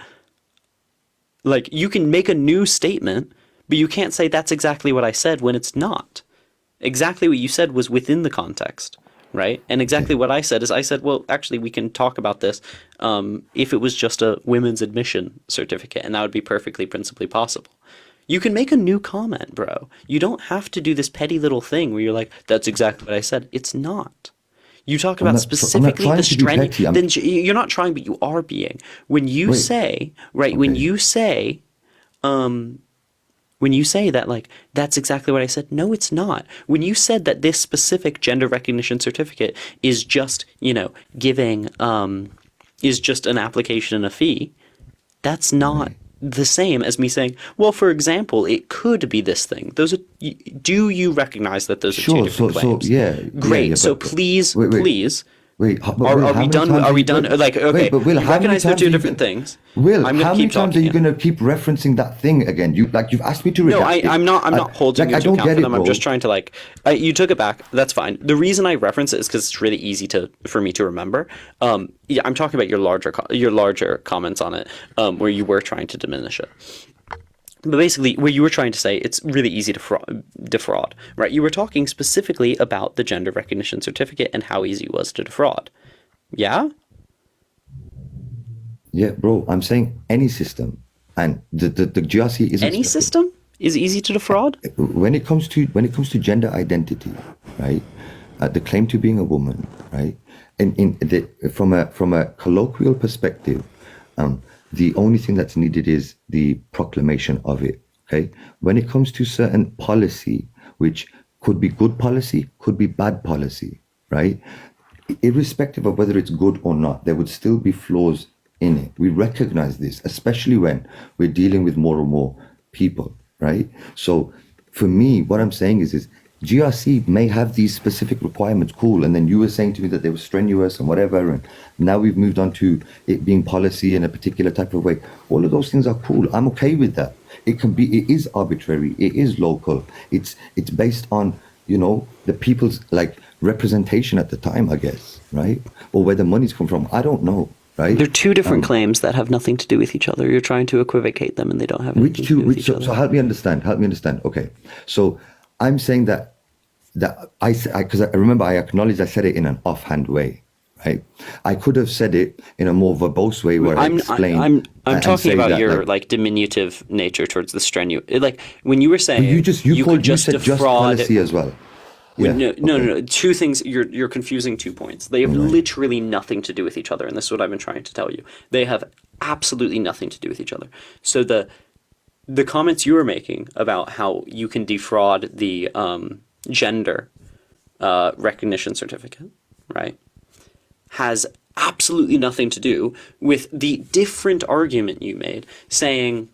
Like, you can make a new statement, but you can't say that's exactly what I said when it's not. Exactly what you said was within the context, right? And exactly what I said is I said, well, actually, we can talk about this if it was just a women's admission certificate, and that would be perfectly principally possible. You can make a new comment, bro. You don't have to do this petty little thing where you're like, that's exactly what I said. It's not. You talk about specifically the strenuous. Then you're not trying, but you are being. When you say, right? Okay. When you say that, like, that's exactly what I said. No, it's not. When you said that this specific gender recognition certificate is just, giving, is just an application and a fee, that's not the same as me saying, well, for example, it could be this thing. Do you recognize that those are two different claims? So yeah. Great. Yeah, so please. Wait, are we done? Are we done? Like, okay, but Will, you recognize they're two different things. Will, I'm how many times are you going to keep referencing that thing again? You've asked me to. No, I'm not holding you to account for them. I'm just trying to you took it back. That's fine. The reason I reference it is because it's really easy for me to remember. Yeah, I'm talking about your larger comments on it, where you were trying to diminish it. But basically, where you were trying to say it's really easy to defraud, right? You were talking specifically about the gender recognition certificate and how easy it was to defraud. Yeah? Yeah, bro, I'm saying any system. And the GRC isn't... Any system is easy to defraud? When it comes to gender identity, right? The claim to being a woman, right? From a colloquial perspective, the only thing that's needed is the proclamation of it, okay? When it comes to certain policy, which could be good policy, could be bad policy, right? Irrespective of whether it's good or not, there would still be flaws in it. We recognize this, especially when we're dealing with more and more people, right? So for me, what I'm saying is GRC may have these specific requirements, cool, and then you were saying to me that they were strenuous and whatever, and now we've moved on to it being policy in a particular type of way. All of those things are cool. I'm okay with that. It is arbitrary, it is local, it's based on, the people's representation at the time, I guess, right? Or where the money's come from, I don't know. Right? They're two different claims that have nothing to do with each other. You're trying to equivocate them and they don't have anything to do with each other. So help me understand. Okay. So I'm saying that because I remember I acknowledged I said it in an offhand way, right? I could have said it in a more verbose way where I explained. I'm talking about your diminutive nature towards the strenuous. Like when you were saying you could just defraud. Just policy as well. Yeah. No. Two things. You're confusing 2 points. They have literally nothing to do with each other, and this is what I've been trying to tell you. They have absolutely nothing to do with each other. So the comments you were making about how you can defraud the gender recognition certificate, right, has absolutely nothing to do with the different argument you made, saying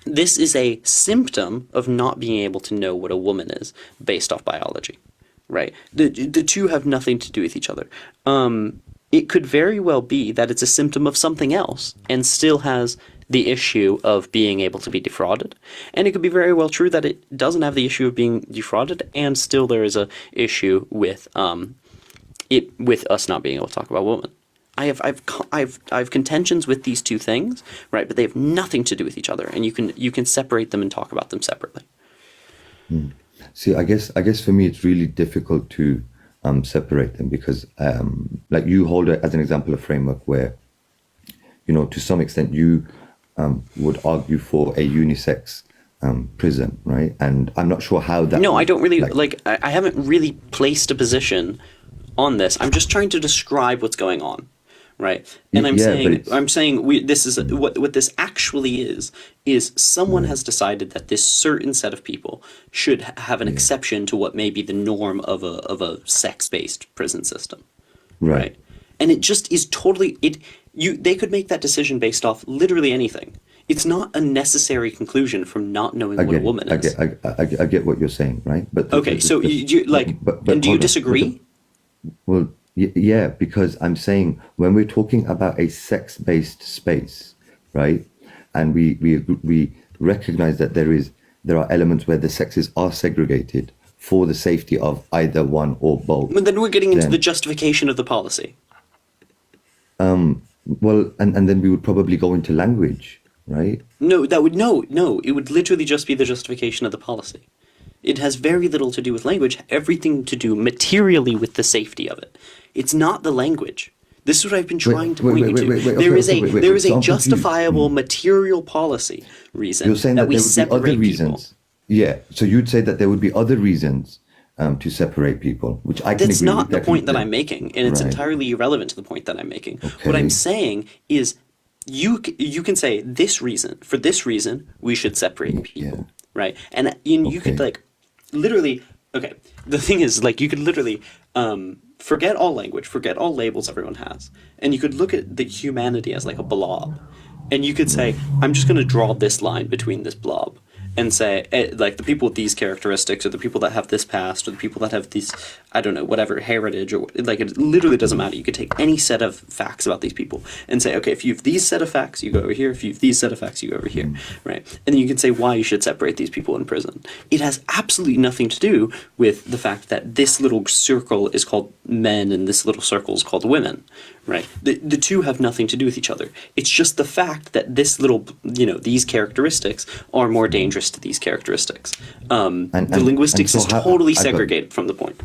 this is a symptom of not being able to know what a woman is based off biology, right? The two have nothing to do with each other. It could very well be that it's a symptom of something else and still has the issue of being able to be defrauded. And it could be very well true that it doesn't have the issue of being defrauded and still there is a issue with with us not being able to talk about women. I have contentions with these two things, right? But they have nothing to do with each other, and you can separate them and talk about them separately. See, I guess for me it's really difficult to separate them because, like you hold it as an example, a framework where, to some extent you would argue for a unisex prison, right? And I'm not sure how that. No, I don't really I haven't really placed a position on this. I'm just trying to describe what's going on. Right, and I'm saying this is what this actually is someone has decided that this certain set of people should have an exception to what may be the norm of a sex-based prison system, right? And it just is totally they could make that decision based off literally anything. It's not a necessary conclusion from not knowing what a woman is. I get what you're saying, right? But okay, so do you disagree? Well. Yeah, because I'm saying when we're talking about a sex-based space, right, and we recognize that there are elements where the sexes are segregated for the safety of either one or both. But then we're getting into the justification of the policy. Well, and then we would probably go into language, right? No, it would literally just be the justification of the policy. It has very little to do with language, everything to do materially with the safety of it. It's not the language. This is what I've been Wait, trying to wait, point wait, you wait, to. wait, There okay, is okay, a wait, wait, there wait. is So a I'm confused. justifiable material policy reason You're saying that that we there would be other separate people. reasons. Yeah. So you'd say that there would be other reasons to separate people, which I can That's agree not with. the point that I'm definitely. making, and it's Right. entirely irrelevant to the point that I'm making. What Okay. I'm saying is, you can say for this reason we should separate people, right? And you could Okay. like literally, okay. The thing is, like, you could literally forget all language, forget all labels everyone has, and you could look at the humanity as like a blob, and you could say, I'm just going to draw this line between this blob. And say, like, the people with these characteristics, or the people that have this past, or the people that have these, I don't know, whatever, heritage, or, like, it literally doesn't matter. You could take any set of facts about these people and say, okay, if you have these set of facts, you go over here. If you have these set of facts, you go over here, right? And then you can say why you should separate these people in prison. It has absolutely nothing to do with the fact that this little circle is called men and this little circle is called women, right? The two have nothing to do with each other. It's just the fact that this little, these characteristics are more dangerous to these characteristics. The linguistics so is how- totally I got- segregated from the point.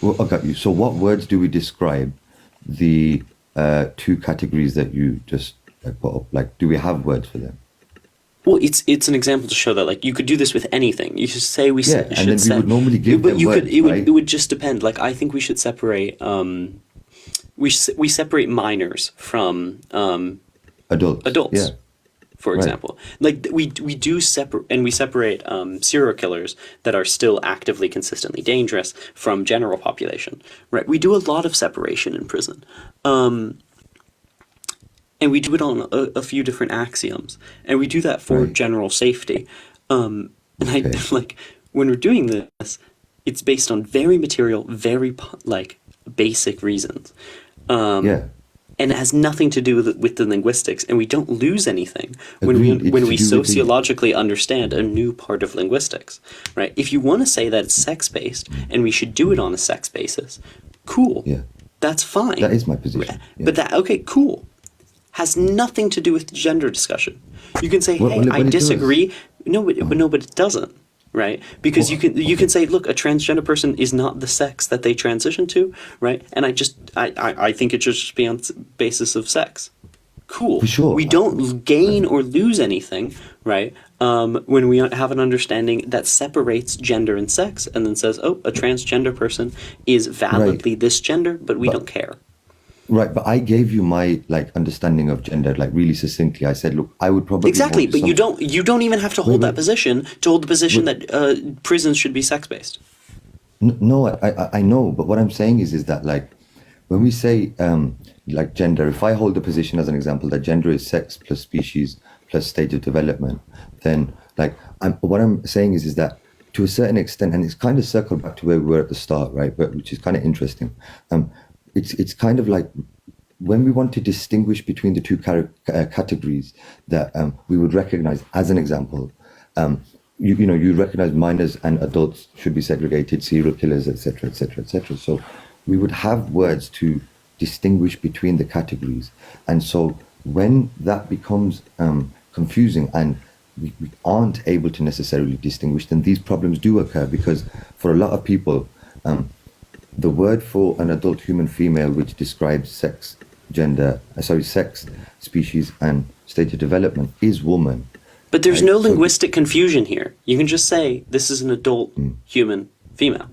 Well, I got you. So what words do we describe the two categories that you just put up? Like, do we have words for them? Well, it's an example to show that, like, you could do this with anything. You should say we Yeah, should and then we say, would normally give but them you could words, right? it would just depend. Like, I think we should separate we separate minors from Adults. Yeah. For Right. example, like we do separate, and we separate serial killers that are still actively consistently dangerous from general population, right? We do a lot of separation in prison, and we do it on a few different axioms, and we do that for Right. general safety. And I like when we're doing this, it's based on very material, very like basic reasons. Yeah. And it has nothing to do with the linguistics, and we don't lose anything when Agreed. It's when to we do with the- sociologically understand a new part of linguistics, right? If you want to say that it's sex-based and we should do it on a sex basis, cool. Yeah. That's fine. That is my position. Yeah. But that, okay, cool. Has nothing to do with gender discussion. You can say, Well, hey, well, I but it does. disagree. No, but it doesn't, right? Because you can say, look, a transgender person is not the sex that they transition to, right? And I think it should just be on the basis of sex. Cool. For sure. We don't gain or lose anything, right? When we have an understanding that separates gender and sex, and then says, oh, a transgender person is validly this gender, but we don't care. Right, but I gave you my understanding of gender really succinctly. I said, look, I would probably Exactly, want but some- you don't even have to hold that position to hold the position that prisons should be sex based. No, I know, but what I'm saying is that when we say gender, if I hold the position as an example that gender is sex plus species plus stage of development, then what I'm saying is that to a certain extent, and it's kind of circled back to where we were at the start, right? But which is kind of interesting. It's kind of like when we want to distinguish between the two categories that we would recognize as an example. You recognize minors and adults should be segregated, serial killers, etc., etc., etc. So we would have words to distinguish between the categories, and so when that becomes confusing and we aren't able to necessarily distinguish, then these problems do occur because for a lot of people, the word for an adult human female, which describes sex, sex, species, and stage of development, is woman. But there's Right, no so- linguistic confusion here. You can just say this is an adult human female,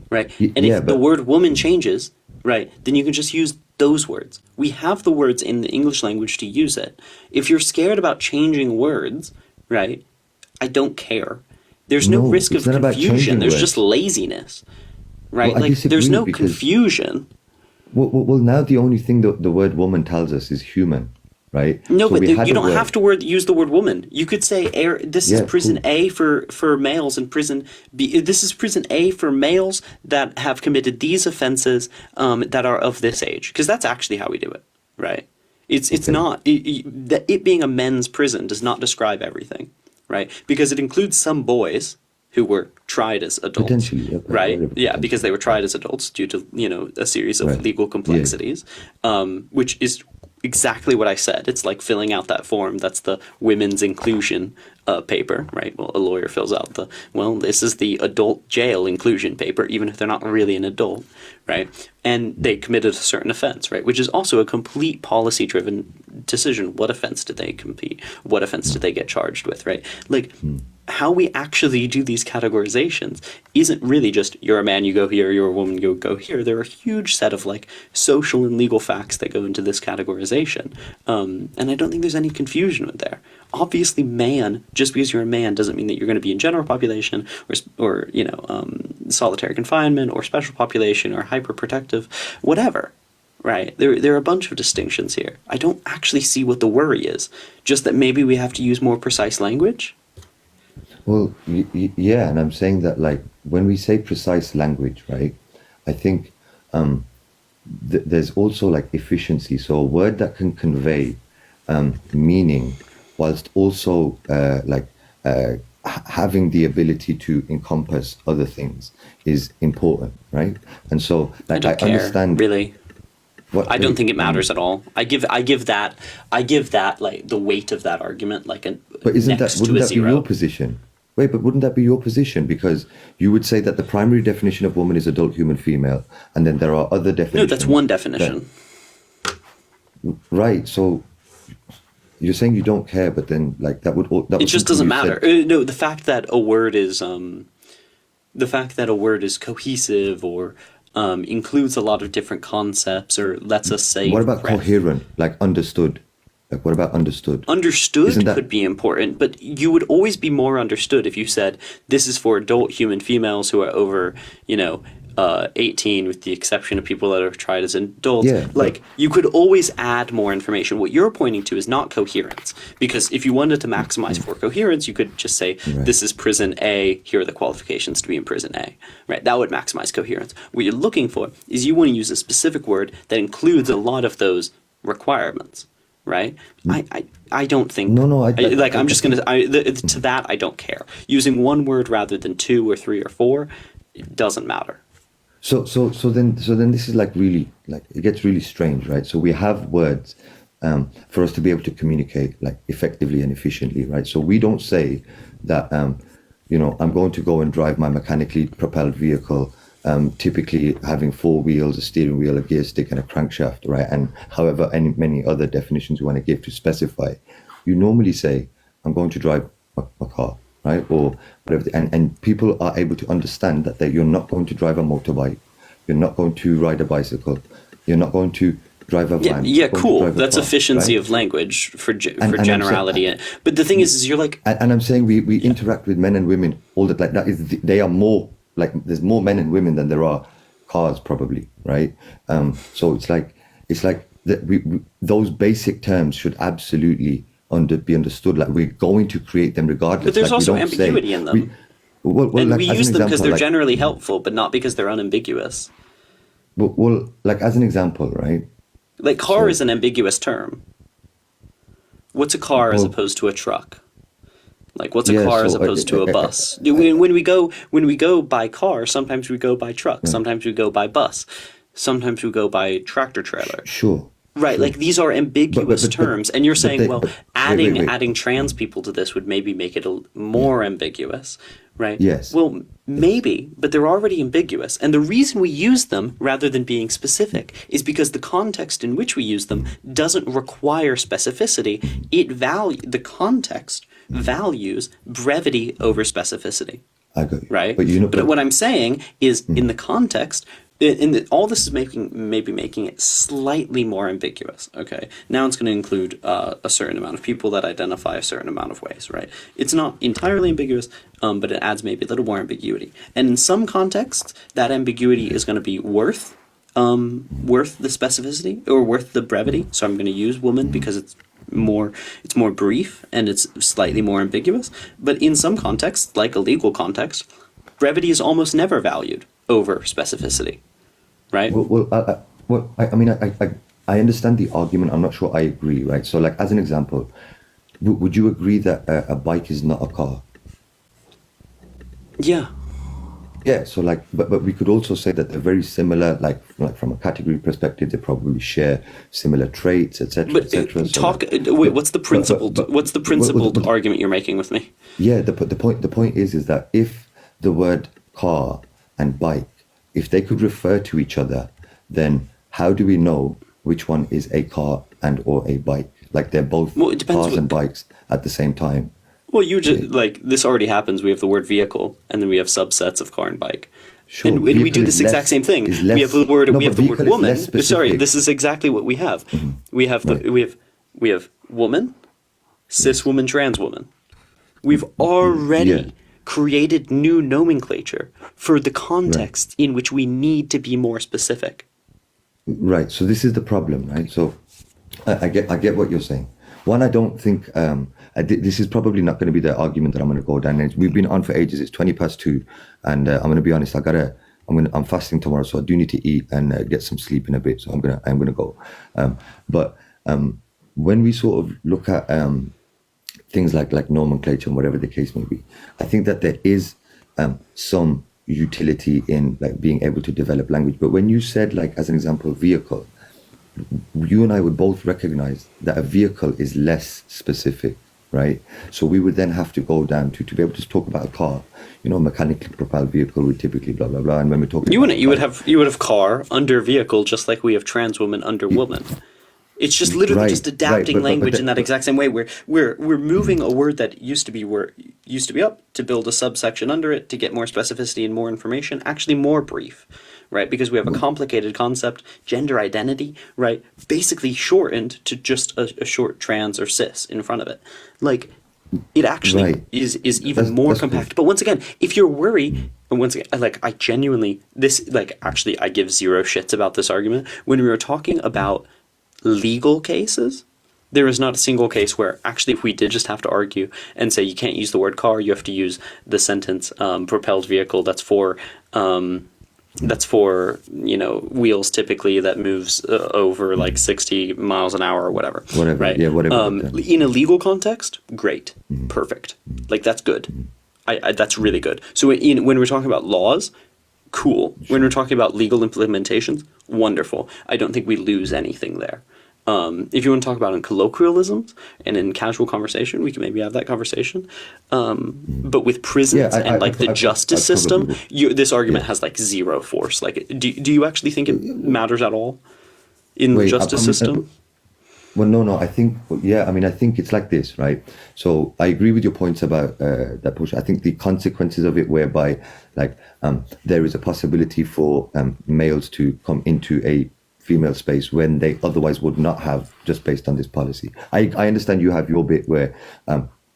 right? And yeah, if the but- word woman changes, right, then you can just use those words. We have the words in the English language to use it. If you're scared about changing words, right, I don't care. There's no No, risk of it's not about confusion. changing There's words. just laziness, right? Well, I there's disagree no because- confusion. Well, now the only thing the word woman tells us is human, right? No, So but we had you a don't word- have to use the word woman. You could say this is Yeah, prison cool. A for males and prison B. This is prison A for males that have committed these offenses that are of this age. Because that's actually how we do it, right? It's not it being a men's prison does not describe everything, right? Because it includes some boys who were tried as adults, Potentially, yeah, right? whatever, Yeah, because they were tried as adults due to a series of Right. legal complexities, which is exactly what I said. It's like filling out that form. That's the women's inclusion paper, right? Well, a lawyer fills out this is the adult jail inclusion paper, even if they're not really an adult, right? And they committed a certain offense, right? Which is also a complete policy-driven decision. What offense did they compete? What offense did they get charged with, right? Like, how we actually do these categorizations isn't really just you're a man, you go here, you're a woman, you go here. There are a huge set of like social and legal facts that go into this categorization. And I don't think there's any confusion with there. Obviously, man, just because you're a man doesn't mean that you're going to be in general population or solitary confinement or special population or hyperprotective, whatever. Right. There are a bunch of distinctions here. I don't actually see what the worry is. Just that maybe we have to use more precise language. Well, yeah, and I'm saying that like when we say precise language, right? I think there's also like efficiency. So a word that can convey meaning, whilst also having the ability to encompass other things is important, right? And so like I understand really. I don't think it matters at all. I give that like the weight of that argument like a but isn't next that wouldn't to a that zero. be your position? Wait, but wouldn't that be your position? Because you would say that the primary definition of woman is adult human female, and then there are other definitions. No, that's one definition. Right. So you're saying you don't care, but then like that would It just doesn't matter. No, the fact that a word is cohesive or includes a lot of different concepts or lets us say. What about coherent? Like understood? Like what about understood? Understood could be important, but you would always be more understood if you said this is for adult human females who are over, 18, with the exception of people that are tried as adults. Yeah, like you could always add more information. What you're pointing to is not coherence, because if you wanted to maximize for coherence, you could just say this is prison A. Here are the qualifications to be in prison A. Right? That would maximize coherence. What you're looking for is you want to use a specific word that includes a lot of those requirements. Right? I don't think. No. I'm just gonna. To that, I don't care. Using one word rather than 2 or 3 or 4, it doesn't matter. So then this is like really like it gets really strange, right? So we have words for us to be able to communicate like effectively and efficiently, right? So we don't say that I'm going to go and drive my mechanically propelled vehicle. Typically having 4 wheels, a steering wheel, a gear stick, and a crankshaft, right? And however many other definitions you want to give to specify, you normally say, I'm going to drive a car, right? Or whatever. And people are able to understand that you're not going to drive a motorbike, you're not going to ride a bicycle, you're not going to drive a van. Yeah, cool. That's car, efficiency right? of language for generality. But the thing is you're like... And I'm saying we interact with men and women all the like that is they are more like there's more men and women than there are cars probably, right? So it's like that those basic terms should absolutely be understood. Like we're going to create them regardless. But there's like, also ambiguity in them. And like, we use them because they're generally helpful, but not because they're unambiguous. Well, like as an example, right? Like car is an ambiguous term. What's a car as opposed to a truck? Like what's a car as opposed to a bus? When we go by car, sometimes we go by truck, sometimes we go by bus, sometimes we go by tractor trailer. Sure. Right, like these are ambiguous terms, and you're saying, adding adding trans people to this would maybe make it more ambiguous, right? Yes. Well, maybe, but they're already ambiguous, and the reason we use them rather than being specific is because the context in which we use them doesn't require specificity. The context values brevity over specificity. I got you. Right? But what I'm saying is in the context, all this is making it slightly more ambiguous. Okay, now it's going to include a certain amount of people that identify a certain amount of ways. Right? It's not entirely ambiguous, but it adds maybe a little more ambiguity. And in some contexts, that ambiguity is going to be worth the specificity or worth the brevity. So I'm going to use woman because it's more brief and it's slightly more ambiguous. But in some contexts, like a legal context, brevity is almost never valued over specificity, right? I understand the argument. I'm not sure I agree, right? So, like as an example, would you agree that a bike is not a car? Yeah. Yeah, so like, but we could also say that they're very similar, like from a category perspective, they probably share similar traits, etc., But etc. wait, what's the principled argument you're making with me? Yeah, the point is that if the word car and bike, if they could refer to each other, then how do we know which one is a car and or a bike? Like they're both cars and bikes at the same time. Well, you just like this already happens. We have the word vehicle, and then we have subsets of car and bike. Sure, and we do this exact same thing. We have the word woman. Sorry, this is exactly what we have. Mm-hmm. We have we have woman, cis woman, trans woman. We've already created new nomenclature for the context in which we need to be more specific. Right. So this is the problem, right? So I get what you're saying. One, I don't think this is probably not going to be the argument that I'm going to go down. We've been on for ages. It's 2:20, and I'm going to be honest. I'm fasting tomorrow, so I do need to eat and get some sleep in a bit. So I'm gonna go. But when we sort of look at things like nomenclature and whatever the case may be, I think that there is some utility in like being able to develop language. But when you said, like, as an example, vehicle, you and I would both recognize that a vehicle is less specific, right? So we would then have to go down to be able to talk about a car, mechanically propelled vehicle would typically blah blah blah. And when we're talking, you would have car under vehicle, just like we have trans woman under woman. It's just literally just adapting language in that exact same way. We're moving a word that used to be up to build a subsection under it to get more specificity and more information, actually more brief, right? Because we have a complicated concept, gender identity, right? Basically shortened to just a short trans or cis in front of it. Like, it actually is even more compact. Cool. But once again, if you're worried, and once again, I genuinely, I give zero shits about this argument. When we were talking about legal cases, there is not a single case where actually if we did just have to argue and say you can't use the word car, you have to use the sentence propelled vehicle. That's for wheels typically that moves over like 60 miles an hour or whatever. Right? Yeah, whatever. In a legal context, great, perfect. Like that's good. That's really good. So when we're talking about laws, cool. When we're talking about legal implementations, wonderful. I don't think we lose anything there. If you want to talk about in colloquialisms and in casual conversation, we can maybe have that conversation. But with prisons and the justice system, this argument has like zero force. Like, do you actually think it matters at all in the justice system? Well, no. I think, I think it's like this, right? So I agree with your points about that push. I think the consequences of it, whereby like there is a possibility for males to come into a female space when they otherwise would not have, just based on this policy. I understand you have your bit where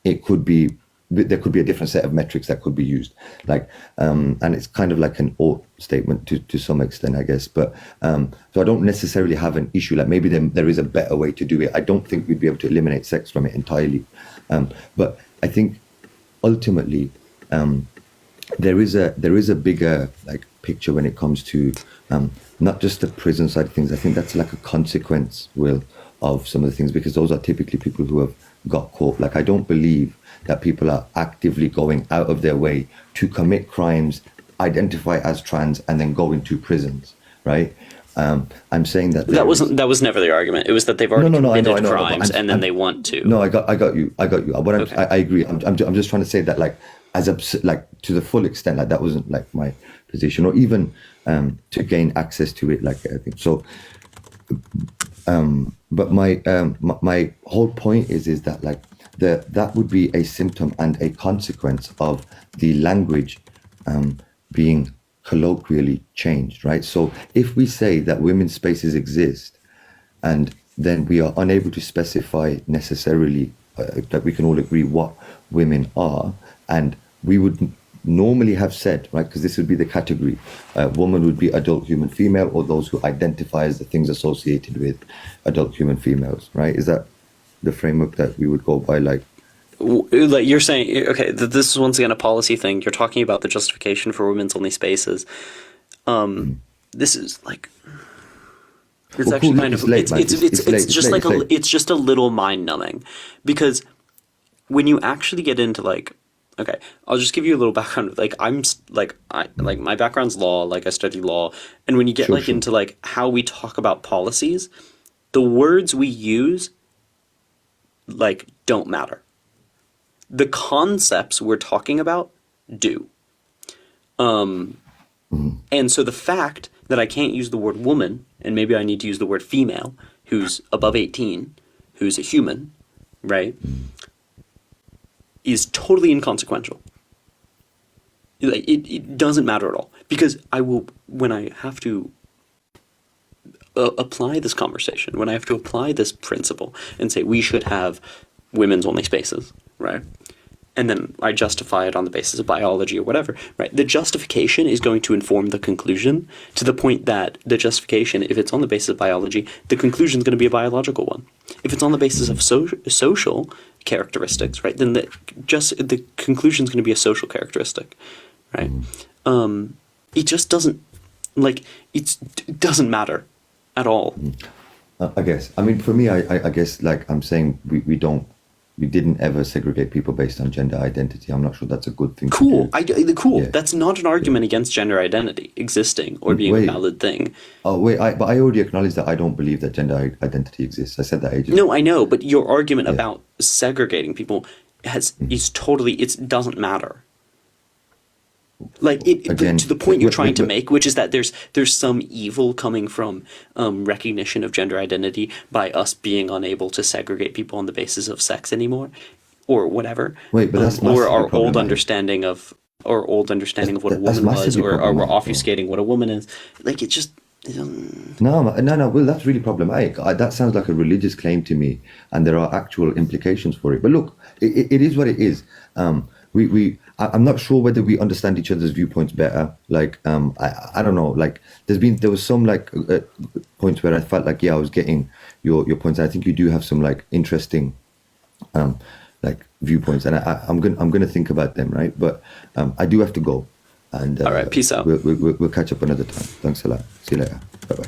it could be, there could be a different set of metrics that could be used, like and it's kind of like an ought statement to some extent, I guess. But so I don't necessarily have an issue. Like maybe there is a better way to do it. I don't think we'd be able to eliminate sex from it entirely, but I think ultimately there is a bigger like picture when it comes to not just the prison side of things. I think that's like a consequence, of some of the things, because those are typically people who have got caught. Like, I don't believe that people are actively going out of their way to commit crimes, identify as trans, and then go into prisons, right? I'm saying that that was never the argument. It was that they've already committed crimes and then they want to. No, I got you. I agree. I'm just trying to say that, like, to the full extent, like that wasn't like my position, or even to gain access to it, like I think so. But my whole point is that like that would be a symptom and a consequence of the language being colloquially changed, right? So if we say that women's spaces exist, and then we are unable to specify necessarily that we can all agree what women are, and we would normally have said, right, because this would be the category, woman would be adult human female, or those who identify as the things associated with adult human females, right? Is that the framework that we would go by? Like you're saying, okay, this is once again a policy thing. You're talking about the justification for women's only spaces. This is like, it's actually kind of, it's just a little mind numbing, because when you actually get into like Okay, I'll just give you a little background. Like my background's law. Like I study law, and when you get into like how we talk about policies, the words we use like don't matter. The concepts we're talking about do. And so the fact that I can't use the word woman, and maybe I need to use the word female, who's above 18, who's a human, right, is totally inconsequential. Like, it doesn't matter at all. Because I will, when I have to apply this conversation, when I have to apply this principle and say we should have women's only spaces, right? And then I justify it on the basis of biology or whatever, right? The justification is going to inform the conclusion to the point that the justification, if it's on the basis of biology, the conclusion is going to be a biological one. If it's on the basis of social characteristics, right, then the conclusion is going to be a social characteristic, right? It just doesn't, like, it doesn't matter at all. I guess. I mean, for me, I guess, like I'm saying, we didn't ever segregate people based on gender identity. I'm not sure that's a good thing. Cool. To do. Cool. Yeah. That's not an argument against gender identity existing or being a valid thing. Oh, wait. But I already acknowledged that I don't believe that gender identity exists. I said that ages ago. No, I know. But your argument about segregating people it doesn't matter. Like Again, to the point you're trying to make, which is that there's some evil coming from recognition of gender identity by us being unable to segregate people on the basis of sex anymore, or whatever. Wait, but that's or our old understanding of what a woman was, or we're obfuscating what a woman is. Like it just. No. Well, that's really problematic. That sounds like a religious claim to me, and there are actual implications for it. But look, it is what it is. I'm not sure whether we understand each other's viewpoints better. Like, I don't know. Like, there was some like points where I felt like, I was getting your points. I think you do have some like interesting, like viewpoints, and I'm gonna think about them, right? But I do have to go. And all right, peace out. We'll catch up another time. Thanks a lot. See you later. Bye bye.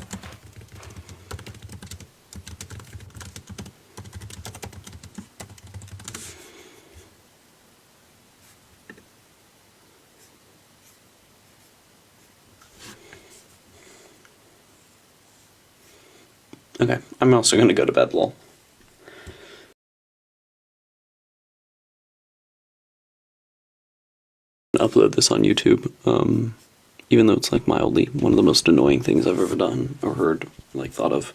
Okay, I'm also going to go to bed, lol. Upload this on YouTube, even though it's like mildly one of the most annoying things I've ever done or heard, like thought of.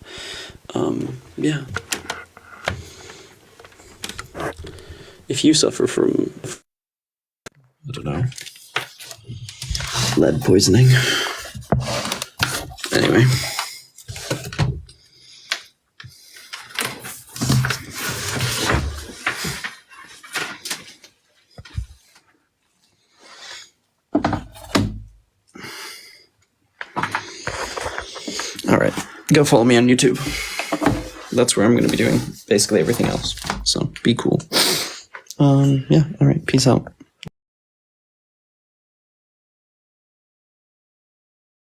Yeah. If you suffer from, I don't know, lead poisoning. Anyway. All right, go follow me on YouTube. That's where I'm going to be doing basically everything else. So be cool. Yeah, all right, peace out.